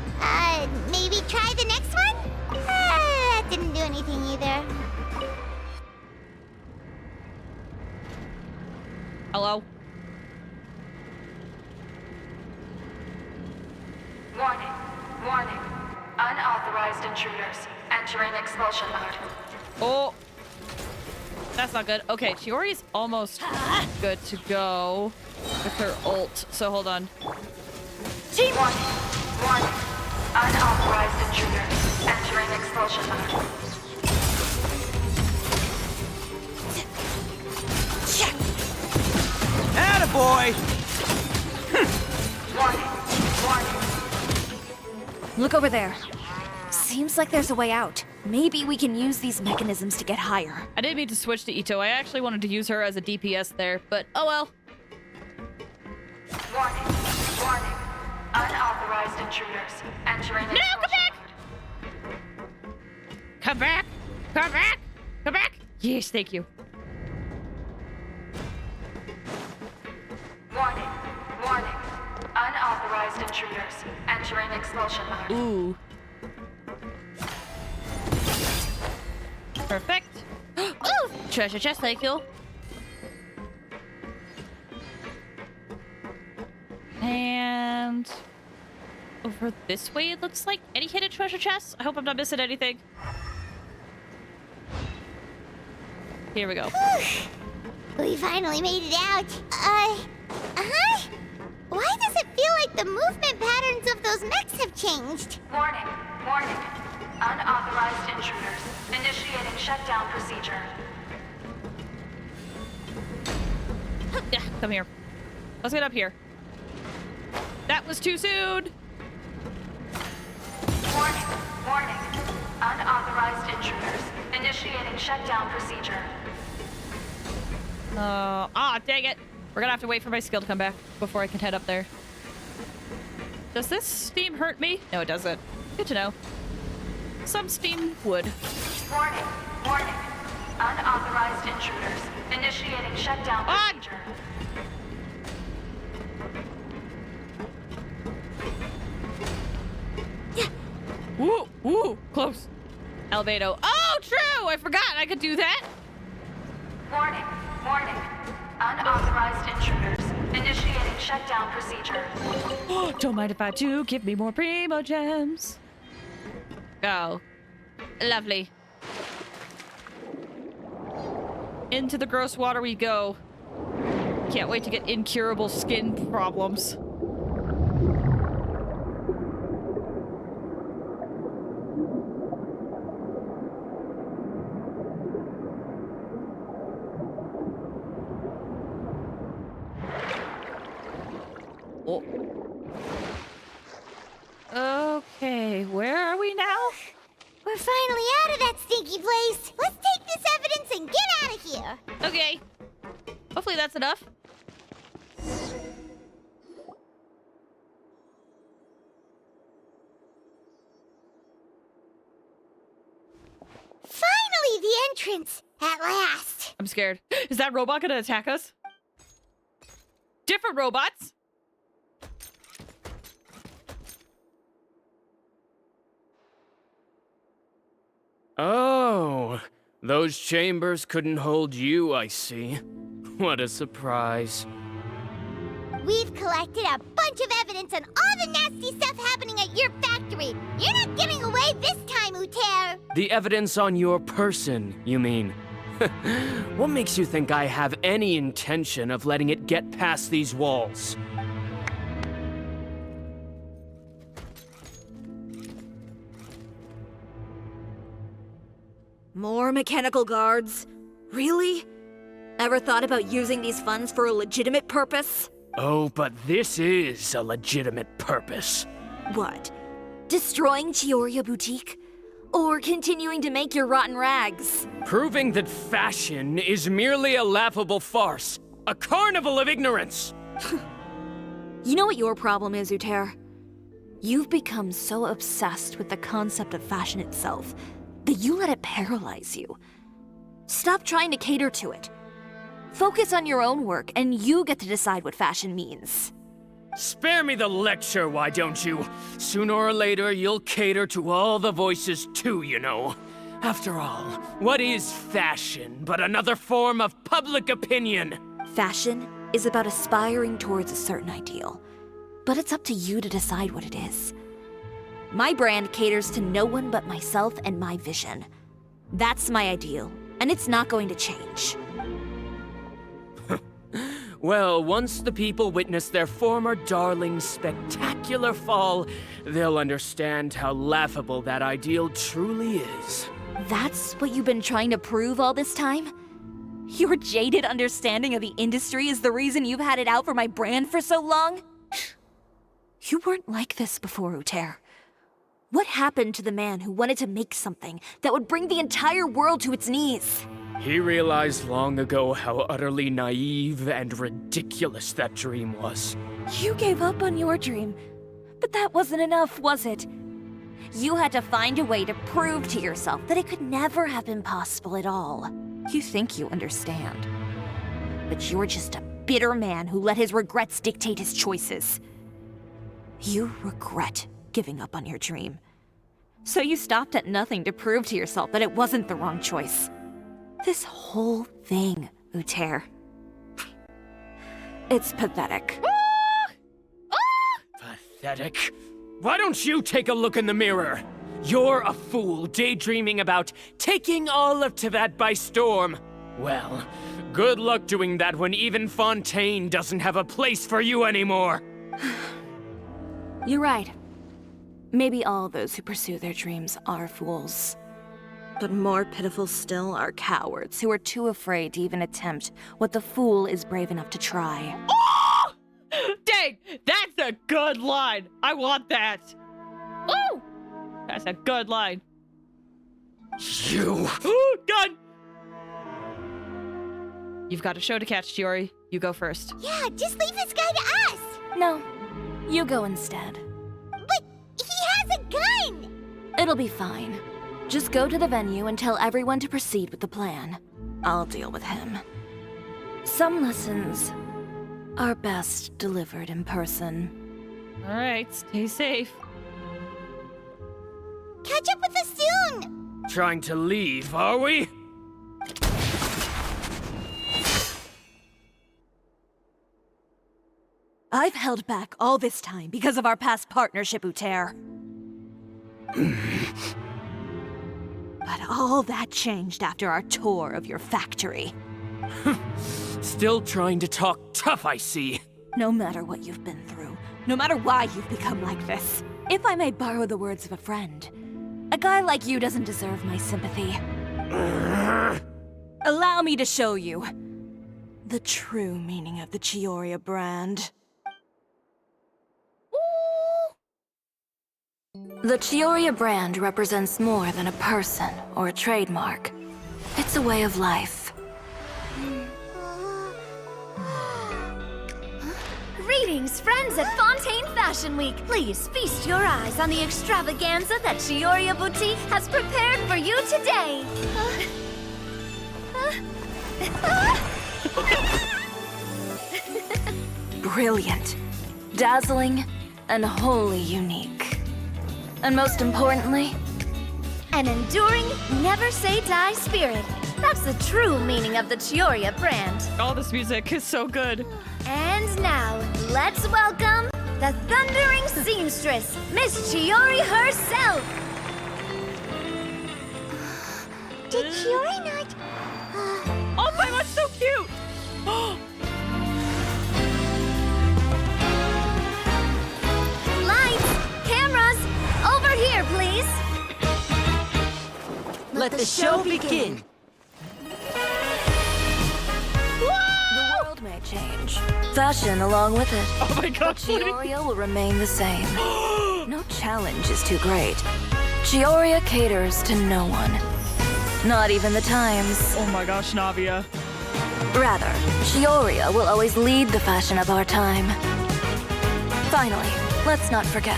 Maybe try the next one? That didn't do anything either. Hello? Warning. Warning. Unauthorized intruders entering expulsion mode. Oh. That's not good. Okay, Chiori's almost good to go with her ult. So hold on. Team warning. Warning. Unauthorized intruders entering expulsion mode. Attaboy! Warning. Warning. Look over there. Seems like there's a way out. Maybe we can use these mechanisms to get higher. I didn't mean to switch to Ito. I actually wanted to use her as a DPS there, but oh well. Warning. Warning. Unauthorized intruders entering No, come back! Come back! Come back! Come back! Yes, thank you. in expulsion mode. Ooh. Perfect. Ooh! Treasure chest, thank you. And over this way, it looks like. Any hidden treasure chests? I hope I'm not missing anything. Here we go. We finally made it out. Why does it feel like the movement patterns of those mechs have changed? Warning, warning. Unauthorized intruders. Initiating shutdown procedure. Yeah, come here. Let's get up here. That was too soon. Warning, warning. Unauthorized intruders. Initiating shutdown procedure. Dang it. We're gonna have to wait for my skill to come back before I can head up there. Does this steam hurt me? No, it doesn't. Good to know. Some steam would. Warning, warning. Unauthorized intruders. Initiating shutdown procedure. Woo, woo, close. Albedo. Oh, true! I forgot I could do that. Warning, warning. Unauthorized intruders. Initiating shutdown procedure. Don't mind if I do. Give me more primo gems. Oh, lovely. Into the gross water we go. Can't wait to get incurable skin problems. Oh. Okay, where are we now? We're finally out of that stinky place. Let's take this evidence and get out of here. Okay. Hopefully that's enough. Finally, the entrance. At last. I'm scared. Is that robot gonna attack us? Different robots? Oh, those chambers couldn't hold you, I see. What a surprise. We've collected a bunch of evidence on all the nasty stuff happening at your factory. You're not getting away this time, Uter. The evidence on your person, you mean? What makes you think I have any intention of letting it get past these walls? More mechanical guards? Really? Ever thought about using these funds for a legitimate purpose? Oh, but this is a legitimate purpose. What? Destroying Chioria Boutique? Or continuing to make your rotten rags? Proving that fashion is merely a laughable farce. A carnival of ignorance! You know what your problem is, Uter? You've become so obsessed with the concept of fashion itself that you let it paralyze you. Stop trying to cater to it. Focus on your own work, and you get to decide what fashion means. Spare me the lecture, why don't you? Sooner or later, you'll cater to all the voices too, you know. After all, what is fashion but another form of public opinion? Fashion is about aspiring towards a certain ideal, but it's up to you to decide what it is. My brand caters to no one but myself and my vision. That's my ideal, and it's not going to change. Well, once the people witness their former darling's spectacular fall, they'll understand how laughable that ideal truly is. That's what you've been trying to prove all this time? Your jaded understanding of the industry is the reason you've had it out for my brand for so long? You weren't like this before, Uter. What happened to the man who wanted to make something that would bring the entire world to its knees? He realized long ago how utterly naive and ridiculous that dream was. You gave up on your dream, but that wasn't enough, was it? You had to find a way to prove to yourself that it could never have been possible at all. You think you understand, but you're just a bitter man who let his regrets dictate his choices. You regret giving up on your dream. So you stopped at nothing to prove to yourself that it wasn't the wrong choice. This whole thing, Uter. It's pathetic. Pathetic. Why don't you take a look in the mirror? You're a fool daydreaming about taking all of Teyvat by storm. Well, good luck doing that when even Fontaine doesn't have a place for you anymore. You're right. Maybe all those who pursue their dreams are fools. But more pitiful still are cowards who are too afraid to even attempt what the fool is brave enough to try. Oh! Dang, that's a good line. I want that. Oh, that's a good line. You. Oh, God. You've got a show to catch, Chiori. You go first. Yeah, just leave this guy to us. No, you go instead. But he has a gun. It'll be fine. Just go to the venue and tell everyone to proceed with the plan. I'll deal with him. Some lessons are best delivered in person. All right, stay safe. Catch up with us soon. Trying to leave, are we? I've held back all this time because of our past partnership, Uter. But all that changed after our tour of your factory. Still trying to talk tough, I see. No matter what you've been through, no matter why you've become like this, if I may borrow the words of a friend, a guy like you doesn't deserve my sympathy. Allow me to show you the true meaning of the Chioria brand. The Chioria brand represents more than a person or a trademark. It's a way of life. Greetings, friends at Fontaine Fashion Week. Please feast your eyes on the extravaganza that Chioria Boutique has prepared for you today. Brilliant, dazzling, and wholly unique. And most importantly, an enduring, never-say-die spirit. That's the true meaning of the Chioria brand. All this music is so good. And now, let's welcome the thundering seamstress, Miss Chiori herself. Did Chiori not? Oh my, that's so cute. Lights, cameras, over here, please. Let the show begin. the world may change. Fashion along with it. Oh my God, but Chioria will remain the same. No challenge is too great. Chioria caters to no one. Not even the times. Oh my gosh, Navia. Rather, Chioria will always lead the fashion of our time. Finally, let's not forget.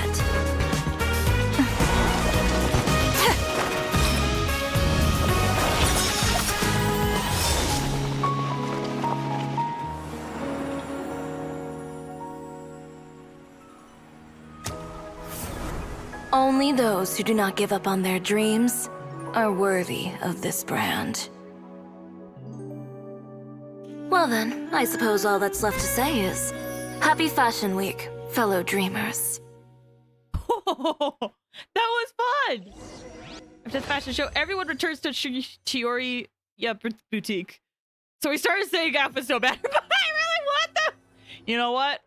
Only those who do not give up on their dreams are worthy of this brand. Well then, I suppose all that's left to say is, Happy Fashion Week, fellow dreamers. Oh, that was fun! After the fashion show, everyone returns to Chiori Boutique. So we started saying Alpha so bad, but I really want them! You know what?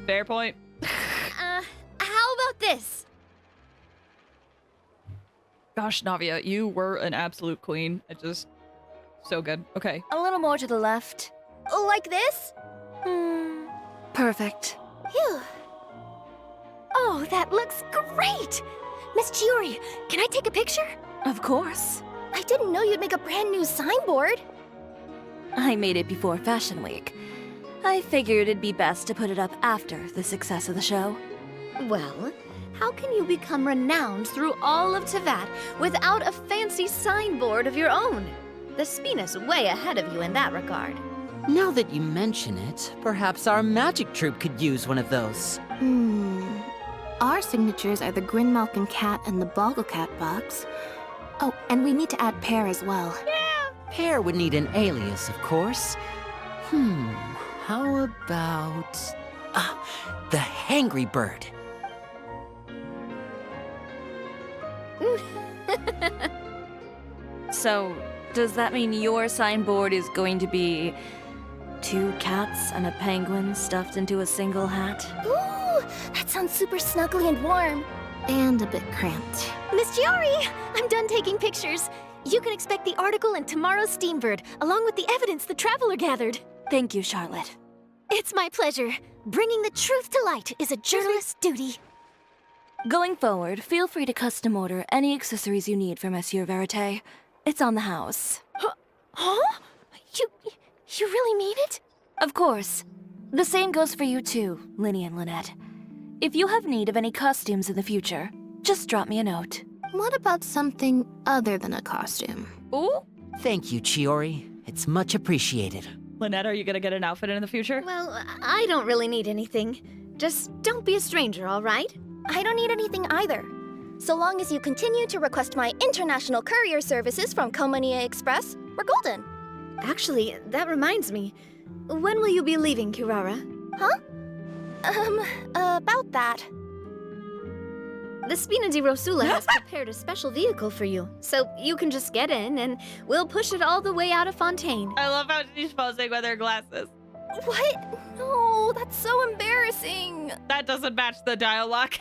Fair point. How about this? Gosh, Navia, you were an absolute queen. It just... so good. Okay. A little more to the left. Like this? Perfect. Phew. Oh, that looks great! Miss Chiori, can I take a picture? Of course. I didn't know you'd make a brand new signboard. I made it before Fashion Week. I figured it'd be best to put it up after the success of the show. Well, how can you become renowned through all of Teyvat without a fancy signboard of your own? The Spina's way ahead of you in that regard. Now that you mention it, perhaps our magic troupe could use one of those. Our signatures are the Grinmalkin cat and the Bogglecat box. Oh, and we need to add Pear as well. Pear would need an alias, of course. How about... the Hangry Bird. So, does that mean your signboard is going to be 2 cats and a penguin stuffed into a single hat? Ooh, that sounds super snuggly and warm. And a bit cramped. Miss Chiori, I'm done taking pictures. You can expect the article in tomorrow's Steambird, along with the evidence the Traveler gathered. Thank you, Charlotte. It's my pleasure. Bringing the truth to light is a journalist's duty. Going forward, feel free to custom order any accessories you need for Monsieur Verite. It's on the house. Huh? You really mean it? Of course. The same goes for you too, Linny and Lynette. If you have need of any costumes in the future, just drop me a note. What about something other than a costume? Ooh. Thank you, Chiori. It's much appreciated. Lynette, are you gonna get an outfit in the future? Well, I don't really need anything. Just don't be a stranger, all right? I don't need anything either. So long as you continue to request my international courier services from Komania Express, we're golden. Actually, that reminds me. When will you be leaving, Kirara? Huh? About that. The Spina di Rosula has prepared a special vehicle for you, so you can just get in and we'll push it all the way out of Fontaine. I love how she's posing with her glasses. What? No, that's so embarrassing. That doesn't match the dialogue.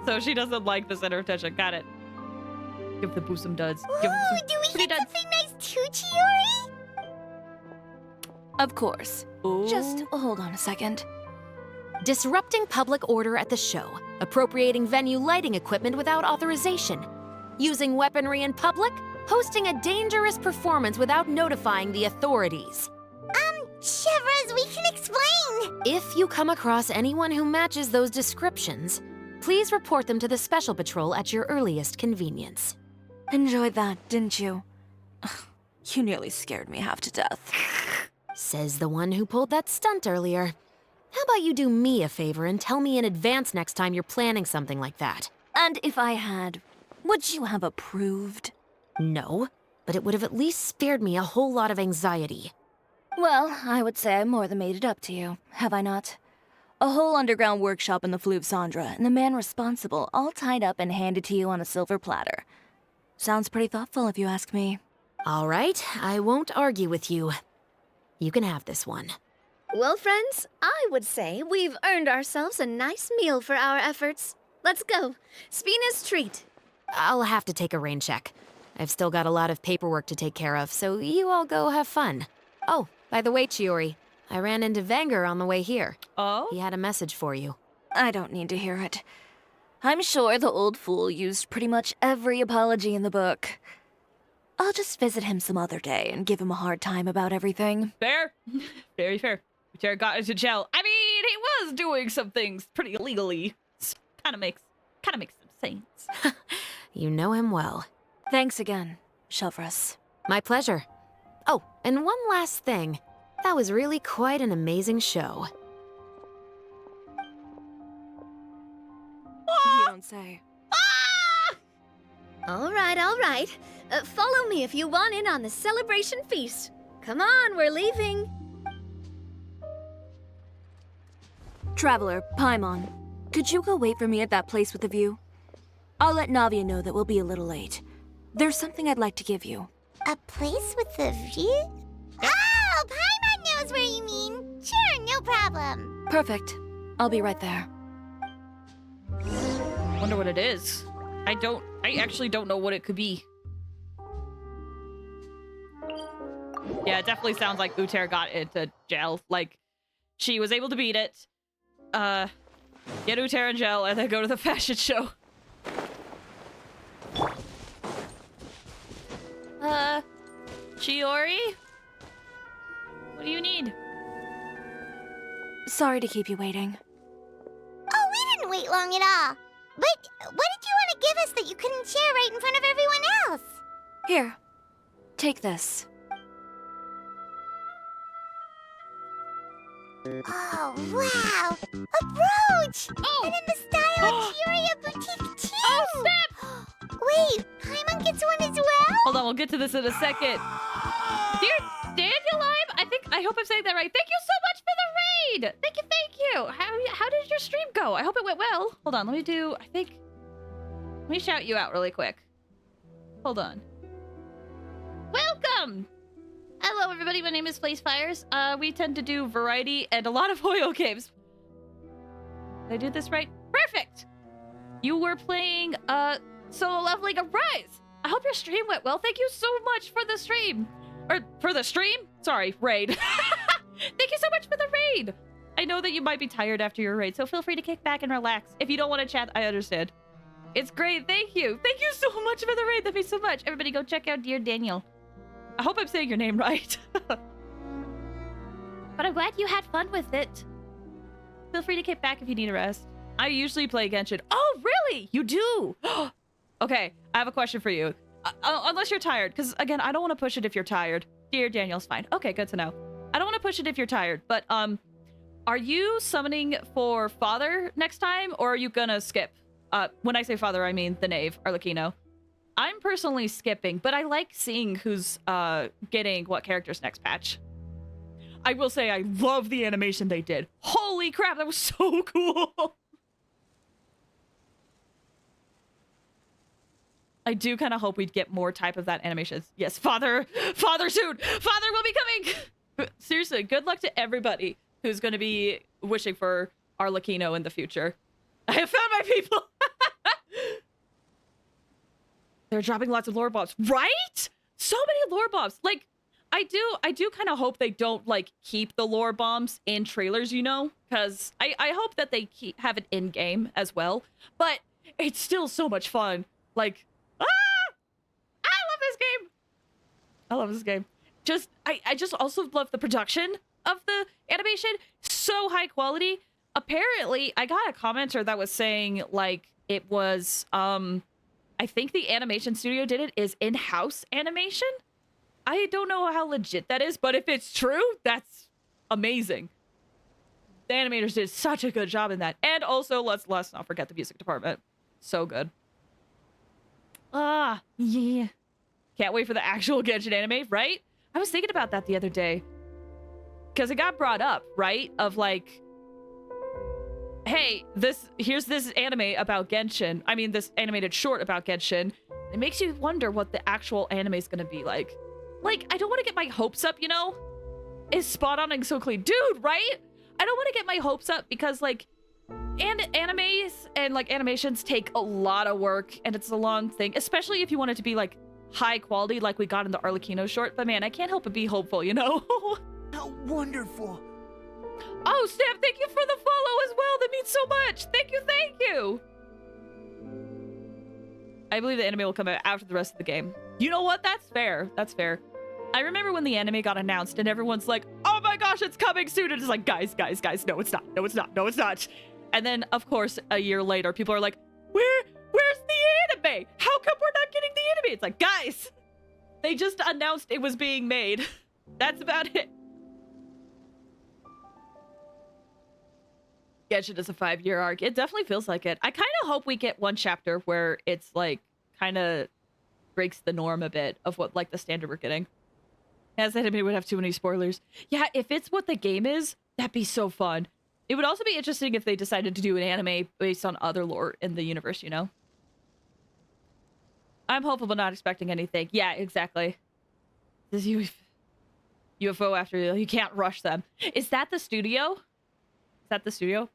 So she doesn't like the center of attention. Got it. Give the boo some duds. Ooh, do we get something nice too, Chiori? Of course. Ooh. Just hold on a second. Disrupting public order at the show, appropriating venue lighting equipment without authorization, using weaponry in public, hosting a dangerous performance without notifying the authorities. Chevrolet, we can explain. If you come across anyone who matches those descriptions, please report them to the Special Patrol at your earliest convenience. Enjoyed that, didn't you? Ugh, you nearly scared me half to death. Says the one who pulled that stunt earlier. How about you do me a favor and tell me in advance next time you're planning something like that? And if I had, would you have approved? No, but it would have at least spared me a whole lot of anxiety. Well, I would say I more than made it up to you, have I not? A whole underground workshop in the Fleuve Cendra, and the man responsible all tied up and handed to you on a silver platter. Sounds pretty thoughtful if you ask me. All right, I won't argue with you. You can have this one. Well, friends, I would say we've earned ourselves a nice meal for our efforts. Let's go. Spina's treat. I'll have to take a rain check. I've still got a lot of paperwork to take care of, so you all go have fun. Oh, by the way, Chiori, I ran into Venger on the way here. Oh? He had a message for you. I don't need to hear it. I'm sure the old fool used pretty much every apology in the book. I'll just visit him some other day and give him a hard time about everything. Fair. Very fair. Jared got into jail. I mean, he was doing some things pretty illegally. Kind of makes some sense. You know him well. Thanks again, Shelvrus. My pleasure. Oh, and one last thing. That was really quite an amazing show. You don't say. All right, all right. Follow me if you want in on the celebration feast. Come on, we're leaving. Traveler, Paimon, could you go wait for me at that place with the view? I'll let Navia know that we'll be a little late. There's something I'd like to give you. A place with a view? Oh, Paimon knows where you mean. Sure, no problem. Perfect. I'll be right there. Wonder what it is. I actually don't know what it could be. Yeah, it definitely sounds like Uter got into jail. Like, she was able to beat it, get Uter in jail, and then go to the fashion show. Chiori? What do you need? Sorry to keep you waiting. Oh, we didn't wait long at all. But what did you want to give us that you couldn't share right in front of everyone else? Here, take this. Oh, wow! A brooch! Oh! And in the style of Chioria Boutique, too! Oh, snap! Wait, Paimon gets one as well? Hold on, we'll get to this in a second. Dear Danielime, I hope I'm saying that right. Thank you so much for the raid! Thank you! How did your stream go? I hope it went well. Hold on, let me shout you out really quick. Hold on. Welcome! Hello everybody, my name is Flacefires. We tend to do variety and a lot of Hoyo games. Did I do this right? Perfect! You were playing, Solo Leveling Arise! I hope your stream went well. Thank you so much for the stream. Or, for the stream? Sorry, raid. Thank you so much for the raid! I know that you might be tired after your raid, so feel free to kick back and relax. If you don't want to chat, I understand. It's great, thank you! Thank you so much for the raid, that means so much. Everybody go check out Dear Daniel. I hope I'm saying your name right. But I'm glad you had fun with it. Feel free to kick back if you need a rest. I usually play Genshin. Oh, really? You do? Okay, I have a question for you. Unless you're tired, because again, I don't want to push it if you're tired. Dear Daniel's fine. Okay, good to know. I don't want to push it if you're tired, but are you summoning for Father next time, or are you gonna skip? When I say Father, I mean the Knave, Arlecchino. I'm personally skipping, but I like seeing who's getting what characters next patch. I will say I love the animation they did. Holy crap, that was so cool! I do kind of hope we'd get more type of that animation. Yes, Father soon! Father will be coming! Seriously, good luck to everybody who's going to be wishing for Arlecchino in the future. I have found my people! They're dropping lots of lore bombs, right? So many lore bombs. Like, I do kind of hope they don't like keep the lore bombs in trailers, you know, because I hope that they have it in game as well. But it's still so much fun. Like, I love this game. I love this game. I just also love the production of the animation. So high quality. Apparently, I got a commenter that was saying like it was I think the animation studio did it is in-house animation. I don't know how legit that is, but if it's true, that's amazing. The animators did such a good job in that. And also, let's not forget the music department. So good. Yeah. Can't wait for the actual Genshin anime, right? I was thinking about that the other day. Because it got brought up, right? Of like, hey, here's this anime about Genshin. I mean, this animated short about Genshin. It makes you wonder what the actual anime is going to be like. Like, I don't want to get my hopes up, you know? Is spot on and so clean. Dude, right? I don't want to get my hopes up because, like, animes and, like, animations take a lot of work and it's a long thing, especially if you want it to be, like, high quality like we got in the Arlecchino short. But, man, I can't help but be hopeful, you know? How wonderful. Oh, Snap, thank you for the follow as well. That means so much. Thank you. I believe the anime will come out after the rest of the game. You know what? That's fair. I remember when the anime got announced and everyone's like, oh my gosh, it's coming soon. And it's like, guys, no, it's not. And then, of course, a year later, people are like, where's the anime? How come we're not getting the anime? It's like, guys, they just announced it was being made. That's about it. Genshin is a 5-year arc. It definitely feels like it. I kind of hope we get one chapter where it's like kind of breaks the norm a bit of what like the standard we're getting. As anime would have too many spoilers. Yeah, if it's what the game is, that'd be so fun. It would also be interesting if they decided to do an anime based on other lore in the universe, you know? I'm hopeful but not expecting anything. Yeah, exactly. This UFO after you can't rush them. Is that the studio?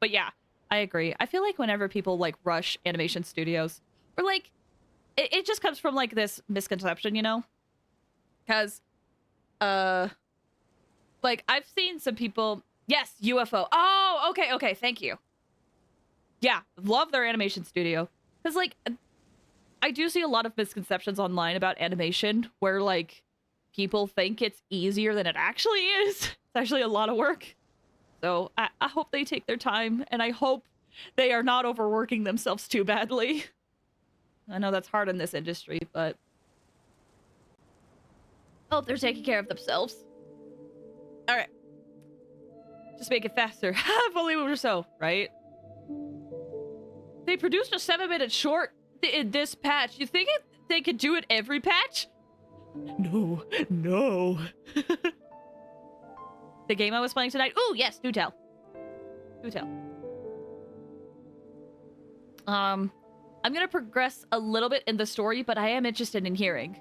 But yeah, I agree. I feel like whenever people like rush animation studios, or like, it just comes from like this misconception, you know? Because, like I've seen some people, yes, UFO. Oh, okay, thank you. Yeah, love their animation studio. Because like, I do see a lot of misconceptions online about animation where like, people think it's easier than it actually is. It's actually a lot of work. So I hope they take their time, and I hope they are not overworking themselves too badly. I know that's hard in this industry, but I hope they're taking care of themselves. All right. Just make it faster. If only we were so, right? They produced a 7-minute short in this patch. You think they could do it every patch? No. The game I was playing tonight. Ooh, yes, do tell. I'm gonna progress a little bit in the story, but I am interested in hearing.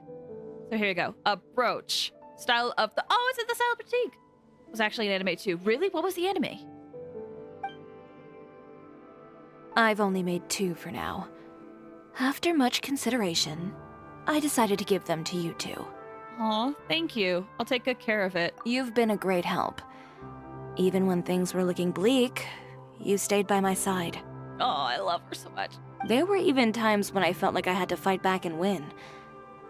So here you go. A brooch. Style of the... Oh, it's in the style of boutique. It was actually an anime too. Really? What was the anime? I've only made 2 for now. After much consideration, I decided to give them to you two. Aw, thank you. I'll take good care of it. You've been a great help. Even when things were looking bleak, you stayed by my side. Oh, I love her so much. There were even times when I felt like I had to fight back and win.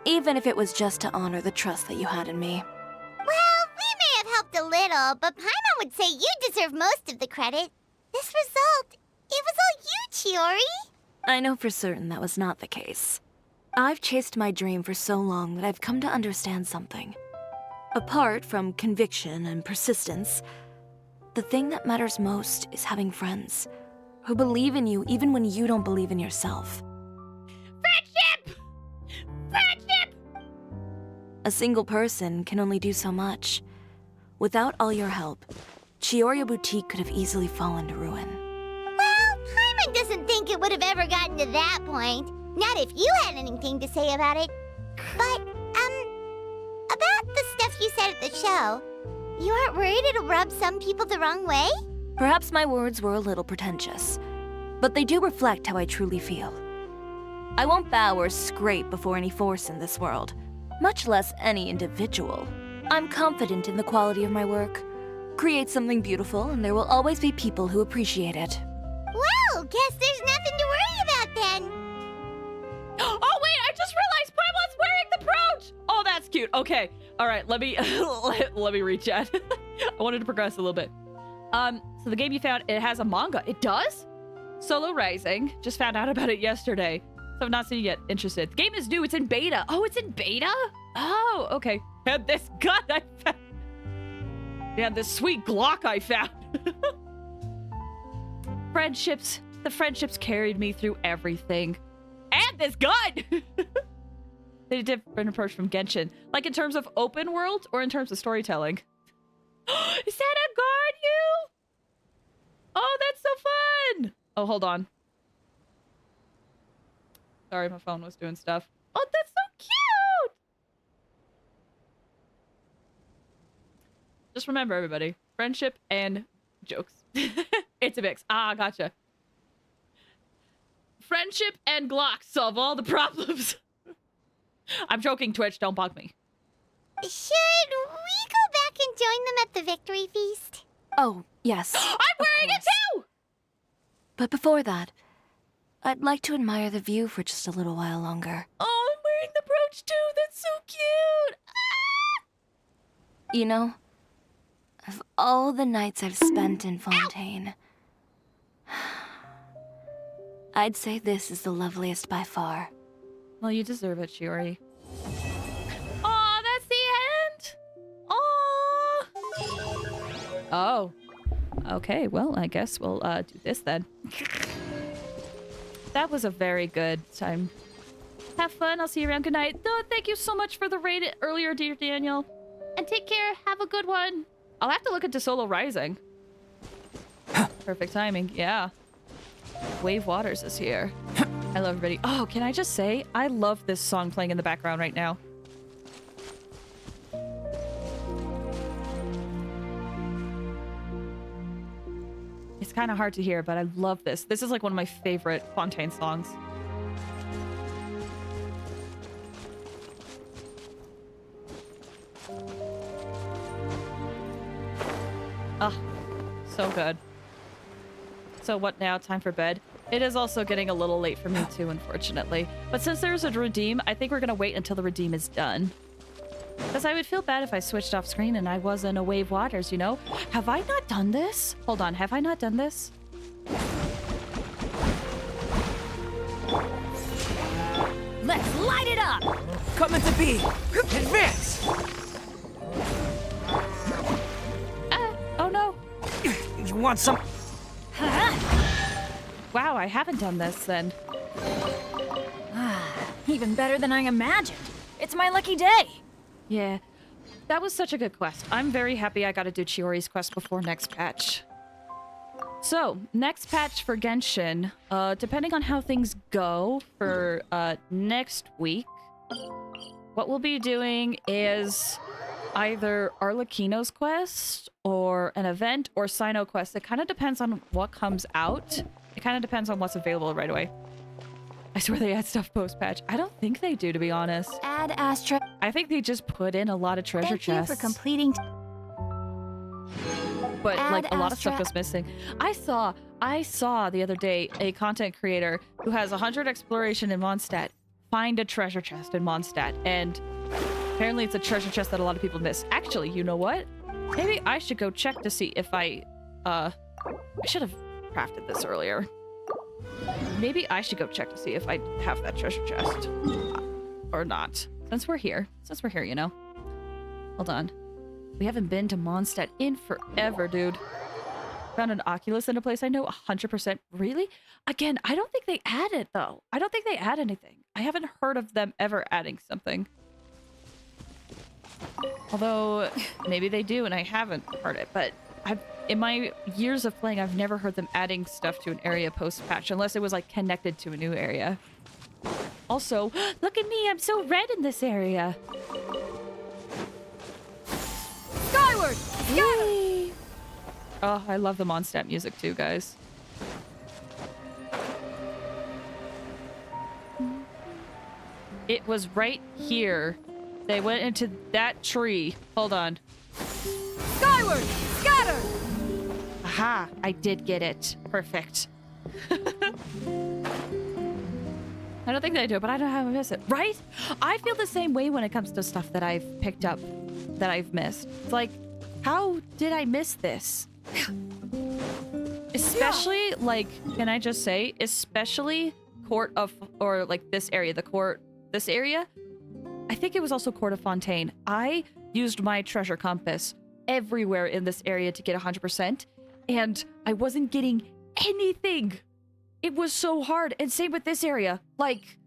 Even if it was just to honor the trust that you had in me. Well, we may have helped a little, but Paimon would say you deserve most of the credit. This result, it was all you, Chiori. I know for certain that was not the case. I've chased my dream for so long that I've come to understand something. Apart from conviction and persistence, the thing that matters most is having friends who believe in you even when you don't believe in yourself. Friendship! A single person can only do so much. Without all your help, Chioria Boutique could have easily fallen to ruin. Well, Paimon doesn't think it would have ever gotten to that point. Not if you had anything to say about it. But, about the stuff you said at the show, you aren't worried it'll rub some people the wrong way? Perhaps my words were a little pretentious, but they do reflect how I truly feel. I won't bow or scrape before any force in this world, much less any individual. I'm confident in the quality of my work. Create something beautiful, and there will always be people who appreciate it. Well, guess there's nothing to worry about then. Oh wait, I just realized Paimon's wearing the brooch! Oh, that's cute. Okay. All right, let me let me read chat. I wanted to progress a little bit. So the game you found, it has a manga. It does? Solo Rising. Just found out about it yesterday. So I've not seen it yet. Interested. The game is new. It's in beta. Oh, it's in beta? Oh, okay. And this gun I found. Yeah, this sweet Glock I found. Friendships. The friendships carried me through everything. And this gun! They did a different approach from Genshin. Like in terms of open world or in terms of storytelling? Is that a guard you? Oh, that's so fun! Oh, hold on. Sorry, my phone was doing stuff. Oh, that's so cute! Just remember, everybody. Friendship and jokes. It's a mix. Ah, gotcha. Friendship and Glock solve all the problems. I'm joking, Twitch. Don't bug me. Should we go back and join them at the victory feast? Oh, yes. I'm wearing it too! But before that, I'd like to admire the view for just a little while longer. Oh, I'm wearing the brooch too. That's so cute. Ah! You know, of all the nights I've spent in Fontaine, I'd say this is the loveliest by far. Well, you deserve it, Chiori. Aw, that's the end! Aw! Oh. Okay, well, I guess we'll do this then. That was a very good time. Have fun. I'll see you around. Good night. Oh, thank you so much for the raid earlier, dear Daniel. And take care. Have a good one. I'll have to look into Solo Rising. Perfect timing. Yeah. Wave Waters is here. Hello, everybody. Oh, can I just say, I love this song playing in the background right now. It's kind of hard to hear, but I love this. This is like one of my favorite Fontaine songs. Ah, so good. So what now? Time for bed? It is also getting a little late for me too, unfortunately. But since there's a redeem, I think we're gonna wait until the redeem is done. Because I would feel bad if I switched off screen and I was in a Wave Waters, you know? Have I not done this? Hold on, have I not done this? Let's light it up! Coming to be! Advance! Oh no! want some? Wow, I haven't done this then. Even better than I imagined. It's my lucky day. Yeah, that was such a good quest. I'm very happy I got to do Chiori's quest before next patch. So, next patch for Genshin, depending on how things go for next week, what we'll be doing is either Arlecchino's quest or an event or Sino quest. It kind of depends on what comes out. It kind of depends on what's available right away. I swear they add stuff post-patch. I don't think they do, to be honest. Add Astra. I think they just put in a lot of treasure chests. Thank you for completing. But Add like a lot of Astra. stuff was missing. I saw the other day a content creator who has 100 exploration in Mondstadt find a treasure chest in Mondstadt, and apparently it's a treasure chest that a lot of people miss. Actually, you know what? Maybe I should go check to see if I should have crafted this earlier. Maybe I should go check to see if I have that treasure chest or not. Since we're here, you know. Hold on. We haven't been to Mondstadt in forever, dude. Found an Oculus in a place I know 100%. Really? Again, I don't think they add it, though. I don't think they add anything. I haven't heard of them ever adding something. Although, maybe they do and I haven't heard it. But in my years of playing, I've never heard them adding stuff to an area post-patch unless it was, like, connected to a new area. Also, look at me! I'm so red in this area! Skyward! Skyward! Oh, I love the Mondstadt music too, guys. It was right here. They went into that tree. Hold on. Skyward! Scatter! Aha! I did get it. Perfect. I don't think they do, but I don't know how to miss it. Right? I feel the same way when it comes to stuff that I've picked up that I've missed. It's like, how did I miss this? Especially, like, can I just say, especially Court of, or like this area, this area? I think it was also Court of Fontaine. I used my treasure compass everywhere in this area to get 100%, and I wasn't getting anything. It was so hard, and same with this area. Like,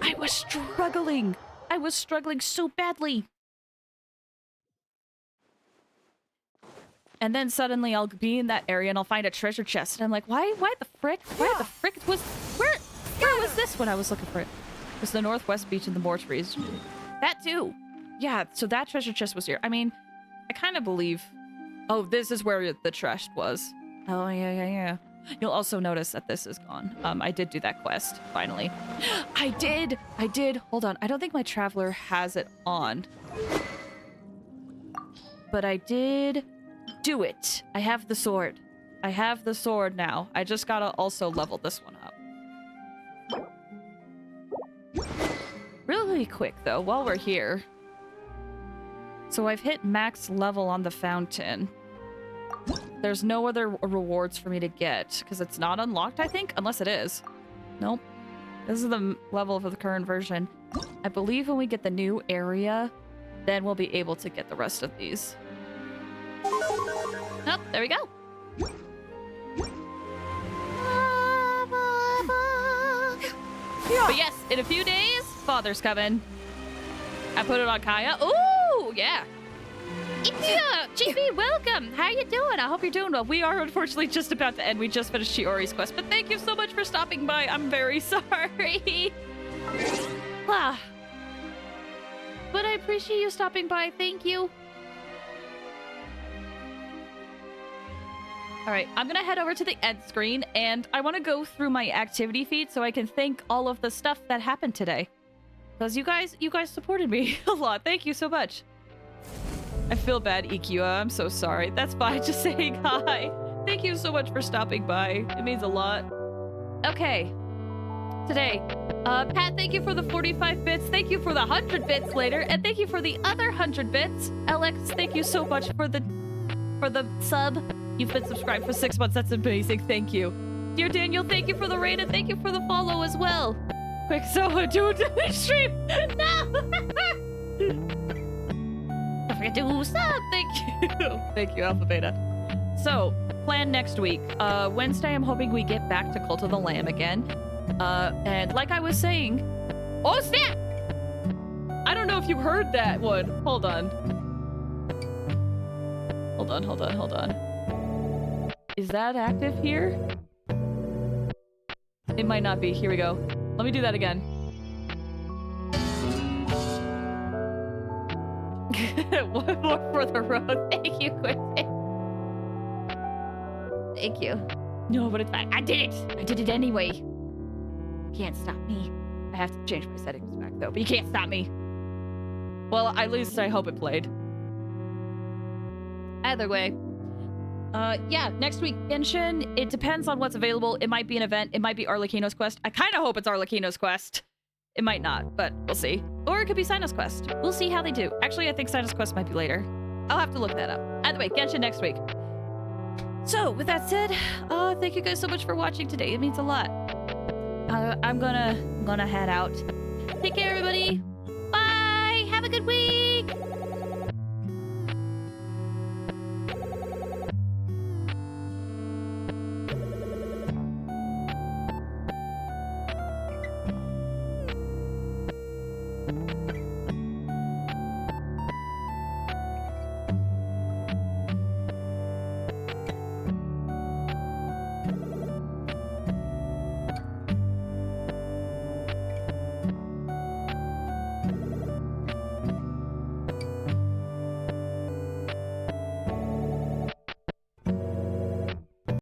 I was struggling. I was struggling so badly. And then suddenly I'll be in that area and I'll find a treasure chest. And I'm like, why the frick? Where was this when I was looking for it? It was the Northwest Beach and the Mortuaries. That too. Yeah, so that treasure chest was here. I mean, I kind of believe... Oh, this is where the chest was. Oh, yeah. You'll also notice that this is gone. I did do that quest, finally. I did! Hold on, I don't think my Traveler has it on. But I did... do it. I have the sword. I have the sword now. I just gotta also level this one up. Really quick though, while we're here. So I've hit max level on the fountain. There's no other rewards for me to get because it's not unlocked, I think, unless it is. Nope. This is the level for the current version. I believe when we get the new area, then we'll be able to get the rest of these. Oh, there we go. But yes, in a few days, Father's coming. I put it on Kaya. Ooh, yeah. Yeah, GB, welcome. How you doing? I hope you're doing well. We are unfortunately just about to end. We just finished Chiori's quest, but thank you so much for stopping by. I'm very sorry. But I appreciate you stopping by. Thank you. All right, I'm gonna head over to the end screen, and I want to go through my activity feed so I can thank all of the stuff that happened today. Because you guys supported me a lot. Thank you so much. I feel bad, Ikua. I'm so sorry. That's fine. Just saying hi. Thank you so much for stopping by. It means a lot. Okay. Today, Pat, thank you for the 45 bits. Thank you for the 100 bits later, and thank you for the other 100 bits. Alex, thank you so much for the sub. You've been subscribed for 6 months. That's amazing. Thank you. Dear Daniel, thank you for the raid and thank you for the follow as well. Quick, someone do it to the stream. No! Don't forget to sub. Thank you. Thank you, Alpha Beta. So, plan next week. Wednesday, I'm hoping we get back to Cult of the Lamb again. And like I was saying... Oh, snap! I don't know if you heard that one. Hold on. Hold on. Is that active here? It might not be. Here we go. Let me do that again. One more for the road. Thank you, Quentin. Thank you. No, but it's fine. I did it. I did it anyway. You can't stop me. I have to change my settings back though, but you can't stop me. Well, at least I hope it played. Either way. Yeah, next week, Genshin, it depends on what's available. It might be an event. It might be Arlecchino's Quest. I kind of hope it's Arlecchino's Quest. It might not, but we'll see. Or it could be Sinnoh's Quest. We'll see how they do. Actually, I think Sinnoh's Quest might be later. I'll have to look that up. Either way, Genshin next week. So, with that said, thank you guys so much for watching today. It means a lot. I'm gonna head out. Take care, everybody. Bye! Have a good week!